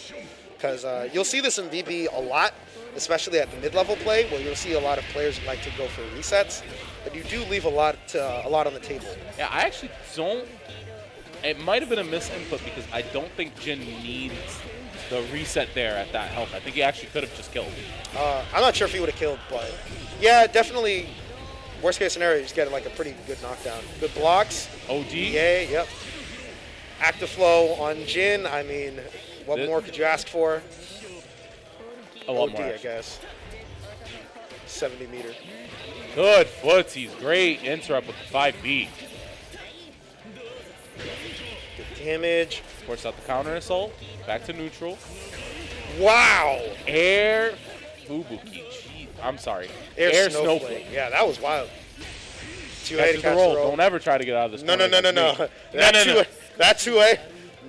Because you'll see this in VB a lot, especially at the mid-level play, where you'll see a lot of players like to go for resets, but you do leave a lot on the table. Yeah, I actually don't. It might have been a misinput because I don't think Jin needs the reset there at that health. I think he actually could have just killed. I'm not sure if he would have killed, but yeah, definitely. Worst case scenario, you just get like a pretty good knockdown. Good blocks. OD? Yeah, yep. Active flow on Jin. I mean, what more could you ask for? A lot OD, more. I actually. guess. 70 meter. Good footsies. Great interrupt with the 5B. Good damage. Force out the counter assault. Back to neutral. Wow. Air Fubuki. Jeez. I'm sorry. Air snowflake. Yeah, that was wild. 2A to Catches the catch roll. the roll. Don't ever try to get out of this. No. corner against me. No. That 2A?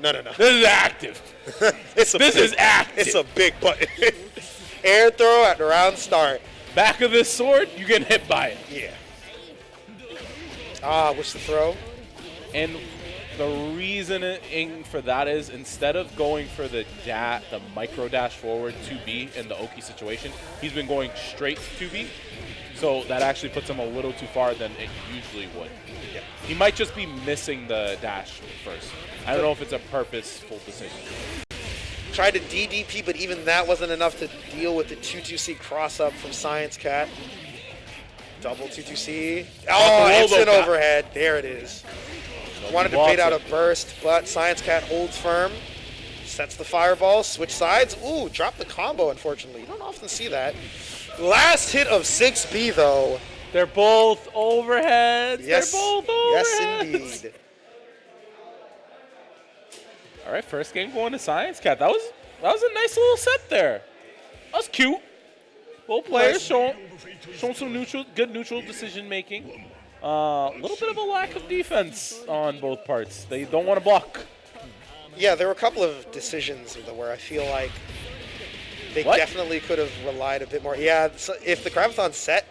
No. This is active. This is active. It's a big button. Air throw at the round start. Back of this sword, you get hit by it. Yeah. What's the throw? And the reasoning for that is instead of going for the micro dash forward 2B in the Oki situation, he's been going straight to 2B. So that actually puts him a little too far than it usually would. Yeah. He might just be missing the dash first. I don't know if it's a purposeful decision. Tried to DDP, but even that wasn't enough to deal with the 2-2C cross-up from ScienceCat. Double 2-2C. Oh, it's an overhead. There it is. Wanted to bait out a burst, but ScienceCat holds firm. Sets the fireball, switch sides. Ooh, dropped the combo, unfortunately. You don't often see that. Last hit of 6B, though. They're both overheads. Yes. They're both overheads. Yes, indeed. All right, first game going to ScienceCat. That was a nice little set there. That was cute. Both players showing some good neutral decision making. A little bit of a lack of defense on both parts. They don't want to block. Yeah, there were a couple of decisions where I feel like they definitely could have relied a bit more. Yeah, so if the Graviton's set,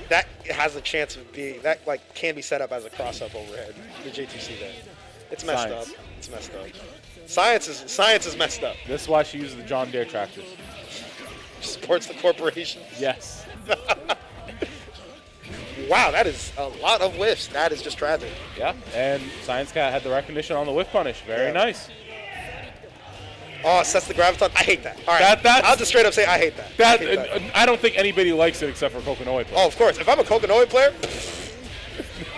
that has a chance of being, that like can be set up as a cross-up overhead. The J2C there. It's messed up. It's messed up. Science is messed up. This is why she uses the John Deere tractors. Supports the corporations. Yes. Wow, that is a lot of whiffs. That is just tragic. Yeah, and ScienceCat had the recognition on the whiff punish. Very nice. Oh, sets the Graviton. I hate that. All right, I'll just straight up say I hate that. I don't think anybody likes it except for Kokonoi players. Oh, of course. If I'm a Kokonoi player,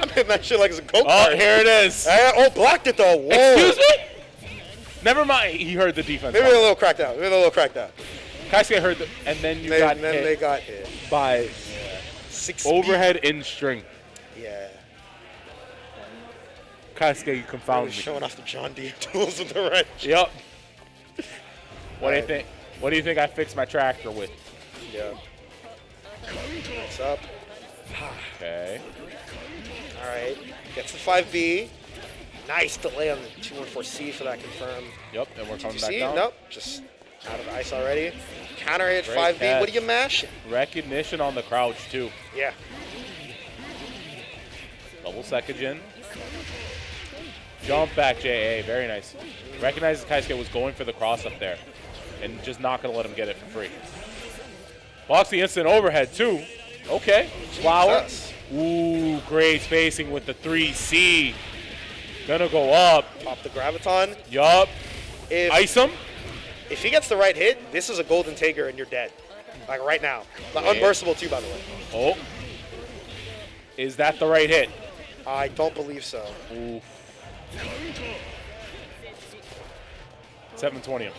I'm hitting that shit like it's a Coke Oh, card. here it is. Blocked it though. Whoa. Excuse me? Never mind. He heard the defense. Maybe a little cracked out. Kaisuke heard the, and then they got hit by 6 overhead in string. Yeah. Kaisuke, you confound me. Showing off the John Deere tools with the wrench. Yep. What do you think? What do you think I fixed my tractor with? Yeah. What's up? Okay. All right. Gets the 5B. Nice delay on the 214C for that confirm. Yep, and we're coming back see? down. Nope. Just out of the ice already. Counter hit Great 5B. catch. What do you mash? Recognition on the crouch, too. Yeah. Double Sekijin. Jump back JA. Very nice. Recognizes Kaisuke was going for the cross up there and just not going to let him get it for free. Blocks the instant overhead, too. Okay. Flower. Jesus. Ooh, great spacing with the 3C. Gonna go up. Pop the Graviton. Yup. Ice him. If he gets the right hit, this is a golden Tiger and you're dead. Like right now. The unburstable too, by the way. Oh. Is that the right hit? I don't believe so. Ooh. 720 him.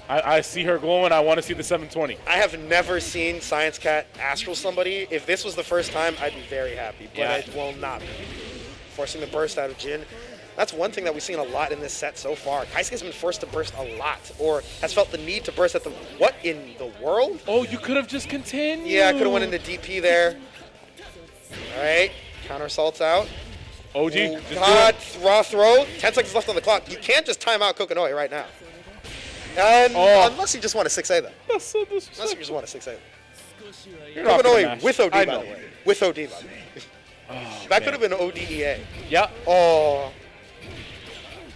I see her glowing. I want to see the 720. I have never seen ScienceCat astral somebody. If this was the first time, I'd be very happy, but it will not be. Forcing the burst out of Jin. That's one thing that we've seen a lot in this set so far. Kaisuke's been forced to burst a lot, or has felt the need to burst at the... What in the world? Oh, you could have just continued. Yeah, I could have went into DP there. All right, counter assaults out. OG, oh, God, raw throw. 10 seconds left on the clock. You can't just time out Kokonoi right now. And unless you just want a 6A, though. That's so Unless you just want a 6A. Kokonoi with OD, by the way. With OD, by the way. Oh, that could have been ODEA. Yeah. Oh.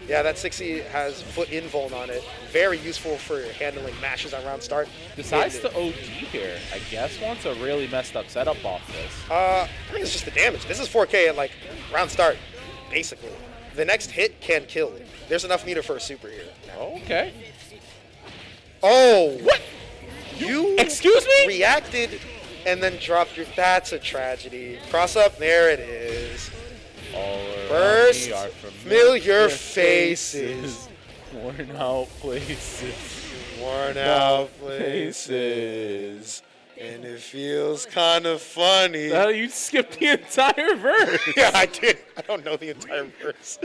Yeah, that 6E has foot invuln on it. Very useful for handling mashes on round start. Besides the OD here, I guess wants a really messed up setup off this. I think it's just the damage. This is 4K at like round start, basically. The next hit can kill. There's enough meter for a super here. Okay. Oh. What? You excuse me? Reacted and then dropped your... That's a tragedy. Cross up. There it is. First, familiar faces. Worn out places. Worn out places. And it feels kind of funny. You skipped the entire verse. Yeah, I did. I don't know the entire verse.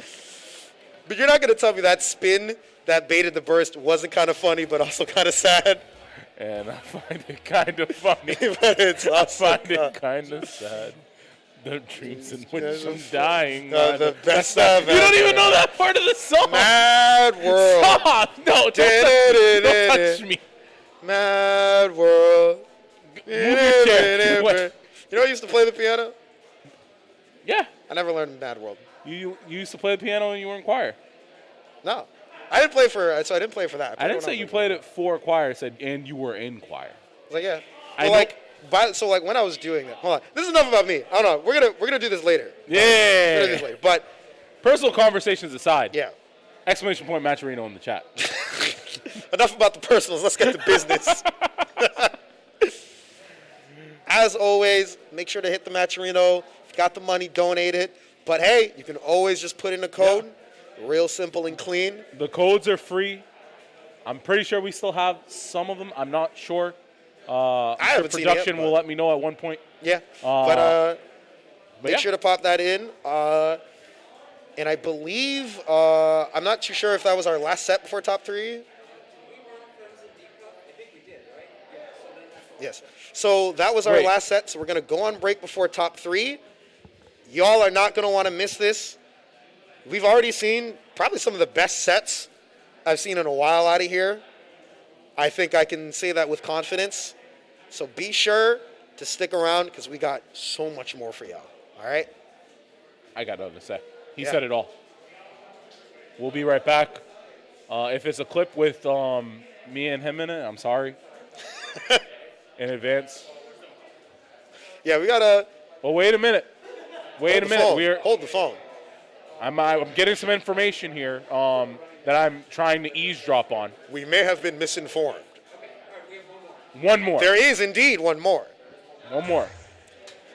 But you're not going to tell me that spin that baited the burst wasn't kind of funny, but also kind of sad. And I find it kind of funny. But it's also I find it kind of sad. The dreams in which I'm dying. The best I've You don't even know that part of the song. Mad World. Stop. No, don't touch me. Mad World. Move your chair. What? You know I used to play the piano? Yeah. I never learned Mad World. You used to play the piano when you were in choir? No. I didn't play for that. I didn't say you played it for choir. I said, and you were in choir. I was like, yeah. So when I was doing that, hold on. This is enough about me. I don't know. We're gonna do this later. Yeah. We're gonna do this later. But personal conversations aside. Yeah. Exclamation point Maturino in the chat. Enough about the personals. Let's get to business. As always, make sure to hit the Maturino. If you got the money, donate it. But hey, you can always just put in a code. Yeah. Real simple and clean. The codes are free. I'm pretty sure we still have some of them. I'm not sure. I I'm haven't sure seen it yet, production but- will let me know at one point. Yeah. But Make yeah. sure to pop that in. And I believe, I'm not too sure if that was our last set before top 3. Yes. So that was our Great. last set. So we're going to go on break before top 3. Y'all are not going to want to miss this. We've already seen probably some of the best sets I've seen in a while out of here. I think I can say that with confidence. So be sure to stick around because we got so much more for y'all. All right? I got nothing to say. He Yeah. said it all. We'll be right back. If it's a clip with me and him in it, I'm sorry. In advance. Yeah, we got to Well, wait a minute. Wait a minute. Hold the phone. I'm getting some information here that I'm trying to eavesdrop on. We may have been misinformed. One more. There is indeed one more. One more.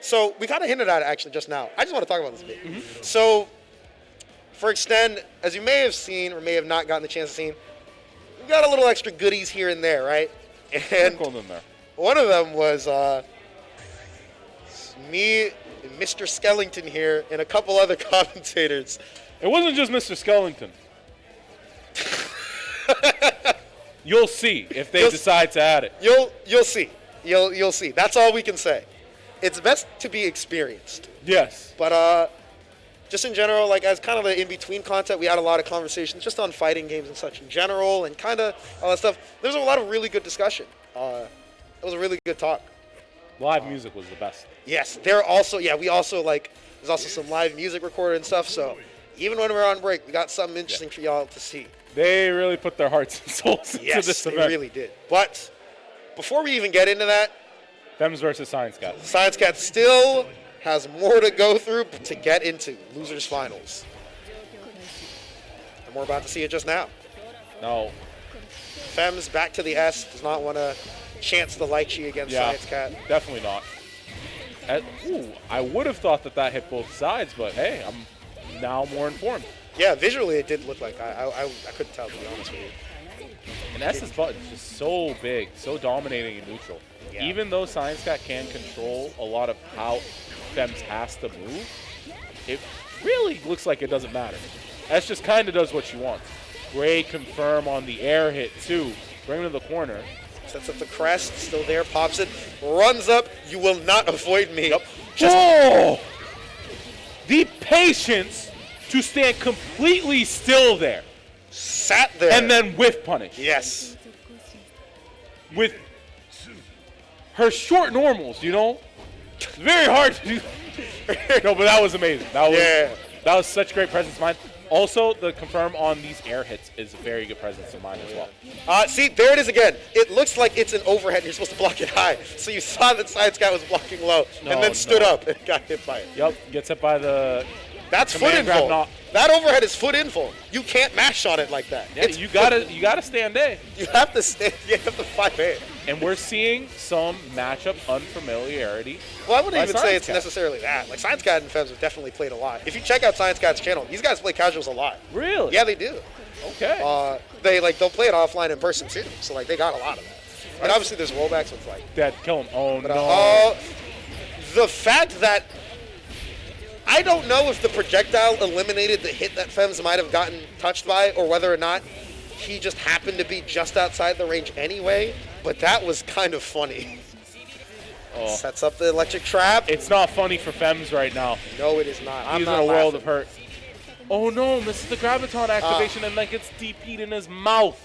So we kind of hinted at it actually just now. I just want to talk about this a bit. So for Extend, as you may have seen or may have not gotten the chance to see, we got a little extra goodies here and there, right? And Sprinkled in there. one of them was me, and Mr. Skellington here, and a couple other commentators. It wasn't just Mr. Skellington. You'll see if they decide to add it. You'll see. You'll see. That's all we can say. It's best to be experienced. Yes. But just in general, like as kind of the in-between content, we had a lot of conversations just on fighting games and such in general and kind of all that stuff. There's a lot of really good discussion. It was a really good talk. Live music was the best. Yes, there's also some live music recorded and stuff. So even when we're on break, we got something interesting for y'all to see. They really put their hearts and souls into Yes, this they event. really did. But before we even get into that, Fems versus ScienceCat. ScienceCat still has more to go through to get into losers finals. And we're about to see it just now. No. Fems back to the S, does not want to chance the Lychee against Yeah, ScienceCat. definitely not. I would have thought that hit both sides, but hey, I'm now more informed. Yeah, visually it did look like I couldn't tell, to be honest with you. And S's button is just so big, so dominating in neutral. Yeah. Even though ScienceCat can control a lot of how Fems has to move, it really looks like it doesn't matter. S just kind of does what she wants. Great confirm on the air hit too. Bring him to the corner. Sets up the crest, still there, pops it, runs up. You will not avoid me. Yep. Just Oh! The patience to stand completely still there sat there. and then whiff punish. Yes. With her short normals, you know? It's very hard to do. No, but that was amazing. That was such great presence of mind. Also, the confirm on these air hits is a very good presence of mind as well. See, there it is again. It looks like it's an overhead. You're supposed to block it high. So you saw that ScienceCat was blocking low and then stood up and got hit by it. Yep, gets hit by the... That's foot Command grab info. knock. That overhead is foot info. You can't mash on it like that. Yeah, It's you foot- gotta stand there. You have to stand. You have to fight it. And we're seeing some matchup unfamiliarity. Well, I wouldn't by even say it's ScienceCat. necessarily that. Like ScienceCat and Fems have definitely played a lot. If you check out ScienceCat's channel, these guys play casuals a lot. Really? Yeah, they do. Okay. They'll play it offline in person too. So like they got a lot of that. And obviously there's rollbacks, so it's like. That kill him. Oh, But, no. the fact that I don't know if the projectile eliminated the hit that Fems might have gotten touched by, or whether or not he just happened to be just outside the range anyway. But that was kind of funny. Oh. Sets up the electric trap. It's not funny for Fems right now. No, it is not. I'm He's not in a world laughing. of hurt. Oh no, misses the graviton activation and then gets DP'd in his mouth.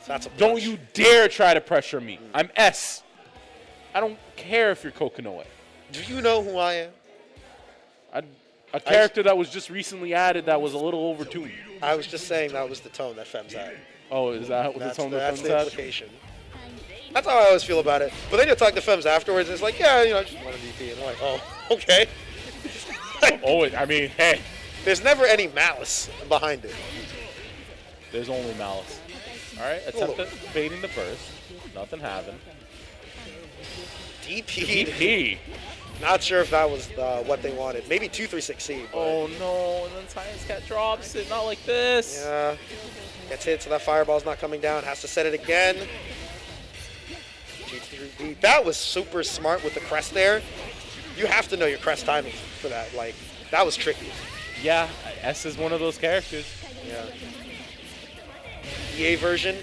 That's a Don't punch. you dare try to pressure me. I'm S. I don't care if you're Kokonoe. Do you know who I am? A character that was just recently added that was a little overtuned. I was just saying that was the tone that Fems had. Oh, is that what the That's tone the, that that's Fems the had? implication. That's how I always feel about it. But then you talk to Fems afterwards, and it's like, yeah, I just want a DP. And I'm like, oh, okay. Oh, I mean, hey, There's never any malice behind it. there's only malice. All right, attempted baiting the burst. Nothing happened. DP. DP. Not sure if that was what they wanted. Maybe 236C. But Oh no, and then ScienceCat drops it. Not like this. yeah. Gets hit, so that fireball's not coming down. Has to set it again. BlazBlue. That was super smart with the crest there. You have to know your crest timing for that. Like, that was tricky. Yeah, S is one of those characters. Yeah. EA version,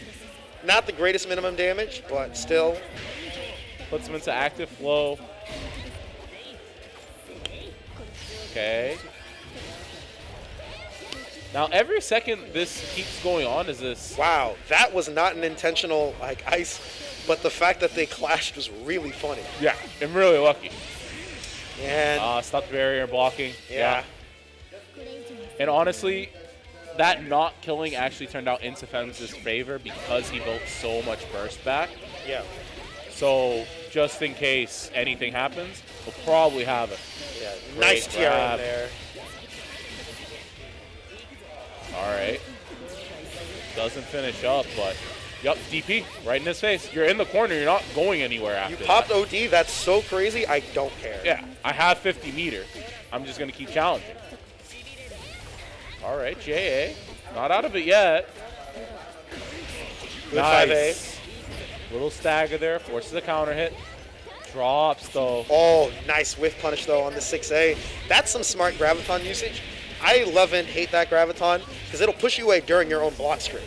not the greatest minimum damage, but still. Puts him into active flow. Okay. Now, every second this keeps going on is this. Wow, that was not an intentional like ice, but the fact that they clashed was really funny. Yeah, I'm really lucky. And Stuck barrier blocking. yeah. And honestly, that not killing actually turned out into Fems' favor because he built so much burst back. Yeah. So just in case anything happens, we'll probably have it. Yeah. Great Nice tiara grab. there. All right. Doesn't finish up, but yup, DP right in his face. You're in the corner. You're not going anywhere after You popped that. OD. That's so crazy. I don't care. Yeah, I have 50 meter. I'm just going to keep challenging. All right, JA. Not out of it yet. Good Nice. Little stagger there. Forces a counter hit. Drops, though. Oh, nice whiff punish, though, on the 6A. That's some smart Graviton usage. I love and hate that Graviton because it'll push you away during your own block straight.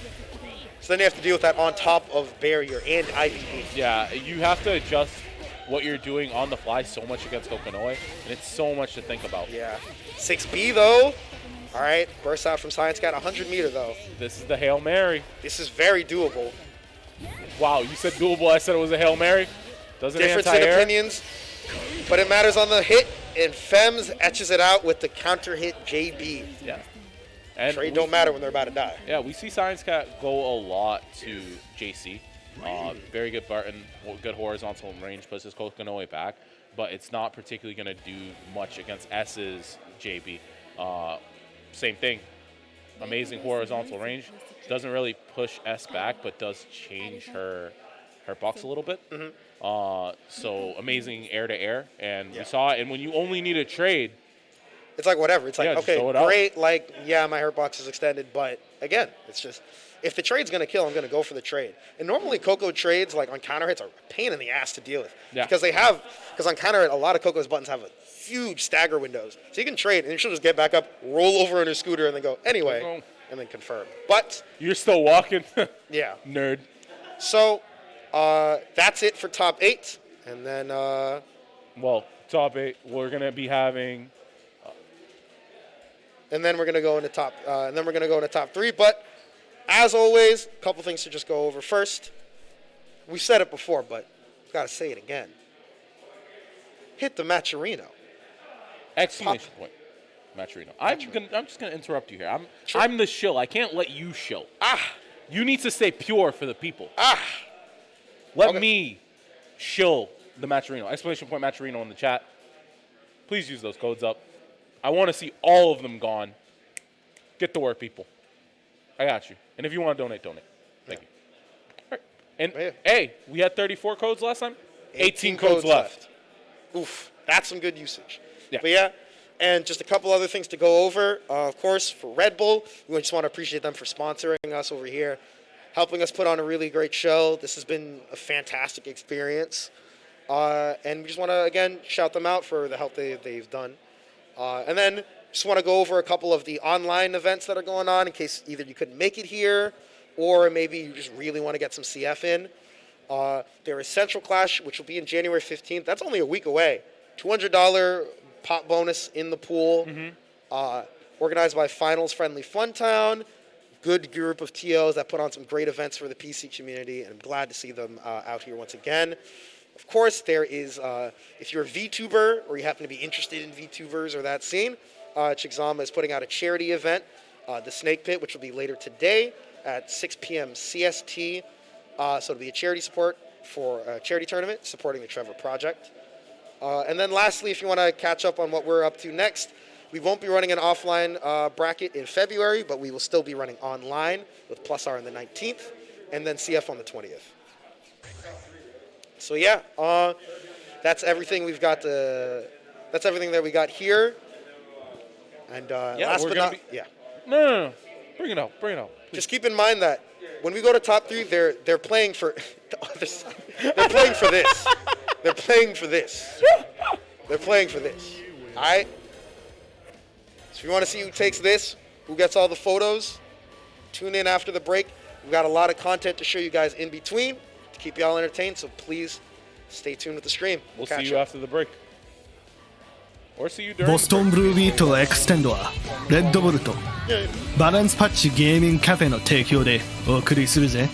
So then you have to deal with that on top of barrier and IVD. Yeah, you have to adjust what you're doing on the fly so much against Kokonoi, and it's so much to think about. Yeah. 6B, though. All right, burst out from ScienceCat. 100 meter, though. This is the Hail Mary. This is very doable. Wow, you said doable. I said it was a Hail Mary. Doesn't Difference in anti-air. opinions, but it matters on the hit, and Fems etches it out with the counter hit JB. Yeah. And Trade don't matter when they're about to die. yeah, we see ScienceCat go a lot to JC. Very good button, good horizontal range, puts his Kokonoi back, but it's not particularly going to do much against S's JB. Same thing. Amazing horizontal range. Doesn't really push S back, but does change her box a little bit. So amazing air to air, and we saw it. And when you only need a trade, It's like whatever. It's like, Yeah, just okay, throw it out. great. Like, yeah, my hurt box is extended, but again, it's just, if the trade's going to kill, I'm going to go for the trade. And normally Coco trades, like on counter hits, are a pain in the ass to deal with. Yeah. Because on counter hit, a lot of Coco's buttons have a huge stagger windows. So you can trade, and she'll just get back up, roll over on her scooter, and then go, anyway, and then confirm. But, you're still walking. yeah. Nerd. So, that's it for top 8. And then, Well, top 8, we're going to be having... we're gonna go into top 3. But as always, a couple things to just go over. First, we said it before, but gotta say it again. Hit the Maturino. Exclamation point. Maturino. I'm just gonna interrupt you here. I'm the shill. I can't let you shill. You need to stay pure for the people. Let Okay. me shill the Maturino. Exclamation point Maturino in the chat. Please use those codes up. I want to see all of them gone. Get to work, people. I got you. And if you want to donate. Thank you. All right. And Yeah. hey, we had 34 codes last time. 18 codes left. Oof, that's some good usage. Yeah. But yeah, and just a couple other things to go over. Of course, for Red Bull, we just want to appreciate them for sponsoring us over here, helping us put on a really great show. This has been a fantastic experience. And we just want to, again, shout them out for the help they've done. And then just want to go over a couple of the online events that are going on in case either you couldn't make it here or maybe you just really want to get some CF in. There is Central Clash, which will be in January 15th. That's only a week away. $200 pop bonus in the pool. Organized by Finals Friendly Funtown. Good group of TOs that put on some great events for the PC community, and I'm glad to see them out here once again. Of course, there is, if you're a VTuber or you happen to be interested in VTubers or that scene, Chigzama is putting out a charity event, the Snake Pit, which will be later today at 6 p.m. CST. So it'll be a charity support for a charity tournament supporting the Trevor Project. And then lastly, if you want to catch up on what we're up to next, we won't be running an offline bracket in February, but we will still be running online with Plus R on the 19th and then CF on the 20th. So yeah, that's everything we've got. That's everything that we got here. And last but not, No. Bring it out. Just keep in mind that when we go to top 3, they're playing for the other side. They're playing for this. They're playing for this. They're playing for this. All right? So if you want to see who takes this, who gets all the photos, tune in after the break. We've got a lot of content to show you guys in between to keep y'all entertained, so please stay tuned with the stream. We'll catch see you up. after the break. Or see you during ボストンブルービートエクステンドはレッドブルとバランスパッチゲーミングカフェの提供でお送りするぜ。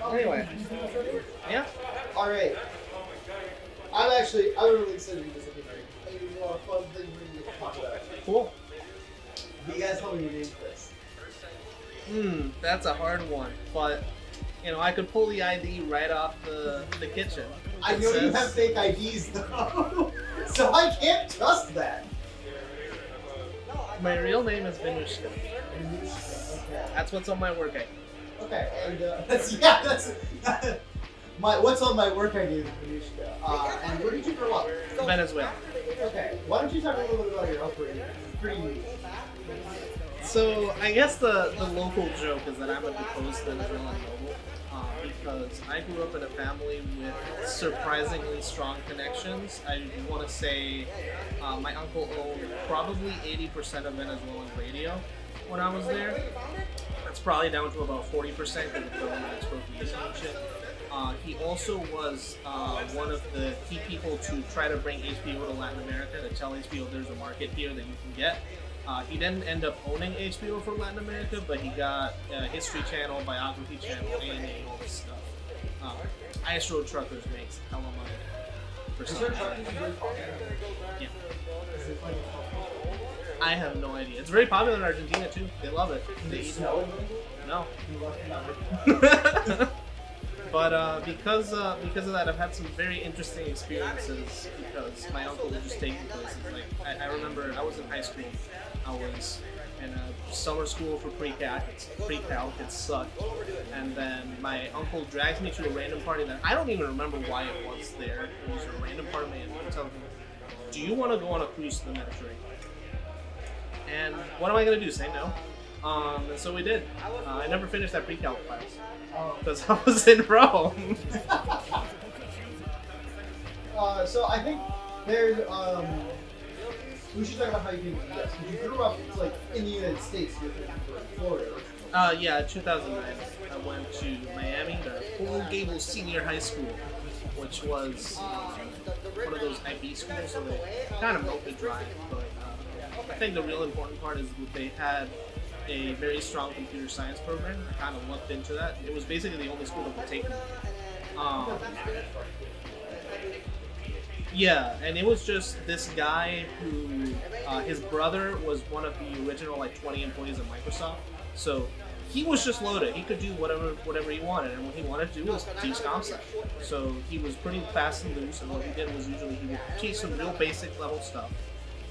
Anyway, yeah. All right. I'm really excited to do this. I think it's a lot of fun things we need to talk about. Cool. You guys tell me your name first. That's a hard one, but I could pull the ID right off the kitchen. I know you have fake IDs though, so I can't trust that. My real name is Vinushka. Okay. That's what's on my work ID. Okay, and that's what's on my work ID is Venushka. And where did you grow up? Venezuela. Okay, why don't you talk a little bit about your upbringing? It's pretty unique. So I guess the local joke is that I'm a deposed Venezuelan noble because I grew up in a family with surprisingly strong connections. I want to say my uncle owned probably 80% of Venezuelan radio when I was there. It's probably down to about 40% because the government expropriation and shit. He also was one of the key people to try to bring HBO to Latin America, to tell HBO there's a market here that you can get. He didn't end up owning HBO for Latin America, but he got History Channel, Biography Channel, ANA, all this stuff. Ice Road Truckers makes hella money. For some yeah. I have no idea. It's very popular in Argentina too. They love it. They eat it. No. But because of that, I've had some very interesting experiences because my uncle would just take me places. Like I remember I was in high school. I was in a summer school for pre-calc. It sucked. And then my uncle drags me to a random party that I don't even remember why it was there. It was a random party and he tells me, "Do you want to go on a cruise to the Mediterranean?" And what am I going to do? Say no? And so we did. I never finished that pre-calc class because I was in Rome. So I think there's We should talk about how you came to the US. Because you grew up like in the United States. You're from Florida. Yeah, 2009. I went to Miami to Coral Gables Senior High School, which was one of those IB schools, so they kind of milked it dry. But I think the real important part is that they had a very strong computer science program. I kind of looked into that. It was basically the only school that would take me. Yeah, and it was just this guy who, his brother was one of the original like 20 employees of Microsoft. So he was just loaded. He could do whatever he wanted, and what he wanted to do was teach ComSci. So he was pretty fast and loose, and what he did was usually he would teach some real basic level stuff,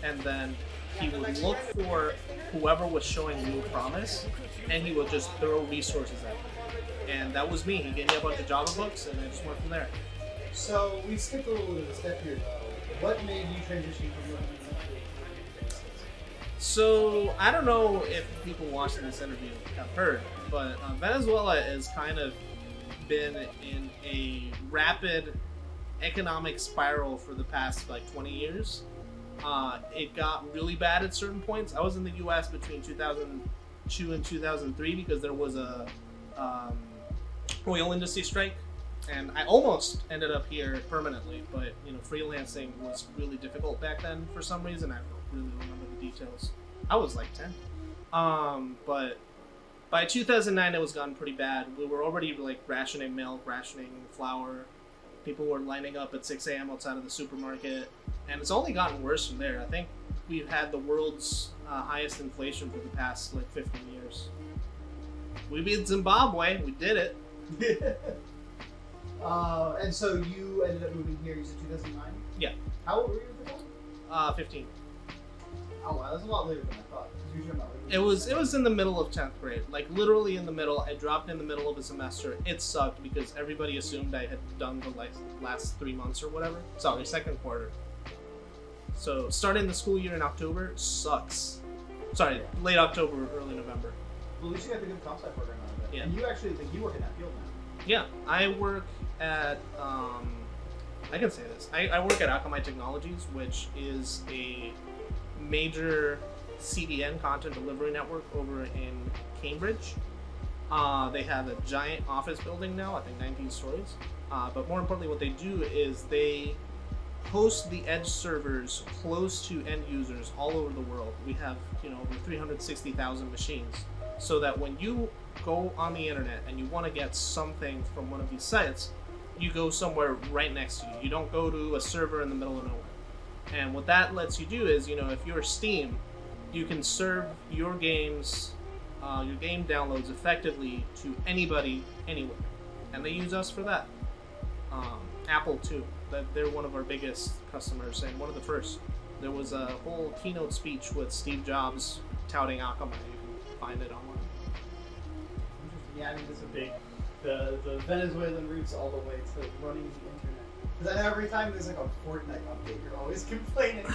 and then he would look for whoever was showing real promise, and he would just throw resources at them. And that was me. He gave me a bunch of Java books, and I just went from there. So we skipped a little bit of a step here, though. What made you transition from looking at So I don't know if people watching this interview have heard, but Venezuela has kind of been in a rapid economic spiral for the past like 20 years. It got really bad at certain points. I was in the U.S. between 2002 and 2003 because there was a oil industry strike, and I almost ended up here permanently. But freelancing was really difficult back then for some reason. I don't really remember the details. I was like 10. But by 2009, it was gotten pretty bad. We were already like rationing milk, rationing flour. People were lining up at 6 a.m. outside of the supermarket, and it's only gotten worse from there. I think we've had the world's highest inflation for the past like 15 years. We beat Zimbabwe. We did it. And so you ended up moving here. You said 2009. Yeah. How old were you at the time? 15. Oh wow, that's a lot later than I thought. It was in the middle of 10th grade, like literally in the middle. I dropped in the middle of a semester. It sucked because everybody assumed I had done the last 3 months or whatever. Sorry, second quarter. So starting the school year in October sucks. Sorry, late October, early November. Well, at least you got the good ComSci program out of it. Yeah. And you actually, you work in that field now. Yeah, I work at, I can say this. I work at Akamai Technologies, which is a major CDN content delivery network over in Cambridge. They have a giant office building now, I think 19 stories. But more importantly, what they do is they host the edge servers close to end users all over the world. We have, over 360,000 machines, so that when you go on the internet and you want to get something from one of these sites, you go somewhere right next to you. You don't go to a server in the middle of nowhere. And what that lets you do is, if you're Steam, you can serve your games, your game downloads effectively to anybody, anywhere. And they use us for that. Apple too. They're one of our biggest customers and one of the first. There was a whole keynote speech with Steve Jobs touting Akamai. You can find it online. Yeah, I mean, it's a big, the Venezuelan roots all the way to running the internet. Because I know every time there's like a Fortnite update, you're always complaining.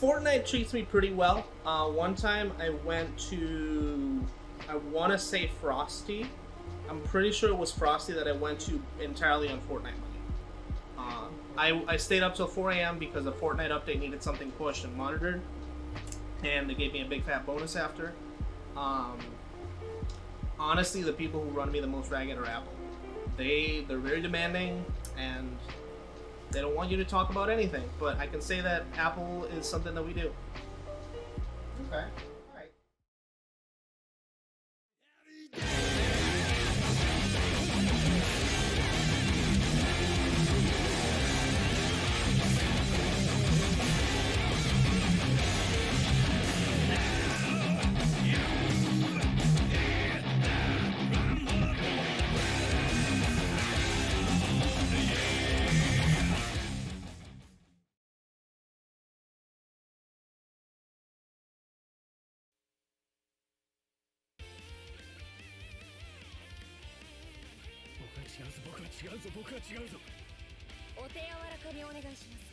Fortnite treats me pretty well. One time I went to, I want to say Frosty. I'm pretty sure it was Frosty that I went to entirely on Fortnite money. I stayed up till 4 a.m. because a Fortnite update needed something pushed and monitored. And they gave me a big fat bonus after. Honestly, the people who run me the most ragged are Apple. They're very demanding, and they don't want you to talk about anything. But I can say that Apple is something that we do. Okay. Alright. お手柔らかにお願いします。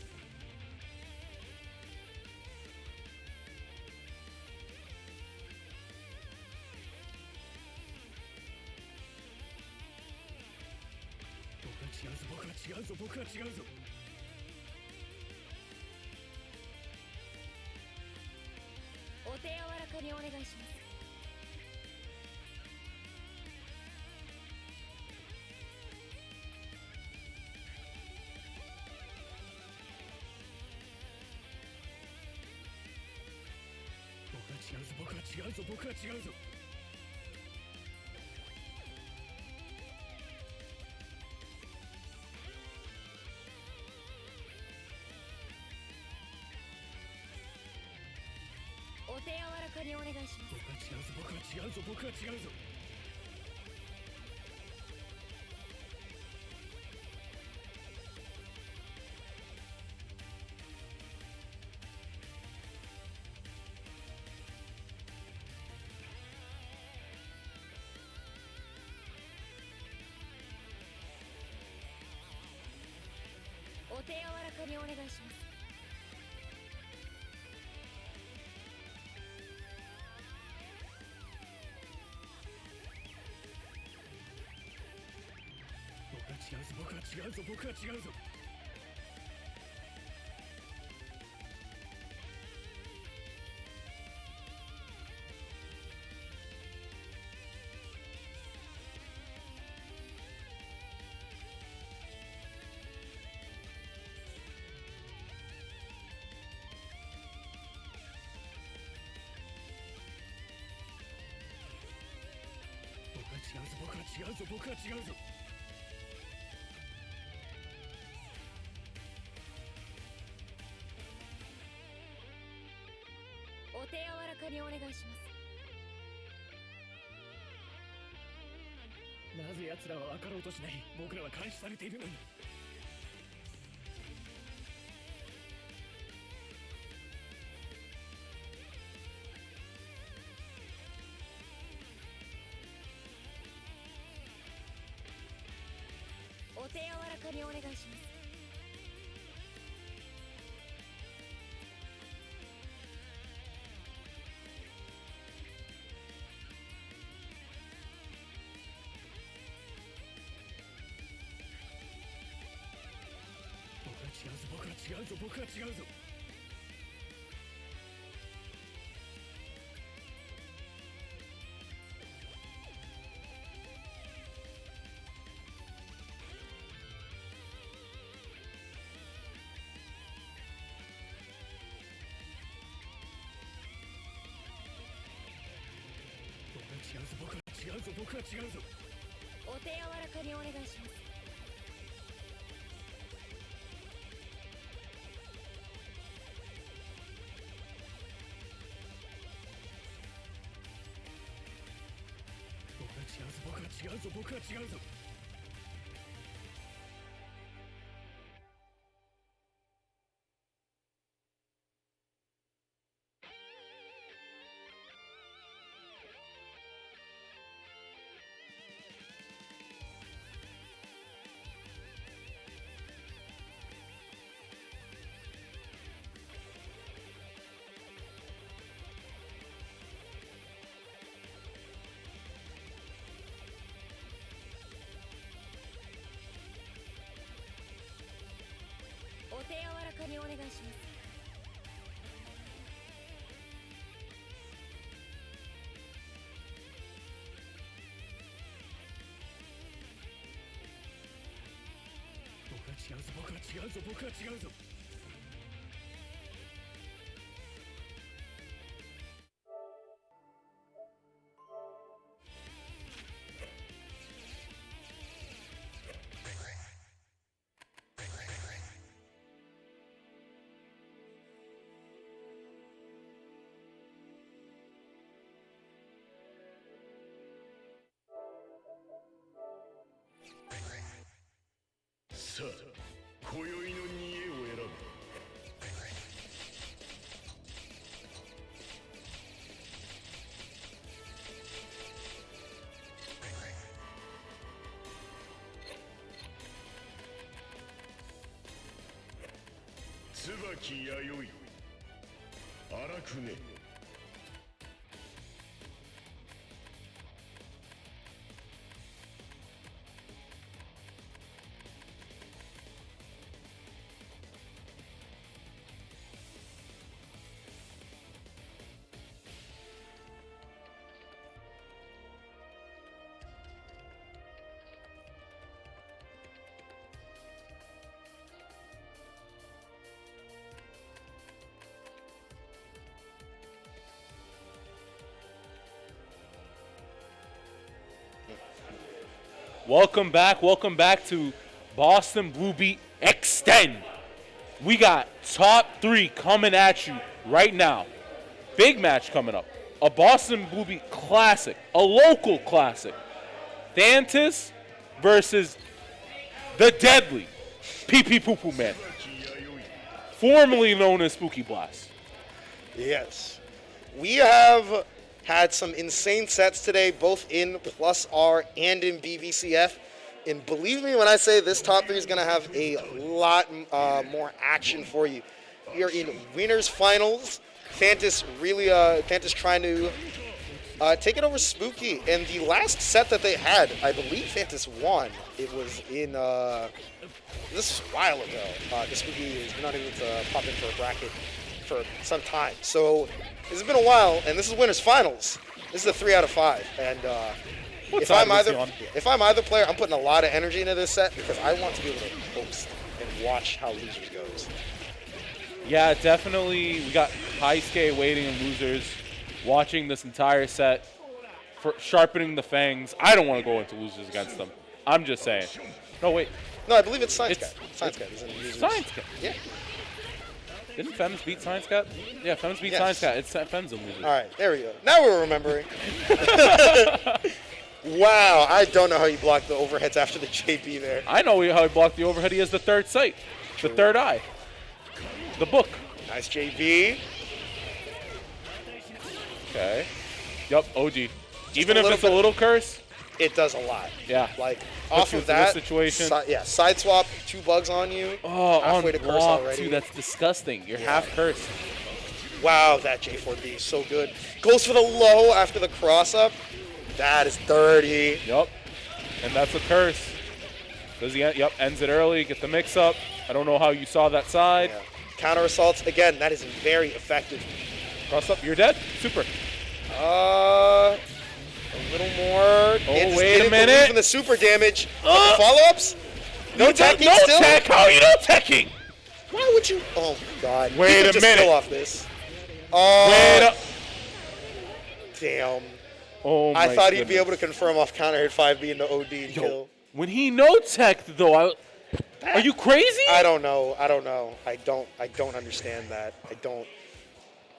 かにお願いします。僕は違うぞ僕は違うぞ。お手柔らかにお願いします。僕は違うぞ僕は違うぞ。お手柔らかにお願いします。僕は違うぞ僕は違うぞ。僕は違うぞ僕は違うぞ。お手柔らかにお願いします。なぜ奴らは分かろうとしない。僕らは監視されているのに。お手柔らかにお願いします。僕は違うぞ僕は違うぞ。僕は違うぞ。お手柔らかにお願いします。僕は違うぞ僕は違うぞ。お手柔らかにお願いします。僕は違うぞ僕は違うぞ僕は違うぞ。さあ今宵の煮えを選ぶ。椿弥生荒くね。Welcome back to Boston Blue Beat Extend. We got top 3 coming at you right now. Big match coming up. A Boston Blue Beat classic, a local classic. Thantis versus the deadly PP Poo Poo Man, formerly known as Spookyblast. Yes. We have had some insane sets today, both in Plus R and in BVCF. And believe me when I say this top 3 is going to have a lot more action for you. We are in winners finals. Thantis trying to take it over Spooky. And the last set that they had, I believe Thantis won. It was in, this was a while ago. The Spooky has not able to pop in for a bracket for some time. So this has been a while, and this is winners finals. This is a 3 out of 5. And if I'm either player, I'm putting a lot of energy into this set because I want to be able to host and watch how losers goes. Yeah, definitely. We got Kaisuke waiting and losers, watching this entire set, for sharpening the fangs. I don't want to go into losers against them. I'm just saying. No, wait. No, I believe it's ScienceCat. ScienceCat is in losers. ScienceCat. Yeah. Didn't Fems beat ScienceCat? Yeah, Fems beat Yes. ScienceCat. It's Fems in losers. All right, there we go. Now we're remembering. Wow, I don't know how you blocked the overheads after the JP there. I know how he blocked the overhead. He has the third sight, the third eye, the book. Nice JP. Okay. Yup, OG. Even if it's a little curse, It does a lot. yeah. Like, Puts off you of into this that, situation. Side swap, 2 bugs on you. Oh, on halfway to curse block already. too. That's disgusting. You're Yeah. half cursed. Wow, that J4B is so good. Goes for the low after the cross up. That is dirty. Yup. And that's a curse. Does he? Yep. Ends it early. Get the mix up. I don't know how you saw that side. Yeah. Counter assaults, again, that is very effective. Cross up. You're dead. Super. A little more. Oh, wait a minute. Even the super damage. Follow-ups? No teching No still? tech. How are you not teching? Why would you? Oh, my God. Wait He could a just minute. Kill off this. Oh, Wait up. damn. Oh my I thought he'd be goodness. able to confirm off counter hit 5B in the OD and Yo, kill. when he no teched though, are you crazy? I don't know. I don't understand that. I don't.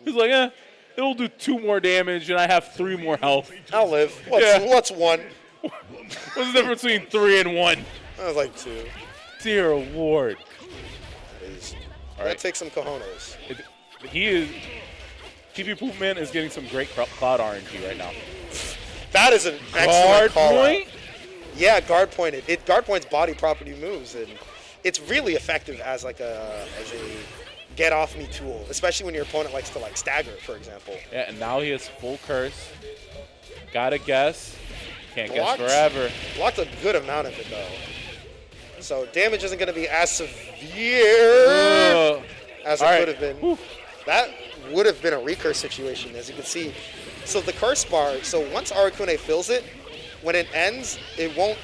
He's like, it'll do 2 more damage and I have 3 more health. I'll live. Yeah. What's 1? What's the difference between 3 and 1? I was like 2. Dear Lord. That is. All That right. takes some cojones. He is. TV Poop Man is getting some great cloud RNG right now. That is an excellent Guard call out. point? Yeah, guard pointed. Guard points body property moves, and it's really effective as a get off me tool, especially when your opponent likes to stagger, for example. Yeah, and now he has full curse. Gotta guess. Can't Blocked. guess forever. Blocked a good amount of it though, so damage isn't going to be as severe as it All right. could have been. Whew. That would have been a recurse situation, as you can see. So the curse bar, so once Arakune fills it, when it ends, it won't,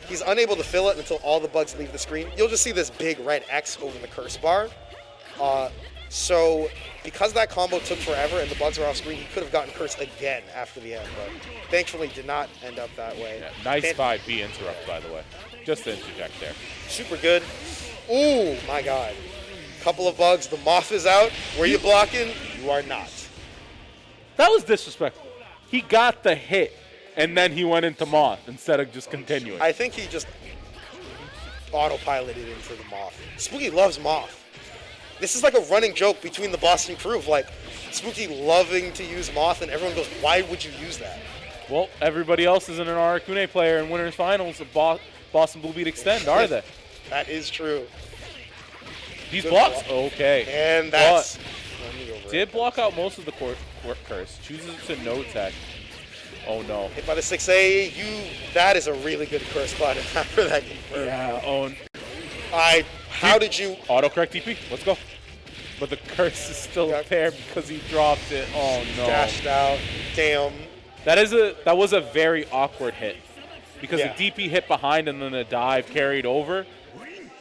he's unable to fill it until all the bugs leave the screen. You'll just see this big red X over the curse bar. So because that combo took forever and the bugs were off screen, he could have gotten cursed again after the end, but thankfully did not end up that way. Yeah, nice 5B interrupt, by the way. Just to interject there. Super good. Ooh, my God. Couple of bugs, the Moth is out. Were you blocking? You are not. That was disrespectful. He got the hit, and then he went into Moth instead of just continuing. I think he just autopiloted into the Moth. Spooky loves Moth. This is like a running joke between the Boston crew of Spooky loving to use Moth, and everyone goes, why would you use that? Well, everybody else isn't an Arakune player in winners finals of Boston Blue Beat Extend, are they? That is true. These Good blocks? block. Okay. And that's... Did block out most of the curse. Chooses to no tech. Oh, no. Hit by the 6A, that is a really good curse spot after that confirmed. Yeah, oh. How did you... Autocorrect TP. Let's go. But the curse is still Yeah. there because he dropped it. Oh, no. Dashed out. Damn. That was a very awkward hit because Yeah. the DP hit behind and then the dive carried over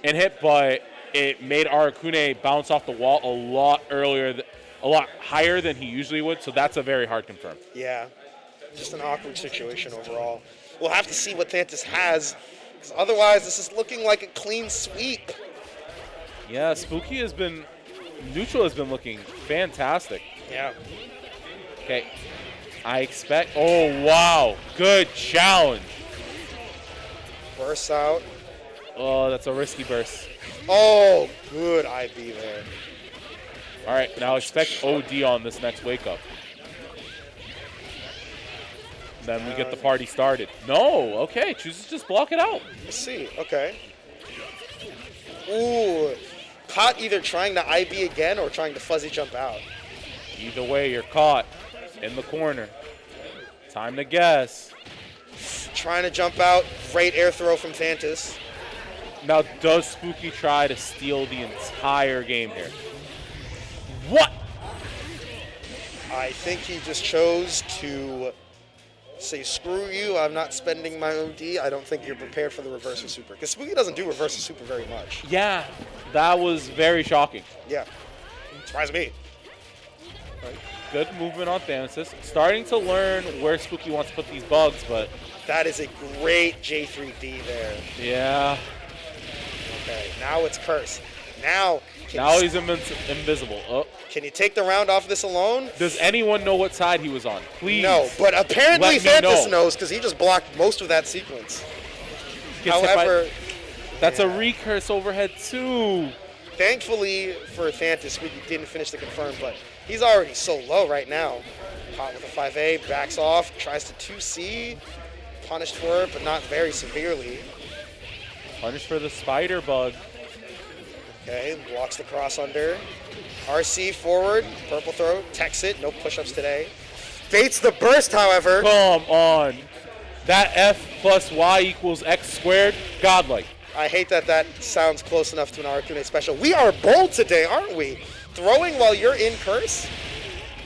and hit, but it made Arakune bounce off the wall a lot earlier, a lot higher than he usually would. So that's a very hard confirm. Yeah. Just an awkward situation overall. we'll have to see what Thantis has. Because otherwise, this is looking like a clean sweep. Yeah, Neutral has been looking fantastic. Yeah. Okay, I expect, oh wow, good challenge. Bursts out. Oh, that's a risky burst. Oh, good IB there. All right, now expect OD on this next wake up. Then we get the party started. No, okay, chooses to just block it out. Let's see, okay. Ooh, caught either trying to IB again or trying to fuzzy jump out. Either way, you're caught in the corner. Time to guess. Trying to jump out, great air throw from Thantis. Now, does Spooky try to steal the entire game here? What? I think he just chose to say, screw you, I'm not spending my OD. I don't think you're prepared for the reverse super. Because Spooky doesn't do reverse super very much. Yeah, that was very shocking. Yeah, surprised me. Right. Good movement on Thantis. Starting to learn where Spooky wants to put these bugs, but... That is a great J3D there. Yeah. Okay, now it's Curse. Now he's invisible. Oh. Can you take the round off this alone? Does anyone know what side he was on? Please. No, but apparently let me Thantis know. knows because he just blocked most of that sequence. Gets hit However, that's a recurse overhead too. thankfully for Thantis, we didn't finish the confirm, but he's already so low right now. Caught with a 5A, backs off, tries to 2C, punished for it, but not very severely. Punish for the spider bug. Okay, blocks the cross under. RC forward, purple throw, techs it, no push-ups today. Baits the burst, however. Come on. That F plus Y equals X squared, godlike. I hate that that sounds close enough to an Arcune special. We are bold today, aren't we? Throwing while you're in curse?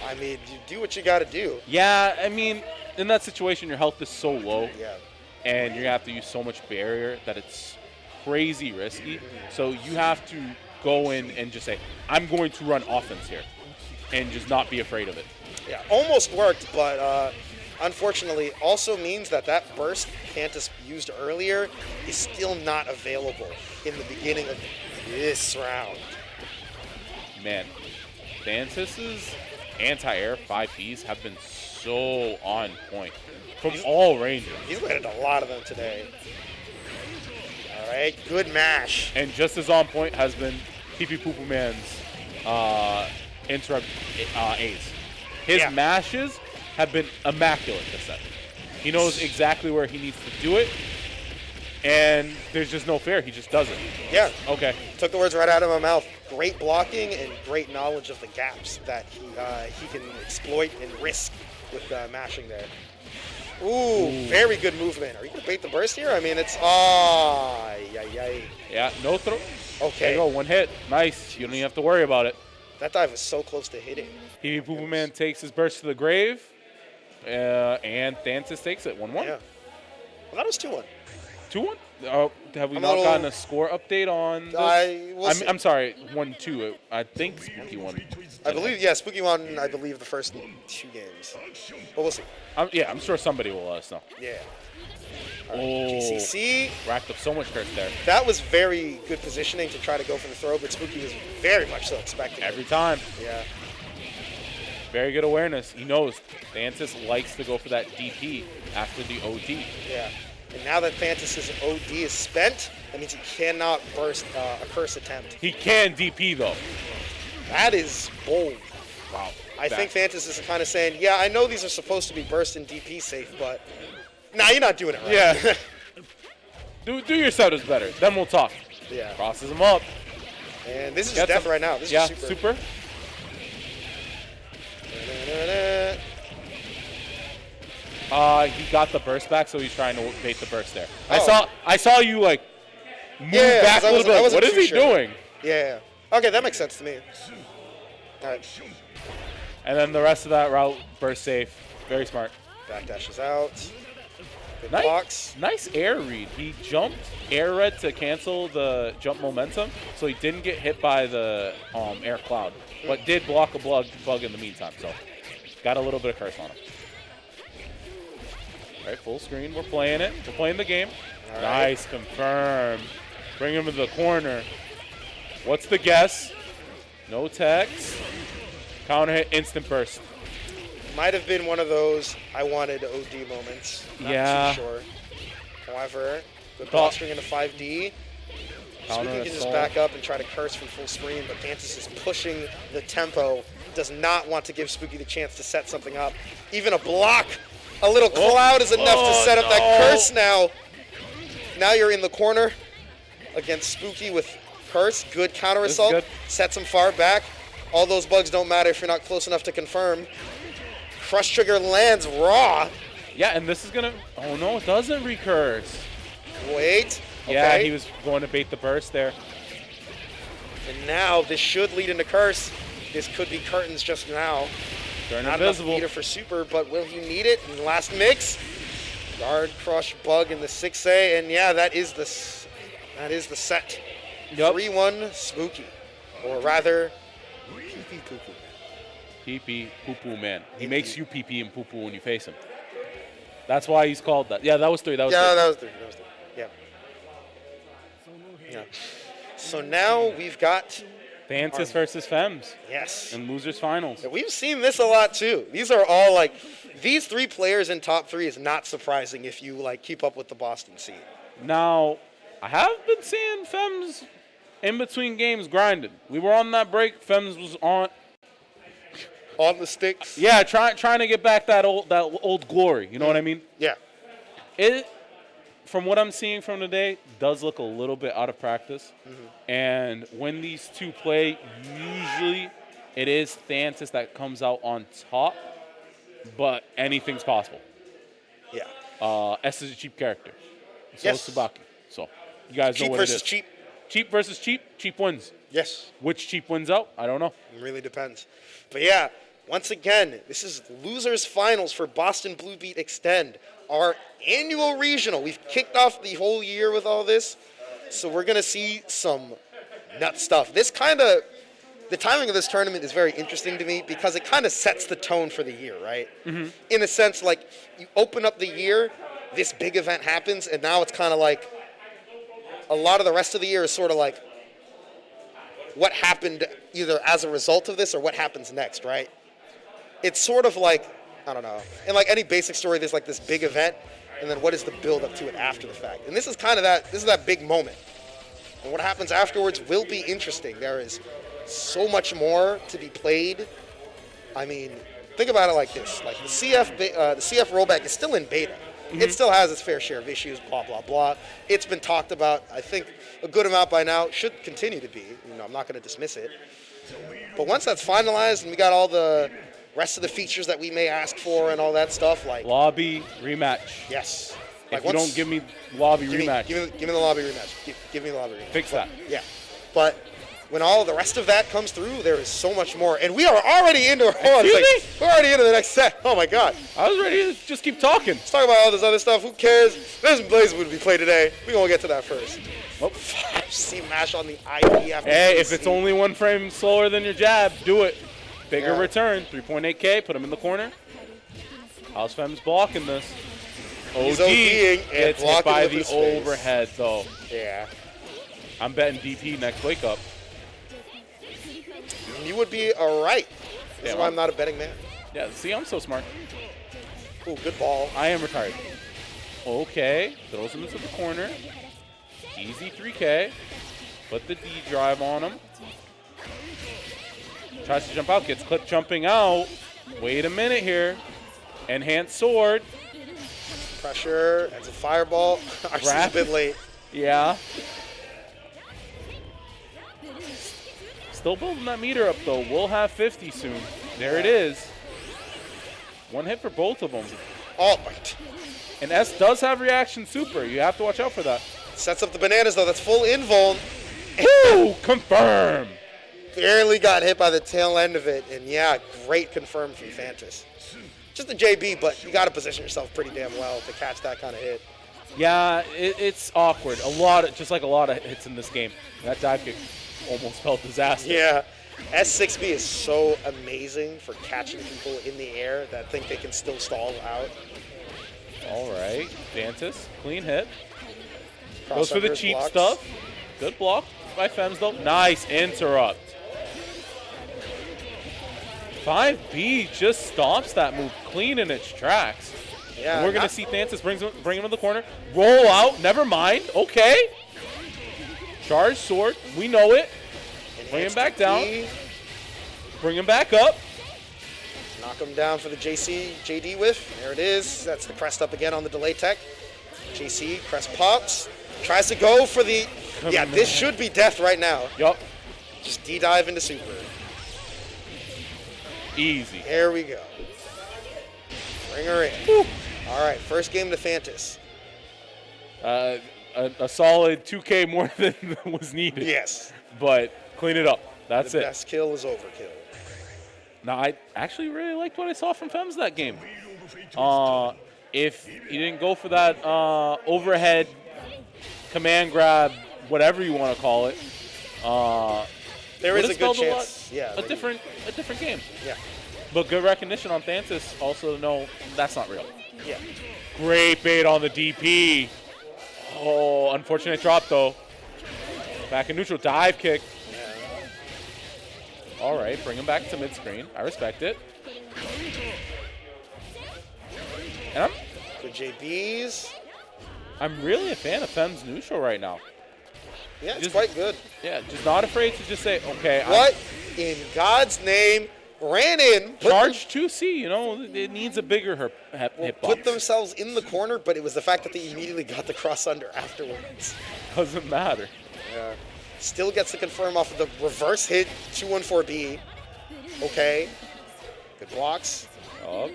I mean, you do what you gotta do. Yeah, I mean, in that situation, your health is so low. Yeah. And you're gonna have to use so much barrier that it's crazy risky. So you have to go in and just say, I'm going to run offense here, and just not be afraid of it. Yeah, almost worked, but unfortunately also means that that burst Thantis used earlier is still not available in the beginning of this round. Man, Thantis's anti-air 5Ps have been so on point from all ranges. He's landed a lot of them today. All right, good mash. And just as on point has been Poopaman's interrupt A's. His mashes have been immaculate this set. He knows exactly where he needs to do it, and there's just no fear. He just does it. Yeah. Okay. Took the words right out of my mouth. Great blocking and great knowledge of the gaps that he can exploit and risk with mashing there. Ooh, very good movement. Are you going to bait the burst here? I mean, it's... Yeah, no throw. Okay. There you go, one hit. Nice. You don't even have to worry about it. That dive was so close to hitting. Poopaman takes his burst to the grave, and Thantis takes it. 1-1. Yeah. Well, that was 2-1. 2-1? Have we I'm not a little- gotten a score update on this? We'll see. I'm sorry, 1-2. I think Spooky won. I believe, yeah, Spooky won, I believe, the first 2 games. But we'll see. I'm sure somebody will let us know. Yeah. Oh, GCC. racked up so much curse there. That was very good positioning to try to go for the throw, but Spooky was very much so expecting Every it. time. Yeah. Very good awareness. He knows Thantis likes to go for that DP after the OD. Yeah. And now that Thantis' OD is spent, that means he cannot burst a curse attempt. He can DP though. That is bold. Wow. I think Thantis is kind of saying, yeah, I know these are supposed to be burst and DP safe, but nah, you're not doing it right. Yeah. do your setups better. Then we'll talk. Yeah. Crosses him up. And this is Gets death him. right now. This Yeah, is super. super. He got the burst back, so he's trying to bait the burst there. Oh. I saw you like move Yeah, back 'cause a little I bit. wasn't What is too he sure. doing? Yeah. Okay, that makes sense to me. All right. And then the rest of that route, burst safe. Very smart. Backdashes out. Good blocks. Nice air read. He jumped air red to cancel the jump momentum, so he didn't get hit by the air cloud, but did block a bug in the meantime. So got a little bit of curse on him. All right, full screen. We're playing it. We're playing the game. Nice, confirm. Bring him to the corner. What's the guess? No text. Counter hit, instant burst. Might have been one of those I wanted OD moments. Not too sure. However, good block string into 5D. Spooky can just back up and try to curse from full screen, but Thantis is pushing the tempo. Does not want to give Spooky the chance to set something up. Even a block, a little cloud is enough to set up that curse now. Now you're in the corner against Spooky with curse. Good counter assault. Sets him far back. All those bugs don't matter if you're not close enough to confirm. Crush trigger lands raw. Yeah, and this is gonna. Oh no, it doesn't recurse. Wait. Yeah, he was going to bait the burst there. And now this should lead into curse. This could be curtains just now. Turn Not invisible. enough meter for super, but will he need it in the last mix? Guard crush bug in the 6A, and yeah, that is the set. Yep. 3-1 Spooky, or rather, pee poo poo. Pee poo poo man. He makes you pee pee and poo poo when you face him. That's why he's called that. Yeah, that was 3. That was 3. That was 3. Yeah. Yeah. So now we've got Thantis versus Fems. Yes. In losers finals. Yeah, we've seen this a lot too. These are all like, these 3 players in top 3 is not surprising if you like keep up with the Boston scene. Now, I have been seeing Fems in between games grinding. We were on that break. Fems was on the sticks. Yeah, trying to get back that old glory. You know what I mean? Yeah. It, from what I'm seeing from today, does look a little bit out of practice. And when these two play, usually it is Thantis that comes out on top, but anything's possible. Yeah. S is a cheap character. So is Tsubaki. So you guys know Cheap what it is. versus cheap. Cheap versus cheap. Cheap wins. Yes. Which cheap wins out? I don't know. It really depends. But yeah, once again, this is losers finals for BostonBlueBeat Extend, our annual regional. We've kicked off the whole year with all this, so we're gonna see some nut stuff. The timing of this tournament is very interesting to me because it kind of sets the tone for the year, right? In a sense, like you open up the year, this big event happens, and now it's kind of like a lot of the rest of the year is sort of like what happened either as a result of this or what happens next, right? It's sort of like, I don't know, in like any basic story, there's like this big event, and then what is the build up to it after the fact? And this is kind of that big moment. And what happens afterwards will be interesting. There is so much more to be played. I mean, think about it like this. Like the CF rollback is still in beta. It still has its fair share of issues, blah, blah, blah. It's been talked about, I think, a good amount by now. Should continue to be. I'm not going to dismiss it. But once that's finalized and we got all the rest of the features that we may ask for and all that stuff, like lobby rematch. Yes. If you don't give me lobby rematch, give me the lobby rematch. Give me the lobby rematch. Fix that. Yeah. But when all the rest of that comes through, there is so much more. And we are already into we're already into the next set. Oh my god. I was ready to just keep talking. Let's talk about all this other stuff. Who cares? There's BlazBlue to be played today. We're gonna get to that first. Oh, see mash on the IP after. Hey, if it's only 1 frame slower than your jab, do it. Bigger return, 3.8K, put him in the corner. How's Fems blocking this? He's OD ODing and gets hit blocking by with the his face. overhead, though. Yeah. I'm betting DP next wake up. You would be alright. This is why I'm not a betting man. Yeah, see, I'm so smart. Ooh, good ball. I am retired. Okay, throws him into the corner. Easy 3K. Put the D drive on him. Tries to jump out, gets clipped jumping out. Wait a minute here. Enhanced sword. Pressure, that's a fireball. Actually, it's a bit late. Yeah. Still building that meter up, though. We'll have 50 soon. There it is. 1 hit for both of them. Oh, and S does have reaction super. You have to watch out for that. Sets up the bananas, though. That's full invuln. Woo! Confirm. Barely got hit by the tail end of it. And yeah, great confirm from Thantis. Just a JB, but you got to position yourself pretty damn well to catch that kind of hit. Yeah, it's awkward. Just like a lot of hits in this game. That dive kick almost felt disaster. Yeah. S6B is so amazing for catching people in the air that think they can still stall out. All right, Thantis, clean hit. Goes for the Crossovers, cheap blocks. stuff. Good block by Fems though. Nice interrupt. 5B just stomps that move clean in its tracks. Yeah, And we're going not- to see Thantis bring him to the corner. Roll out, never mind. Okay. Charge sword, we know it. Bring him back down. HTP. Bring him back up. Knock him down for the JD whiff. There it is. That's the crest up again on the delay tech. JC, crest pops. Tries to go for the... Yeah, this should be death right now. Yup. Just D-dive into super. Easy. There we go. Bring her in. All right, first game to Thantis. A solid 2K more than was needed. Yes. But clean it up. That's The it. best kill was overkill. Now, I actually really liked what I saw from Fems that game. If he didn't go for that overhead command grab, whatever you want to call it, There is would've a good spelled chance. a different game. Yeah. But good recognition on Thantis also to know that's not real. Yeah. Great bait on the DP. Oh, unfortunate drop though. Back in neutral, dive kick. All right, bring him back to mid-screen. I respect it. And Good JBs. I'm really a fan of Fems neutral right now. Yeah, it's Just- quite good. Yeah, just not afraid to just say, okay, What in God's name ran in, put charge 2C, you know, it needs a bigger hitbox. put themselves in the corner, but it was the fact that they immediately got the cross under afterwards. Doesn't matter. Yeah. Still gets to confirm off of the reverse hit 214B. Okay. Good blocks. Up.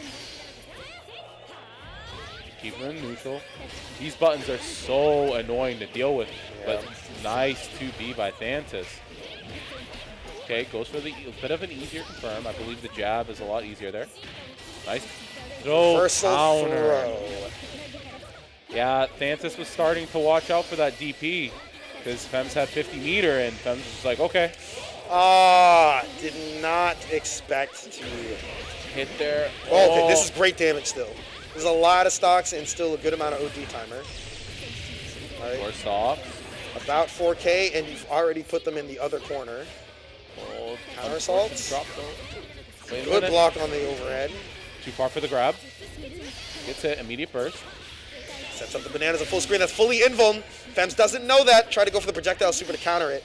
Keep him in neutral. These buttons are so annoying to deal with, but nice 2B by Thantis. Okay, goes for the bit of an easier confirm. I believe the jab is a lot easier there. Nice throw, Reversal counter. throw. Yeah, Thantis was starting to watch out for that DP because Fems had 50 meter and Fems was like, okay, Did not expect to. hit there. Oh, okay, this is great damage still. There's a lot of stocks and still a good amount of OD timer. All right, Forced off. about 4K, and you've already put them in the other corner. Oh, Counter assaults. Drop though. Wait a Good minute. block on the overhead. Too far for the grab. Gets hit, immediate burst. Sets up the bananas at full screen. That's fully invuln. Fems doesn't know that. Try to go for the projectile super to counter it.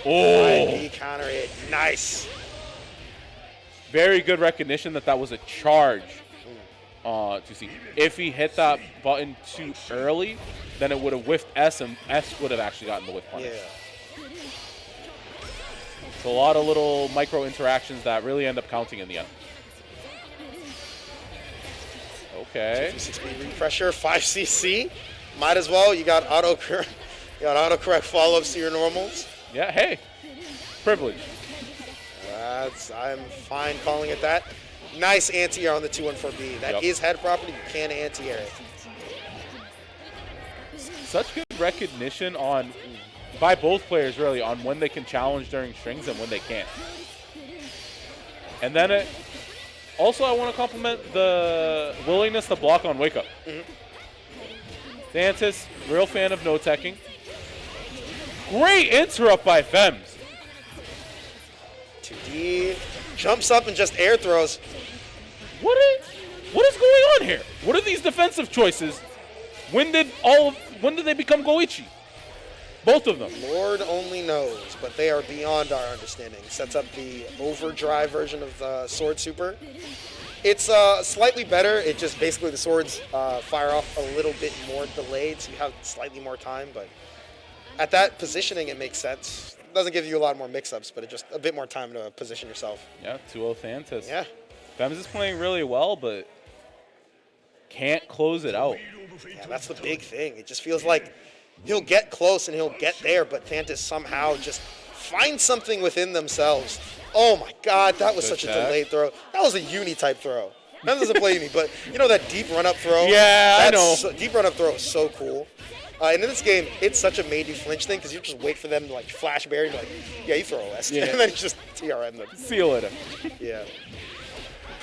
Oh, IV counter it. Nice. very good recognition that was a charge. To see if he hit that button too early, then it would have whiffed S, and S would have actually gotten the whiff punish. Yeah. So a lot of little micro interactions that really end up counting in the end. Okay. 260 pressure, 5cc. Might as well. You got autocorrect follow-ups to your normals. Yeah. Hey, privilege. I'm fine calling it that. Nice anti-air on the 214B. That is head property. You can anti-air it. Such good recognition by both players really on when they can challenge during strings and when they can't. And then also I want to compliment the willingness to block on wake up. Thantis, real fan of no-teching. Great interrupt by Fems. 2D. Jumps up and just air throws. What is going on here? What are these defensive choices? When did they become Goichi? Both of them. Lord only knows, but they are beyond our understanding. Sets up the overdrive version of the sword super. It's slightly better. It just basically the swords fire off a little bit more delayed, so you have slightly more time. But at that positioning, it makes sense. It doesn't give you a lot more mix-ups, but it just a bit more time to position yourself. Yeah, 2-0 Thantis. Yeah. Fems is playing really well, but can't close it out. Yeah, that's the big thing. It just feels like he'll get close and he'll get there, but Thantis somehow just finds something within themselves. Oh my God, that was Good such a check. delayed throw. That was a uni type throw. Fems doesn't play uni, but you know that deep run up throw? Yeah, I know. Deep run up throw is so cool. And in this game, it's such a made you flinch thing because you just wait for them to like flash berry and be like, yeah, you throw a West. Yeah. And then you just TRM them. See you later. Yeah.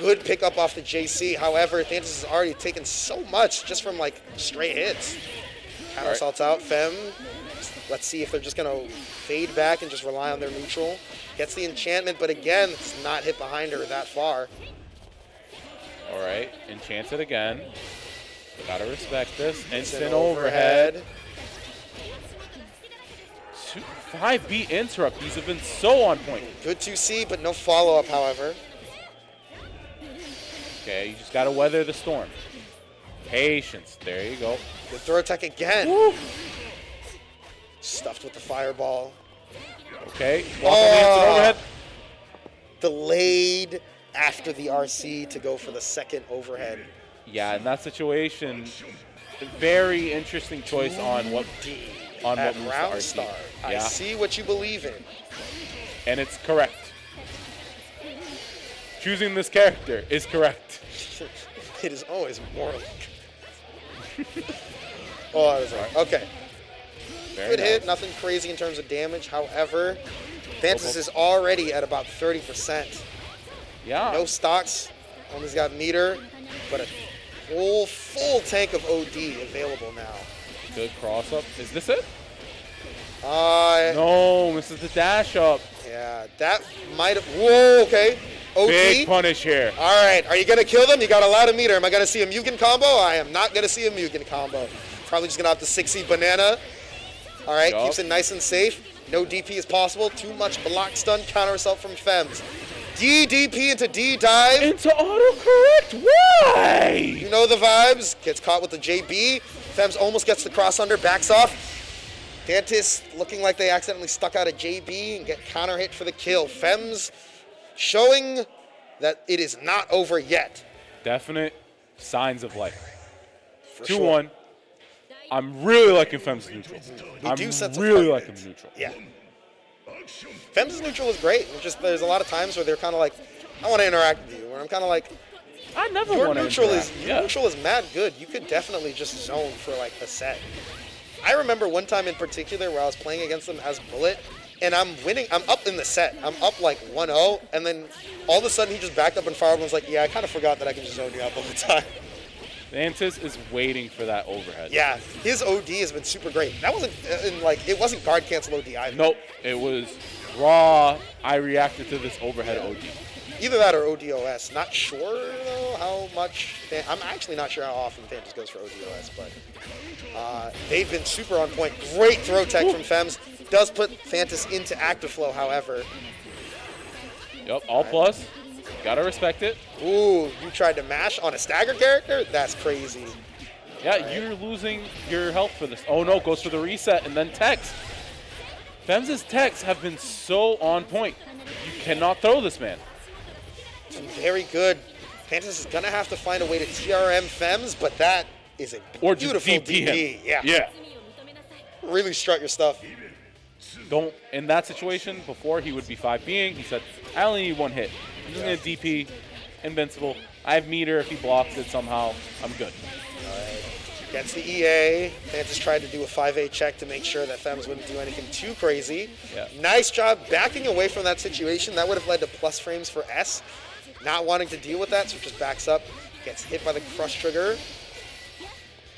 Good pickup off the JC. However, Thantis has already taken so much just from like straight hits. Counter assaults out. Fem. Let's see if they're just going to fade back and just rely on their neutral. Gets the enchantment, but again, it's not hit behind her that far. All right, enchants it again. Gotta respect this. Instant overhead. 5B interrupt. These have been so on point. Good 2C, but no follow-up, however. Okay, you just gotta weather the storm. Patience. There you go. Good throw attack again. Woo. Stuffed with the fireball. Okay. Block on the instant overhead. Delayed after the RC to go for the second overhead. Yeah, in that situation, very interesting choice on what At moves round to RC. start. I Yeah, see what you believe in. and it's correct. Choosing this character is correct. It is always morally. Oh, I was right. Okay. Very Good hit. nice. Nothing crazy in terms of damage. However, Thantis is already at about 30%. Yeah. No stocks. Only's got meter, but a full tank of OD available now. Good cross up. Is this it? No. No, misses the dash up. Yeah, that might have. Whoa, okay. OD. Big punish here. All right, are you going to kill them? You got a lot of meter. Am I going to see a Mugen combo? I am not going to see a Mugen combo. Probably just going to have to 6C banana. All right, Yup. keeps it nice and safe. No DP is possible. Too much block stun counter assault from Fems. DP into D dive. Into autocorrect. Why? You know the vibes. Gets caught with the JB. Fems almost gets the cross under, backs off. Thantis looking like they accidentally stuck out a JB and get counter hit for the kill. Fems showing that it is not over yet. Definite signs of life. For 2-1. I'm really liking Fem's neutral. We do set some really fun liking bids. neutral. Yeah. Fems' neutral is great. It's just there's a lot of times where they're kind of like, I want to interact with you. Where I'm kind of like, I never your want to neutral interact. is neutral is mad good. You could definitely just zone for like a set. I remember one time in particular where I was playing against them as Bullet, and I'm winning. I'm up in the set. I'm up like 1-0, and then all of a sudden he just backed up and fired and was like, yeah, I kind of forgot that I can just zone you up all the time. Thantis is waiting for that overhead. Yeah, his OD has been super great. That wasn't it wasn't guard cancel OD either. Nope, it was raw. I reacted to this overhead OD. Either that or ODOS. Not sure though how much. I'm actually not sure how often Thantis goes for ODOS, but they've been super on point. Great throw tech from Fems. Does put Thantis into active flow, however. Yep, all plus. Gotta respect it. Ooh, you tried to mash on a stagger character? That's crazy. Yeah, you're losing your health for this. Oh no, goes for the reset and then techs. Fems' techs have been so on point. You cannot throw this man. It's very good. Thantis is going to have to find a way to TRM Fems, but that is a Or just beautiful DP DP. him. Yeah. Yeah. Really strut your stuff. Don't, in that situation, before he would be 5Bing, he said, I only need one hit. I'm just going to DP, invincible. I have meter if he blocks it somehow. I'm good. Gets the EA. Thantis tried to do a 5A check to make sure that Fems wouldn't do anything too crazy. Yeah. Nice job backing away from that situation. That would have led to plus frames for S. Not wanting to deal with that, so just backs up. Gets hit by the crush trigger.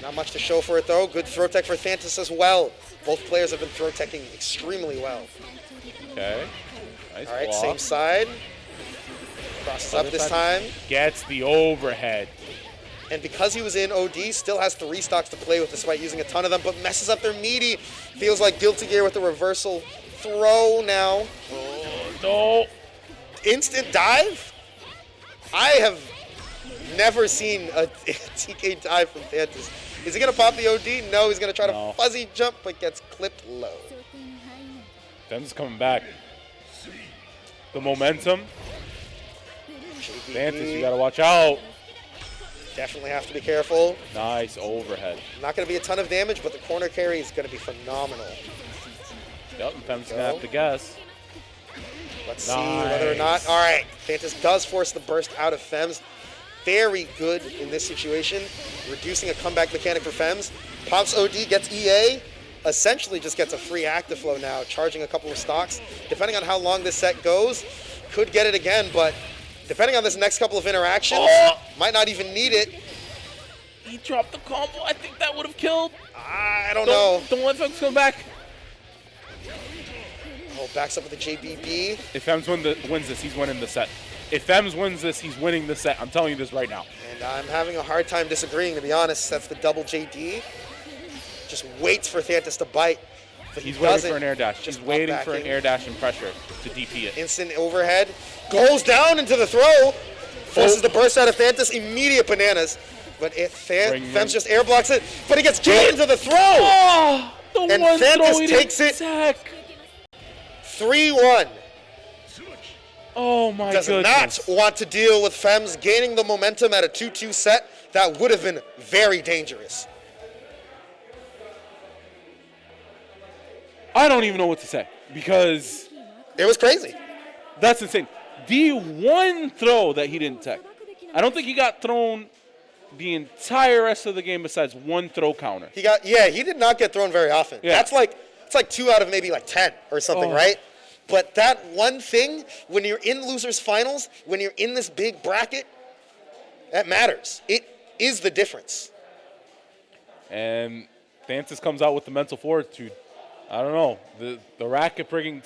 Not much to show for it though. Good throw tech for Thantis as well. Both players have been throw teching extremely well. Okay. Nice All right, block. same side. Crosses up this time. Gets the overhead. And because he was in OD, still has 3 stocks to play with despite using a ton of them, but messes up their meaty. Feels like Guilty Gear with the reversal throw now. No. Instant dive? I have never seen a TK dive from Thantis. Is he going to pop the OD? No, he's going to try to fuzzy jump, but gets clipped low. Fems is coming back. The momentum. Thantis, you got to watch out. Definitely have to be careful. Nice overhead. Not going to be a ton of damage, but the corner carry is going to be phenomenal. Yep, and Fems is going to have to guess. Let's see whether or not. All right, Thantis does force the burst out of Fems. Very good in this situation, reducing a comeback mechanic for Fems. Pops OD, gets EA, essentially just gets a free active flow now, charging a couple of stocks. Depending on how long this set goes, could get it again, but depending on this next couple of interactions, might not even need it. He dropped the combo. I think that would have killed. I don't know. Don't let Fems come back. Oh, backs up with the JBB. If Fems wins this, he's winning the set. If Fems wins this, he's winning the set. I'm telling you this right now. And I'm having a hard time disagreeing, to be honest. That's the double JD. Just waits for Thantis to bite. But He's waiting for an air dash. Just He's waiting up for an backing. air dash and pressure to DP it. Instant overhead. Goes down into the throw. Forces the burst out of Thantis. Immediate bananas. But Fems just air blocks it. But he gets J into the throw. Oh, the And one Thantis throw he takes didn't it. sack. 3-1. Oh my Does goodness. not want to deal with Fems gaining the momentum at a 2-2 set. That would have been very dangerous. I don't even know what to say because It was crazy. that's insane. The one throw that he didn't tech. I don't think he got thrown the entire rest of the game besides one throw counter. He did not get thrown very often. Yeah. It's like 2 out of maybe like 10 or something, Oh. right? But that one thing, when you're in losers finals, when you're in this big bracket, that matters. It is the difference. And Thantis comes out with the mental fortitude. I don't know. The racket brigging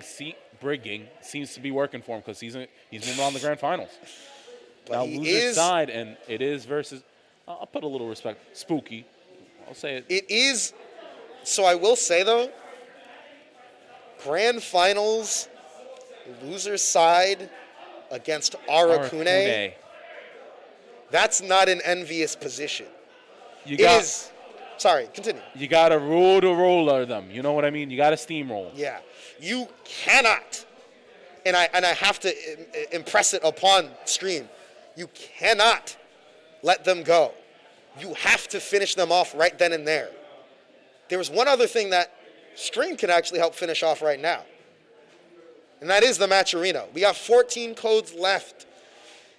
seems to be working for him because he's moving on to the grand finals. But Now he loser's is side, and it is versus. I'll put a little respect. Spooky. I'll say it. It is. So I will say though, grand finals, loser side against Arakune. That's not an envious position. You It got. is. Sorry, continue. You got to roller them. You know what I mean? You got to steamroll. Yeah, you cannot, and I have to impress it upon stream. You cannot let them go. You have to finish them off right then and there. There was one other thing that stream can actually help finish off right now, and that is the Matcherino. We got 14 codes left.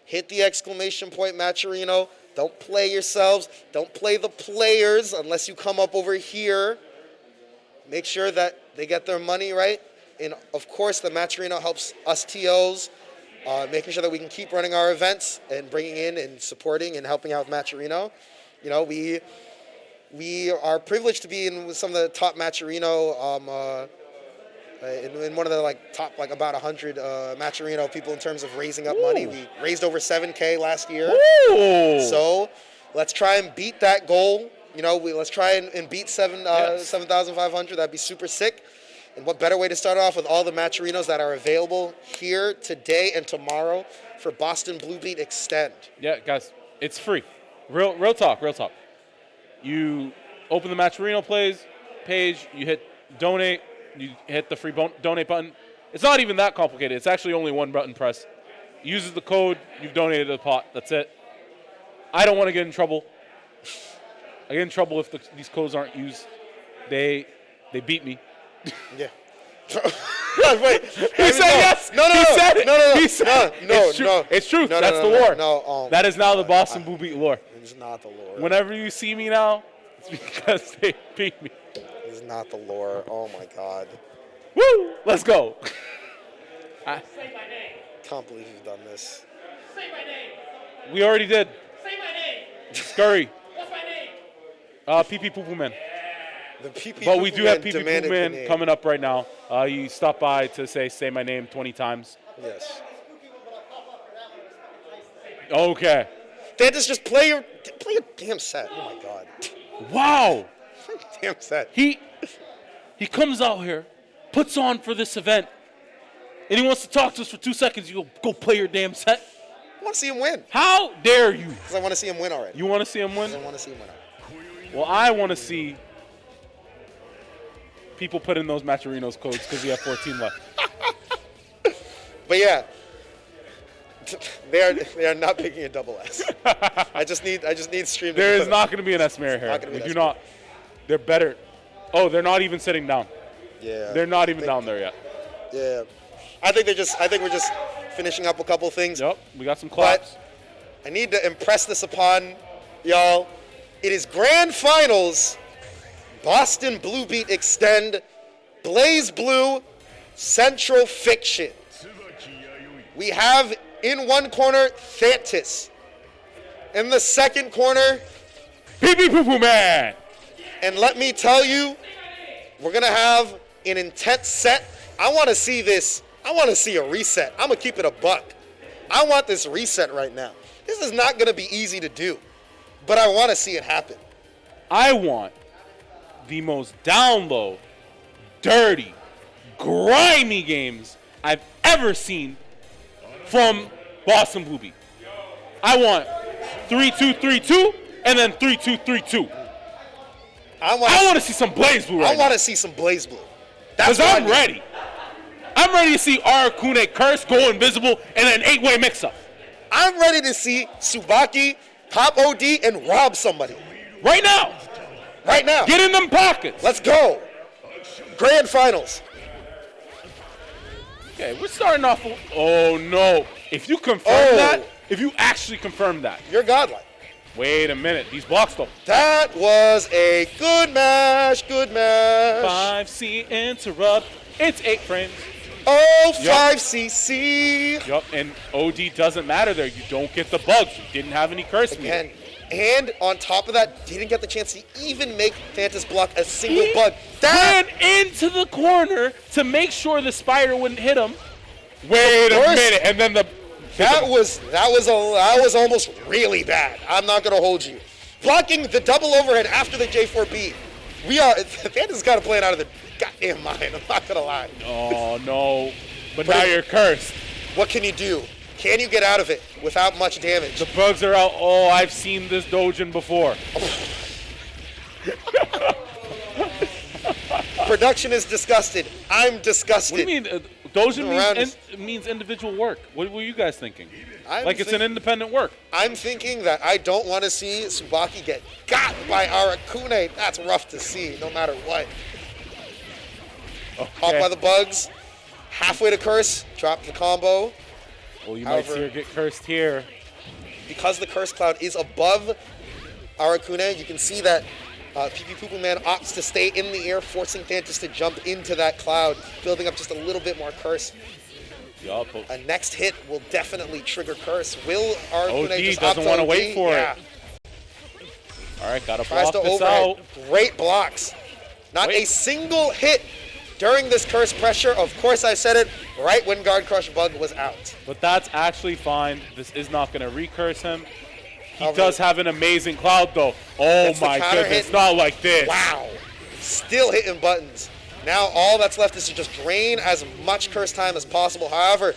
Hit the exclamation point, Matcherino. Don't play yourselves. Don't play the players unless you come up over here. Make sure that they get their money right. And, of course, the Matcherino helps us TOs, making sure that we can keep running our events and bringing in and supporting and helping out with Matcherino. You know, we are privileged to be in with some of the top Matcherino in one of the top about 100 Matcherino people in terms of raising up money. We raised over $7,000 last year. Ooh. So let's try and beat that goal. You know, let's try and beat 7,500. That'd be super sick. And what better way to start off with all the Matcherinos that are available here today and tomorrow for BostonBlueBeat Extend. Yeah, guys, it's free. Real talk. You open the Matcherino page, you hit donate, you hit the free donate button. It's not even that complicated. It's actually only one button press. Uses the code, you've donated to the pot. That's it. I don't want to get in trouble. I get in trouble if these codes aren't used. They beat me. Yeah. Wait. He said yes. No. He said it. No. He said it. No. It's true. It's true. That's the lore. No. That is now the BostonBlueBeat lore. It's not the lore. Whenever you see me now, it's because they beat me. It's not the lore. Oh my God. Woo! Let's go. Can't believe you've done this. We already did. Say my name. Scurry. What's my name? PP Poo Poo Man. The PP But we do have PP demanded Poo the Man name. coming up right now. You stop by to say my name 20 times. Yes. Okay. Thantis, just play your damn set. Oh my God. Wow. Damn set. He comes out here, puts on for this event, and he wants to talk to us for 2 seconds. You go play your damn set. I want to see him win. How dare you? Because I want to see him win already. You want to see him win? I want to see him win already. Well, I want to see people put in those Matcherinos codes because we have 14 left. But yeah, they are not picking a double S. I just need stream. There is not going to be an S-Mare here. Not gonna be We an do S-Mare. not. They're better. Oh, they're not even sitting down. Yeah. They're not even down there yet. Yeah. I think we're just finishing up a couple things. Yep, we got some claps. But I need to impress this upon y'all. It is grand finals. BostonBlueBeat Extend, BlazBlue, Central Fiction. We have In one corner, Thantis. In the second corner, Pee-pee-poo-poo man. and let me tell you, we're going to have an intense set. I want to see this. I want to see a reset. I'm going to keep it a buck. I want this reset right now. This is not going to be easy to do, but I want to see it happen. I want the most down low, dirty, grimy games I've ever seen from BostonBlueBeat. I want 3-2-3-2 and then 3-2-3-2. I want to see some BlazBlue right I want to see some BlazBlue. That's because what I I'm need. ready. I'm ready to see Arakune curse, go invisible, and then 8-way mix-up. I'm ready to see Tsubaki pop OD and rob somebody. Right now. Right now. Get in them pockets. Let's go. Grand finals. Okay, we're starting off. Oh, no. If you confirm that, if you actually confirm that. You're godlike. Wait a minute. These blocks, though. That was a good match. Good match. 5C interrupt. It's 8 frames. Oh, Yup. 5cc. Yup, and OD doesn't matter there. You don't get the bugs. You didn't have any curse meter. And on top of that, didn't get the chance to even make Thantis block a single bug. Ran into the corner to make sure the spider wouldn't hit him. Wait a minute, and then the that was almost really bad. I'm not gonna hold you. Blocking the double overhead after the J4B. Thantis got to play it out of the goddamn mind. I'm not gonna lie. Oh no! But now you're cursed. What can you do? Can you get out of it without much damage? The bugs are out. Oh, I've seen this dojin before. Production is disgusted. I'm disgusted. What do you mean? Dojin means individual work. What were you guys thinking? It's an independent work. I'm thinking that I don't want to see Tsubaki get got by Arakune. That's rough to see, no matter what. Okay. Caught by the bugs. Halfway to curse. Drop the combo. Well, you might see her get cursed here. Because the curse cloud is above Arakune, you can see that Pee-Pee-Poo-Poo Man opts to stay in the air, forcing Thantis to jump into that cloud, building up just a little bit more curse. Yup. A next hit will definitely trigger curse. Will Arakune OD just doesn't opt want to OD? wait for Yeah. it. All right, gotta Tries block to this overhead. out. Great blocks. Not a single hit during this curse pressure. Of course, I said it right when Guard Crush Bug was out. But that's actually fine. This is not going to recurse him. He does have an amazing cloud, though. Oh That's the my counter goodness, hit. not like this. Wow. Still hitting buttons. Now all that's left is to just drain as much curse time as possible. However,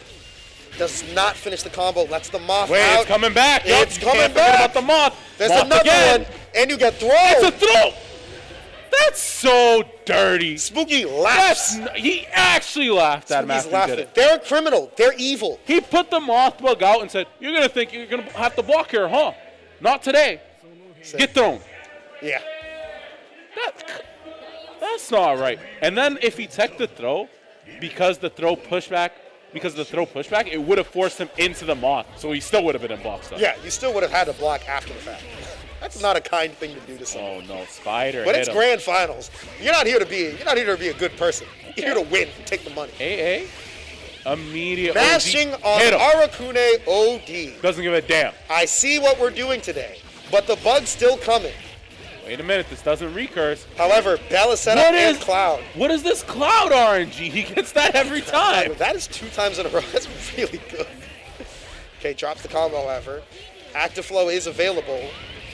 does not finish the combo. Lets the moth Wait, out. it's coming back. Yup, It's you coming can't forget back. about the moth. There's Moth another again. one, and you get thrown. It's a throw. That's so dirty. Spooky laughs. He actually laughed at him Spooky's after he laughing. did it. They're a criminal. They're evil. He put the moth bug out and said, "You're gonna think you're gonna have to block here, huh? Not today. Get thrown." Yeah. That's not right. And then if he teched the throw, because the throw pushback, it would have forced him into the moth, so he still would have been in block stuff. Yeah, you still would have had to block after the fact. That's not a kind thing to do to someone. Oh no, spider. But hit it's him. grand finals. You're not here to be a good person. You're here to win and take the money. AA. Immediate Mashing OD. on Hit him. Arakune OD. Doesn't give a damn. I see what we're doing today, but the bug's still coming. Wait a minute, this doesn't recurse. However, Bella set up and Cloud. What is this Cloud RNG? He gets that every time. That is 2 times in a row. That's really good. Okay, drops the combo, however. Active Flow is available.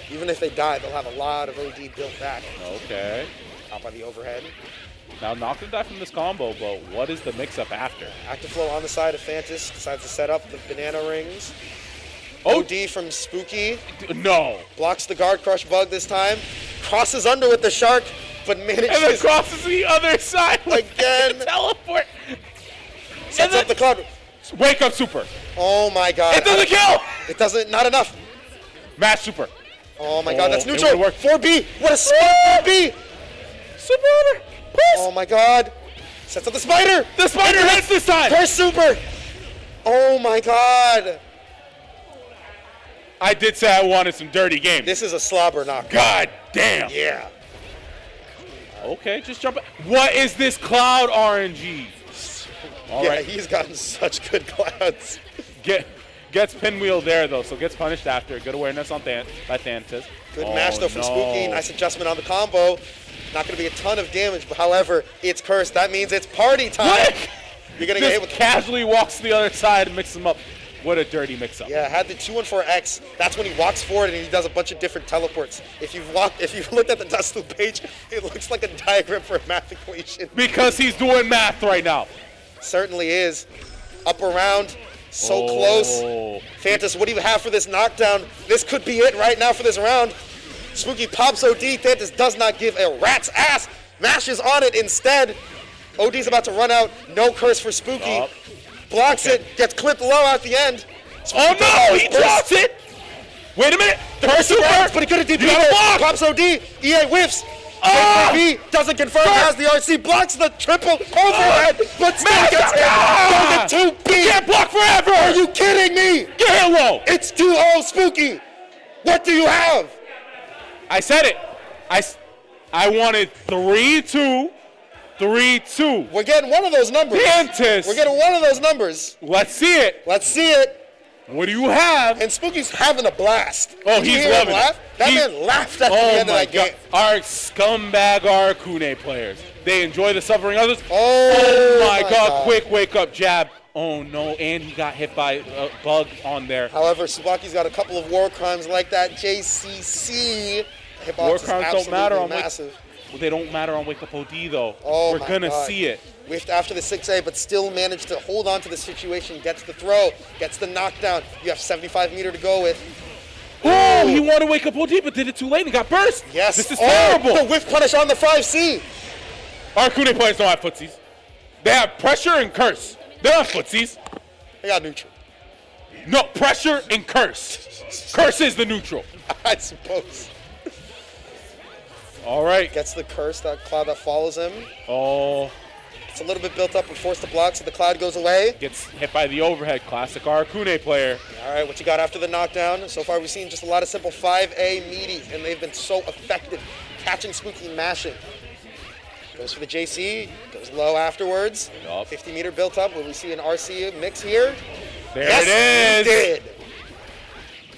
Even if they die, they'll have a lot of OD built back. Okay. Out by the overhead. Now knock him die from this combo, but what is the mix-up after? Active Flow on the side of Thantis. Decides to set up the banana rings. Oh. OD from Spooky. No. Blocks the Guard Crush Bug this time. Crosses under with the shark, but manages. And then crosses the other side again. Teleport. Sets up the Cloud. Wake up super. Oh my god. It doesn't kill. It doesn't, not enough. Match super. Oh my god, that's it neutral. would've worked. 4B. What a smart 4B. Super honor. Oh my god. Sets up the spider. The spider hits this time. Curse super. Oh my god. I did say I wanted some dirty games. This is a slobber knock. God damn. Yeah. Okay, just jump. What is this Cloud RNG? All yeah, right. he's gotten such good clouds. Get Gets pinwheel there, though, so gets punished after. Good awareness on by Thantis. Good mash, though, from Spooky. Nice adjustment on the combo. Not going to be a ton of damage, but however, it's cursed. That means it's party time. What? You're going to get hit with casually walks to the other side and mixes them up. What a dirty mix-up. Yeah, had the 214X. That's when he walks forward and he does a bunch of different teleports. If you've looked at the Dust Loop page, it looks like a diagram for a math equation. Because he's doing math right now. Certainly is. Up around, so close. Thantis, what do you have for this knockdown? This could be it right now for this round. Spooky pops OD. Thantis does not give a rat's ass. Mashes on it instead. OD's about to run out. No curse for Spooky. Blocks it, gets clipped low at the end. Oh no, he drops it! Wait a minute! Curse works, but he could have DPuff. Pops OD, EA whiffs. JPP doesn't confirm, has the RC, blocks the triple overhead, but still gets hit. Does it 2B. Can't block forever! Are you kidding me? Get hit low! It's 2-0 Spooky. What do you have? I said it. I wanted 3-2. 3-2. We're getting one of those numbers. Thantis. We're getting one of those numbers. Let's see it. Let's see it. What do you have? And Spooky's having a blast. Oh, Did you he's hear him loving laugh? it. That man laughed at the end of that game. Our scumbag Aracune players. They enjoy the suffering others. Oh my God. Quick wake up jab. Oh no, and he got hit by a bug on there. However, Tsubaki's got a couple of war crimes like that. JCC. War crimes don't matter on massive. They don't matter on Wake Up OD though. Oh, we're gonna see it. Whiffed after the 6A, but still managed to hold on to the situation. Gets the throw, gets the knockdown. You have 75 meter to go with. Oh, he wanted to Wake Up OD, but did it too late and got burst. Yes. This is terrible. The whiff punish on the 5C. Aracune players don't have footsies. They have pressure and curse. They don't have footsies. They got neutral. No, pressure and curse. Curse is the neutral. I suppose. All right. Gets the curse, that cloud that follows him. Oh. It's a little bit built up and forced to block, so the cloud goes away. Gets hit by the overhead. Classic Aracune player. All right, what you got after the knockdown? So far, we've seen just a lot of simple 5A meaties, and they've been so effective catching Spooky and mashing. Goes for the JC, goes low afterwards. Yup. 50 meter built up. Will we see an RC mix here? There Yes, it is. we did.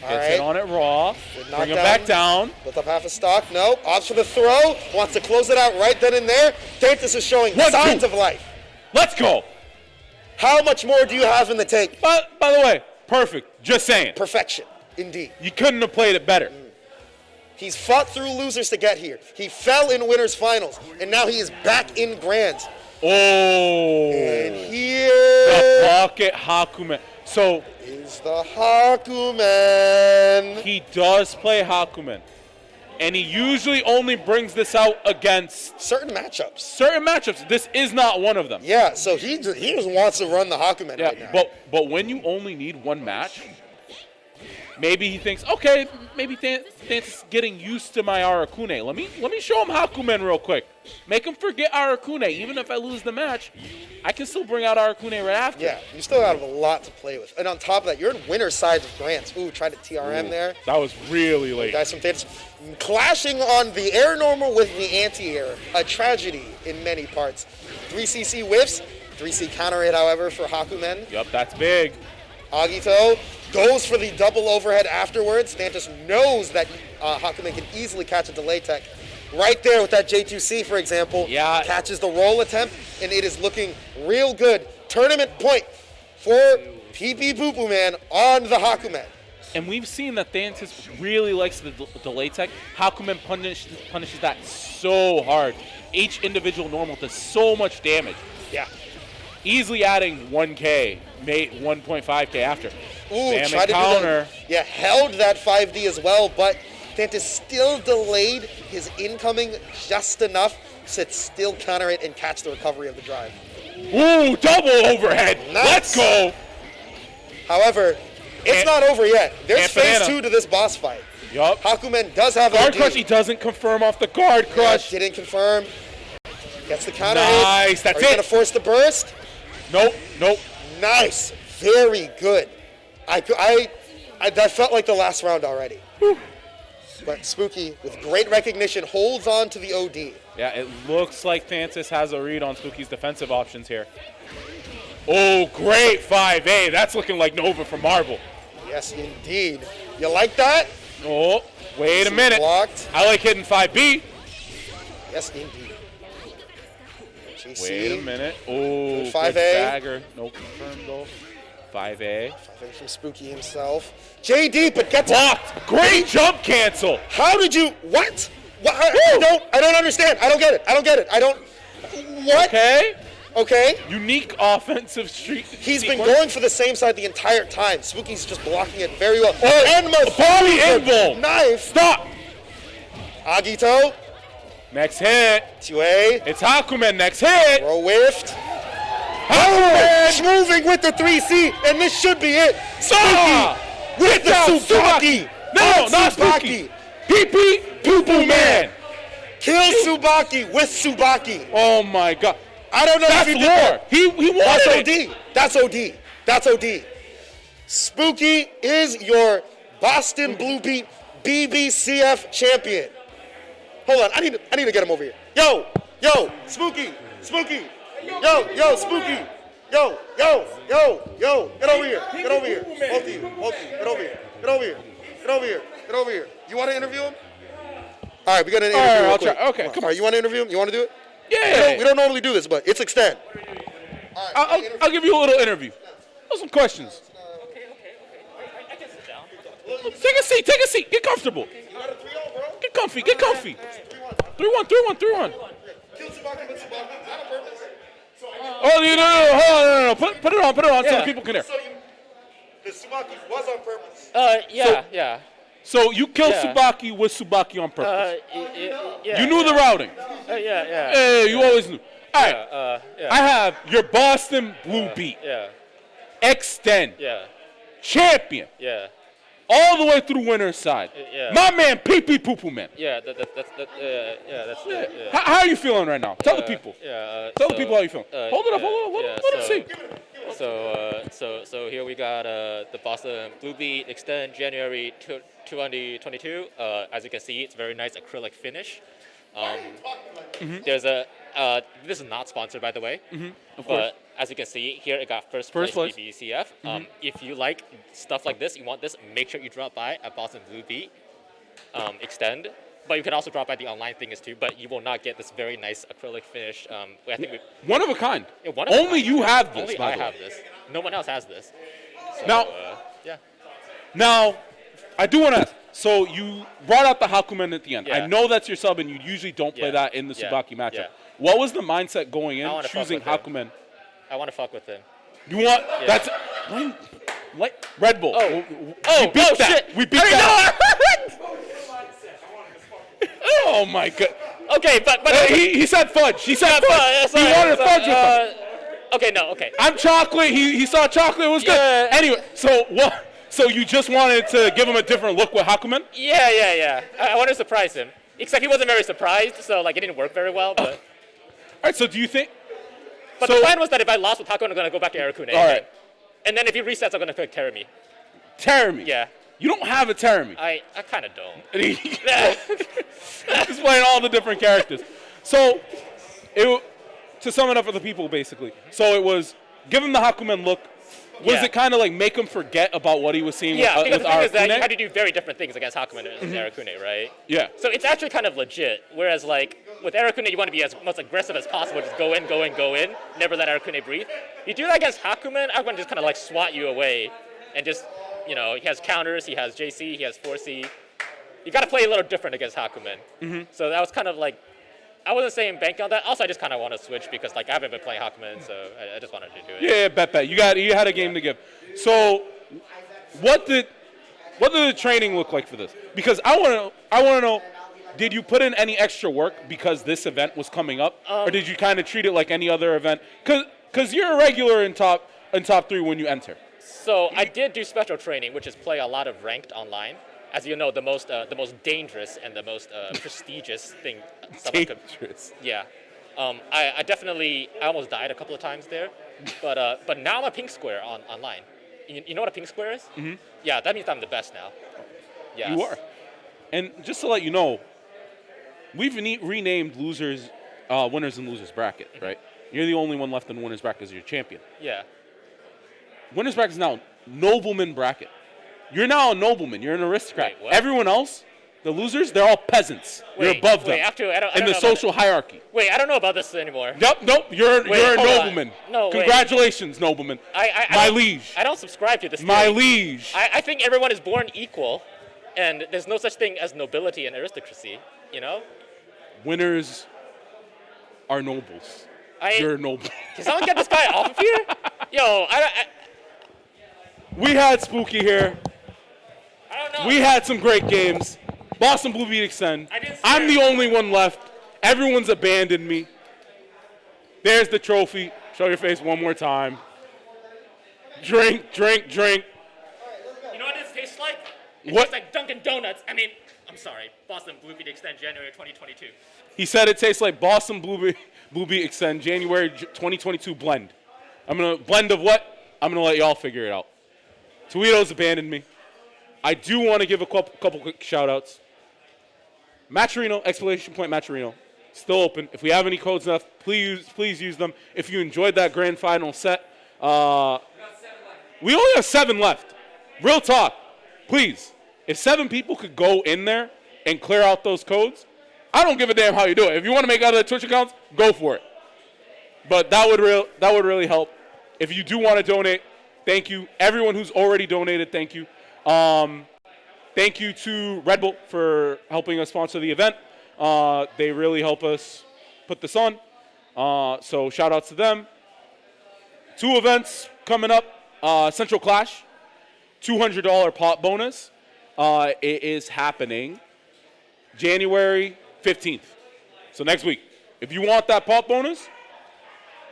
All Gets right. it on it raw. Good Bring him knockdown. back down. Built up half a stock. No. Opts for the throw. Wants to close it out right then and there. Thantis is showing signs of life. Let's go. How much more do you have in the tank? By the way, perfect. Just saying. Perfection, indeed. You couldn't have played it better. He's fought through losers to get here. He fell in winners finals, and now he is back in grands. Oh. And here The pocket Hakumen. So is the Hakumen. he does play Hakumen. And he usually only brings this out against Certain matchups. certain matchups. This is not one of them. Yeah, so he just wants to run the Hakumen Yeah, right now. but when you only need one match, maybe he thinks, okay, maybe Thantis is getting used to my Aracune. Let me show him Hakumen real quick. Make him forget Aracune. Even if I lose the match, I can still bring out Aracune right after. Yeah, you still have a lot to play with. And on top of that, you're in winner's side of Grants. Ooh, tried to TRM there. That was really late. Guys from Thantis clashing on the air normal with the anti-air. A tragedy in many parts. 3CC whiffs. 3C counter hit, however, for Hakumen. Yup, that's big. Agito goes for the double overhead afterwards. Thantis knows that Hakumen can easily catch a delay tech. Right there with that J2C, for example. Yeah. Catches the roll attempt, and it is looking real good. Tournament point for PP Boo Boo Man on the Hakumen. And we've seen that Thantis really likes the delay tech. Hakumen punishes that so hard. Each individual normal does so much damage. Yeah. Easily adding 1K, 1.5K after. Ooh, Bam, tried to counter. do that. Yeah, held that 5D as well, but Thantis still delayed his incoming just enough to still counter it and catch the recovery of the drive. Ooh, double overhead. Nice. Let's go. However, it's not over yet. There's phase banana. 2 to this boss fight. Yup. Hakumen does have a Guard crush, he doesn't confirm off the guard crush. Didn't confirm. Gets the counter Nice, hit. that's Are you it. going to force the burst? Nope. Nice. Very good. That felt like the last round already. But Spooky, with great recognition, holds on to the OD. Yeah, it looks like Thantis has a read on Spooky's defensive options here. Oh, great 5A. That's looking like Nova from Marvel. Yes, indeed. You like that? Oh, wait a minute. Blocked. I like hitting 5B. Yes, indeed. GC. Wait a minute. Oh, Good good 5A. dagger. No confirm though. 5A. From Spooky himself. JD, but get Blocked. Great jump cancel. How did you? What? I don't understand. I don't get it. What? Okay. Unique offensive streak. He's been sequence. going for the same side the entire time. Spooky's just blocking it very well. Oh, and body invul. Knife. Stop. Agito. Next hit. 2A. It's Hakumen. Next hit. Throw whiffed. Hakumen. Moving with the 3C, and this should be it. Ah! Spooky with the down, Tsubaki. No, on not Spooky. Pee-pee, poo-poo man. Kill Tsubaki with Tsubaki. Oh my god. I don't know That's if he did lore. that. He wanted it. That's OD. That's OD. Spooky is your BostonBlueBeat BBCF champion. Hold on, I need to get him over here. Yo, Spooky. Yo, Spooky. Yo, get over here. Both of you, get over here. You want to interview him? All right, we got to interview him. I'll real quick. try. Okay, come on. All right, you want to interview him? You want to do it? Yeah. We don't normally do this, but it's extend. I'll give you a little interview. Some questions. Take a seat. Get comfortable. Get comfy. 3-1. Oh, no. Put it on so the people can hear. So the Tsubaki was on purpose. Yeah. So you killed Yeah. Tsubaki with Tsubaki on purpose. Yeah. You knew the routing. Yeah. Hey, you always knew. All right. Yeah. I have your BostonBlueBeat. Yeah. Extend. Yeah. Champion. Yeah. All the way through winner's side. Yeah. My man, pee-pee poo-poo man. Yeah. That's How are you feeling right now? Tell the people. Tell the people how you feeling. Hold it up. Let them see. So here we got the BostonBlueBeat Extend January 2022. As you can see, it's very nice acrylic finish. There's a this is not sponsored, by the way. Of course. But as you can see here, it got first First place place. BBCF. If you like stuff like this, you want this, make sure you drop by at BostonBlueBeat Extend. But you can also drop by the online things too. But you will not get this very nice acrylic finish. I think One of a kind. one of a Only kind. you have this. Only by I the way. have this. No one else has this. So, Now- yeah. Now, I do want to ask. So you brought out the Hakumen at the end. Yeah. I know that's your sub, and you usually don't play Yeah. that in the Yeah. Tsubaki matchup. Yeah. What was the mindset going in I wanna fuck choosing with him. Hakumen? I want to fuck with him. You want Yeah. that's like Red Bull. Oh. We beat that. Shit. We beat that. Oh my god. Okay, but He said fudge. He said fudge. sorry, He wanted sorry, fudge with him. Okay, no, okay. I'm chocolate. He saw chocolate. It was good. Yeah. Anyway, so what? So you just wanted to give him a different look with Hakumen? Yeah. I wanted to surprise him. Except he wasn't very surprised, so like it didn't work very well. But All right. So do you think? but so- the plan was that if I lost with Hakumen, I'm gonna go back to Aerodat. All right. And then if he resets, I'm gonna pick Terumi. Terumi. Yeah. You don't have a Terumi. I kind of don't. He's playing all the different characters. So, to sum it up for the people, basically. So it was give him the Hakumen look. Was Yeah. it kind of like make him forget about what he was seeing Yeah, because with the thing is that you Arakune? had to do very different things against Hakumen and Aerodat, right? Yeah. So it's actually kind of legit. Whereas like with Aerodat, you want to be as most aggressive as possible. Just go in. Never let Aerodat breathe. You do that against Hakumen, Hakumen just kind of like swat you away, and just he has counters. He has JC. He has 4C. You got to play a little different against Hakumen. So that was kind of like I wasn't saying bank on that. Also, I just kind of want to switch because like I haven't been playing Hakumen, so I just wanted to do it. Yeah, bet. You had a game to give. So, what did the training look like for this? Because I want to know, did you put in any extra work because this event was coming up, or did you kind of treat it like any other event? Because you're a regular in top 3 when you enter. So I did do special training, which is play a lot of ranked online. As you know, the most dangerous and the most prestigious thing. someone could- Dangerous. Yeah. I definitely almost died a couple of times there, but now I'm a pink square online. You know what a pink square is? Mm-hmm. Yeah, that means I'm the best now. Yes. You are. And just to let you know, we've renamed winners and losers bracket, right? You're the only one left in winners bracket as your champion. Yeah. Winners bracket is now nobleman bracket. You're now a nobleman. You're an aristocrat. Wait, what? Everyone else, the losers, they're all peasants. You're above them Actually, I don't in the know social hierarchy. Wait, I don't know about this anymore. Nope. You're a hold on. nobleman. No, wait. Congratulations, nobleman. My liege. I don't subscribe to this. My theory. liege. I think everyone is born equal, and there's no such thing as nobility and aristocracy. You know? Winners are nobles. You're a noble. Can someone get this guy off of here? Yo, We had Spooky here. I don't know. We had some great games. BostonBlueBeat Extend. I didn't I'm swear. the only one left. Everyone's abandoned me. There's the trophy. Show your face one more time. Drink. You know what this tastes like? It What? tastes like Dunkin' Donuts. I'm sorry. BostonBlueBeat Extend January 2022. He said it tastes like BostonBlueBeat Extend January 2022 blend. I'm going to blend of what? I'm going to let y'all figure it out. Toledo's abandoned me. I do want to give a couple quick shout-outs. Matcherino, exclamation point Matcherino, still open. If we have any codes left, please use them. If you enjoyed that grand final set, we only have 7 left. Real talk, please. If 7 people could go in there and clear out those codes, I don't give a damn how you do it. If you want to make other Twitch accounts, go for it. But that would really help. If you do want to donate, thank you. Everyone who's already donated, thank you. Thank you to Red Bull for helping us sponsor the event. They really help us put this on. So shout outs to them. 2 events coming up. Central Clash, $200 pot bonus. It is happening January 15th. So next week. If you want that pot bonus,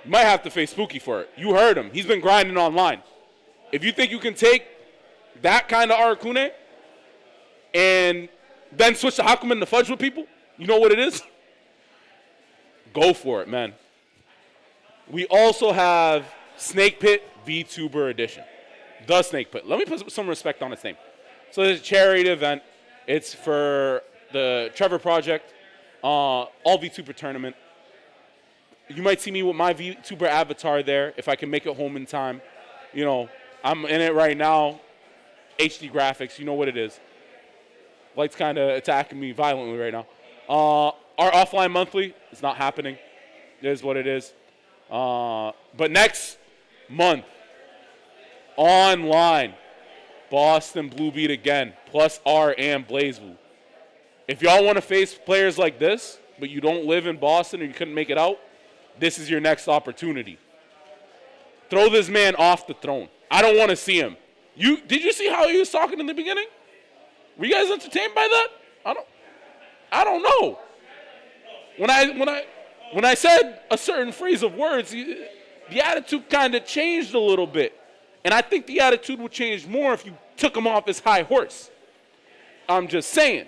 you might have to face Spooky for it. You heard him. He's been grinding online. If you think you can take that kind of Arakune and then switch to Hakumen to fudge with people, you know what it is? Go for it, man. We also have Snake Pit VTuber Edition. The Snake Pit. Let me put some respect on its name. So it's a charity event. It's for the Trevor Project, all VTuber tournament. You might see me with my VTuber avatar there if I can make it home in time. You know, I'm in it right now. HD graphics, you know what it is. Light's kind of attacking me violently right now. Our offline monthly is not happening. It is what it is. But next month, online, BostonBlueBeat again, plus R and BlazBlue. If y'all want to face players like this, but you don't live in Boston or you couldn't make it out, this is your next opportunity. Throw this man off the throne. I don't want to see him. Did you see how he was talking in the beginning? Were you guys entertained by that? I don't know. When I said a certain phrase of words, the attitude kind of changed a little bit. And I think the attitude would change more if you took him off his high horse. I'm just saying.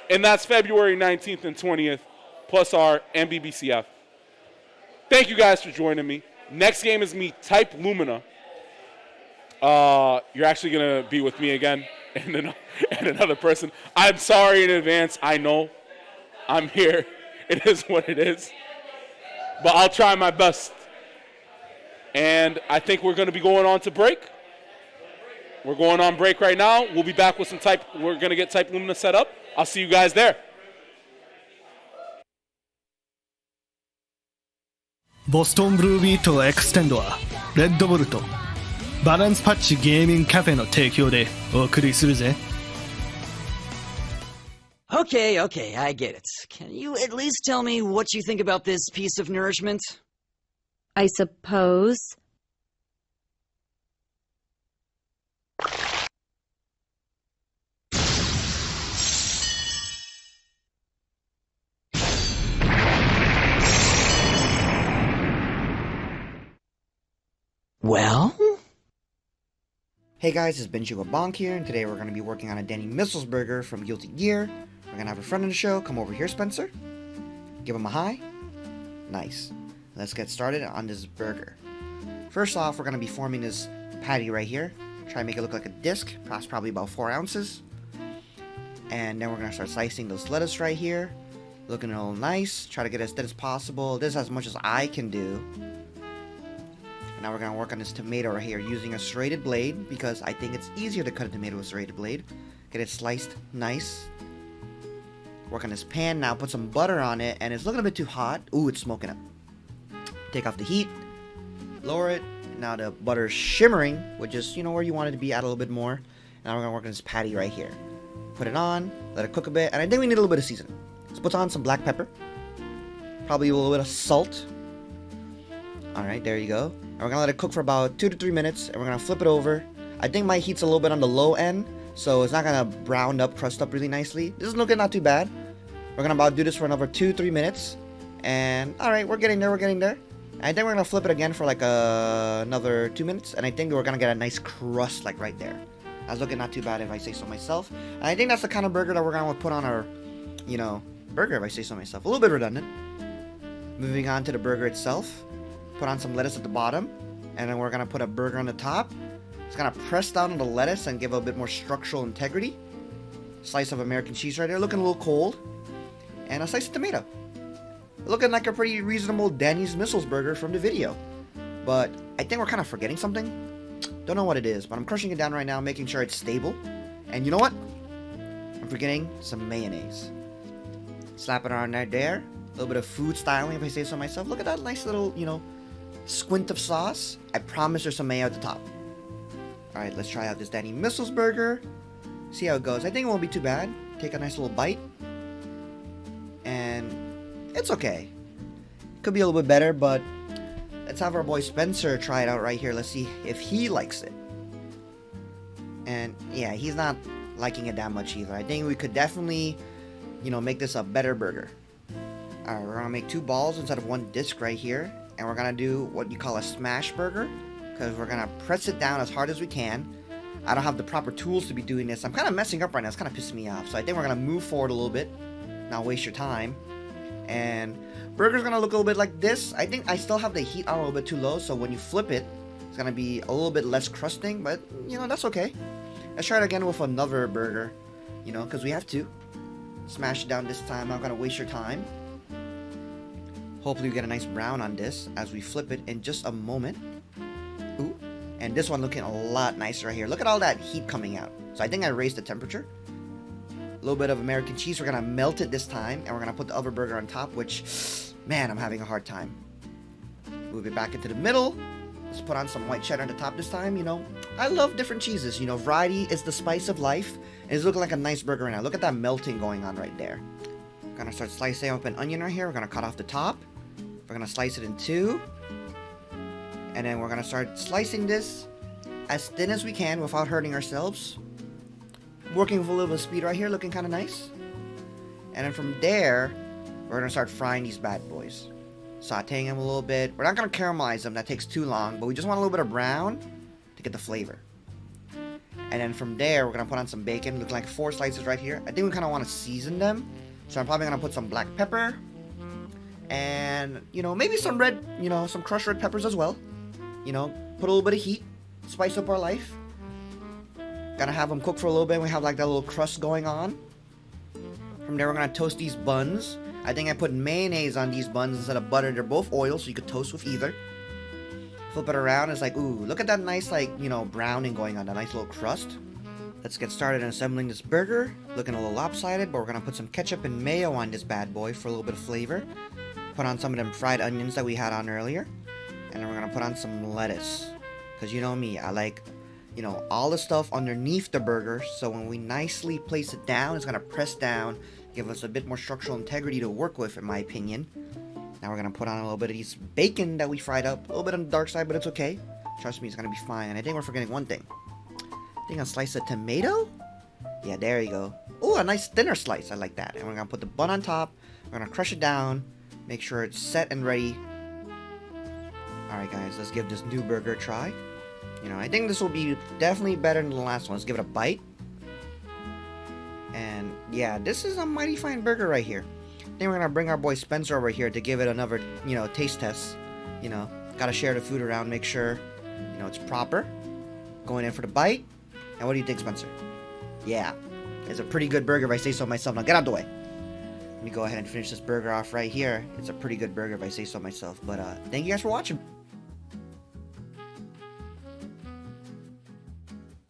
And that's February 19th and 20th, plus R and BBCF. Thank you guys for joining me. Next game is me, Type Lumina. You're actually going to be with me again and another person. I'm sorry in advance. I know. I'm here. It is what it is. But I'll try my best. And I think we're going to be going on to break. We're going on break right now. We'll be back with some Type. We're going to get Type Lumina set up. I'll see you guys there. BostonBlueBeat エクステンドはレッドボルトバランスパッチゲーミングカフェの提供でお送りするぜ。 Okay, I get it. Can you at least tell me what you think about this piece of nourishment? I suppose. Well? Hey guys, it's Benjigo Bonk here, and today we're going to be working on a Danny Missiles burger from Guilty Gear. We're going to have a friend on the show. Come over here, Spencer. Give him a hi. Nice. Let's get started on this burger. First off, we're going to be forming this patty right here. Try to make it look like a disc, probably about 4 ounces. And then we're going to start slicing those lettuce right here. Looking all nice. Try to get as thin as possible. This is as much as I can do. Now we're gonna work on this tomato right here using a serrated blade because I think it's easier to cut a tomato with a serrated blade. Get it sliced nice. Work on this pan now, put some butter on it, and it's looking a bit too hot. Ooh, it's smoking up. Take off the heat, lower it. Now the butter's shimmering, which is, you know, where you want it to be, add a little bit more. Now we're gonna work on this patty right here. Put it on, let it cook a bit, and I think we need a little bit of seasoning. Let's put on some black pepper. Probably a little bit of salt. Alright, there you go. And we're gonna let it cook for about 2 to 3 minutes, and we're gonna flip it over. I think my heat's a little bit on the low end, so it's not gonna brown up, crust up really nicely. This is looking not too bad. We're gonna about do this for another 2-3 minutes. And alright, we're getting there, And I think we're gonna flip it again for like another 2 minutes, and I think we're gonna get a nice crust like right there. That's looking not too bad if I say so myself. And I think that's the kind of burger that we're gonna put on our, you know, burger if I say so myself. A little bit redundant. Moving on to the burger itself. Put on some lettuce at the bottom, and then we're gonna put a burger on the top. It's gonna press down on the lettuce and give a bit more structural integrity. Slice of American cheese right there, looking a little cold. And a slice of tomato. Looking like a pretty reasonable Danny's Missiles burger from the video. But I think we're kind of forgetting something. Don't know what it is, but I'm crushing it down right now, making sure it's stable. And you know what? I'm forgetting some mayonnaise. Slap it on right there. A little bit of food styling, if I say so myself. Look at that nice little, you know, squint of sauce. I promise there's some mayo at the top. Alright, let's try out this Danny Missiles burger. See how it goes. I think it won't be too bad. Take a nice little bite. And it's okay. Could be a little bit better, but let's have our boy Spencer try it out right here. Let's see if he likes it. And yeah, he's not liking it that much either. I think we could definitely, you know, make this a better burger. Alright, we're gonna make 2 balls instead of 1 disc right here. And we're gonna do what you call a smash burger, because we're gonna press it down as hard as we can. I don't have the proper tools to be doing this. I'm kind of messing up right now. It's kind of pissing me off. So I think we're gonna move forward a little bit. Not waste your time. And burger's gonna look a little bit like this. I think I still have the heat on a little bit too low, so when you flip it, it's gonna be a little bit less crusting, but you know, that's okay. Let's try it again with another burger, you know, because we have to. Smash it down this time, not gonna waste your time. Hopefully we get a nice brown on this as we flip it in just a moment. Ooh, and this one looking a lot nicer right here. Look at all that heat coming out. So I think I raised the temperature. A little bit of American cheese. We're gonna melt it this time, and we're gonna put the other burger on top, which, man, I'm having a hard time. Move it back into the middle. Let's put on some white cheddar on the top this time. You know, I love different cheeses. You know, variety is the spice of life. And it's looking like a nice burger right now. Look at that melting going on right there. We're gonna start slicing up an onion right here. We're gonna cut off the top. We're gonna slice it in 2. And then we're gonna start slicing this as thin as we can without hurting ourselves. Working with a little bit of speed right here, looking kind of nice. And then from there, we're going to start frying these bad boys. Sauteing them a little bit. We're not going to caramelize them, that takes too long. But we just want a little bit of brown to get the flavor. And then from there, we're going to put on some bacon. Looking like 4 slices right here. I think we kind of want to season them. So I'm probably going to put some black pepper. And, you know, maybe some red, you know, some crushed red peppers as well. You know, put a little bit of heat. Spice up our life. Gonna have them cook for a little bit, and we have like that little crust going on. From there, we're gonna toast these buns. I think I put mayonnaise on these buns instead of butter. They're both oil, so you could toast with either. Flip it around, it's like, ooh, look at that nice, like, you know, browning going on, that nice little crust. Let's get started in assembling this burger. Looking a little lopsided, but we're gonna put some ketchup and mayo on this bad boy for a little bit of flavor. Put on some of them fried onions that we had on earlier. And then we're gonna put on some lettuce. Because you know me, I like, you know, all the stuff underneath the burger, so when we nicely place it down, it's gonna press down, give us a bit more structural integrity to work with, in my opinion. Now we're gonna put on a little bit of these bacon that we fried up, a little bit on the dark side, but it's okay. Trust me, it's gonna be fine. And I think we're forgetting one thing. I think I'll slice a tomato. Yeah, there you go. Oh, a nice thinner slice. I like that. And we're gonna put the bun on top. We're gonna crush it down, make sure it's set and ready. All right, guys, let's give this new burger a try. You know, I think this will be definitely better than the last one. Let's give it a bite. And yeah, this is a mighty fine burger right here. Then we're gonna bring our boy Spencer over here to give it another, you know, taste test. You know, gotta share the food around, make sure, you know, it's proper. Going in for the bite. And what do you think, Spencer? Yeah, it's a pretty good burger if I say so myself. Now get out the way. Let me go ahead and finish this burger off right here. It's a pretty good burger if I say so myself. But thank you guys for watching.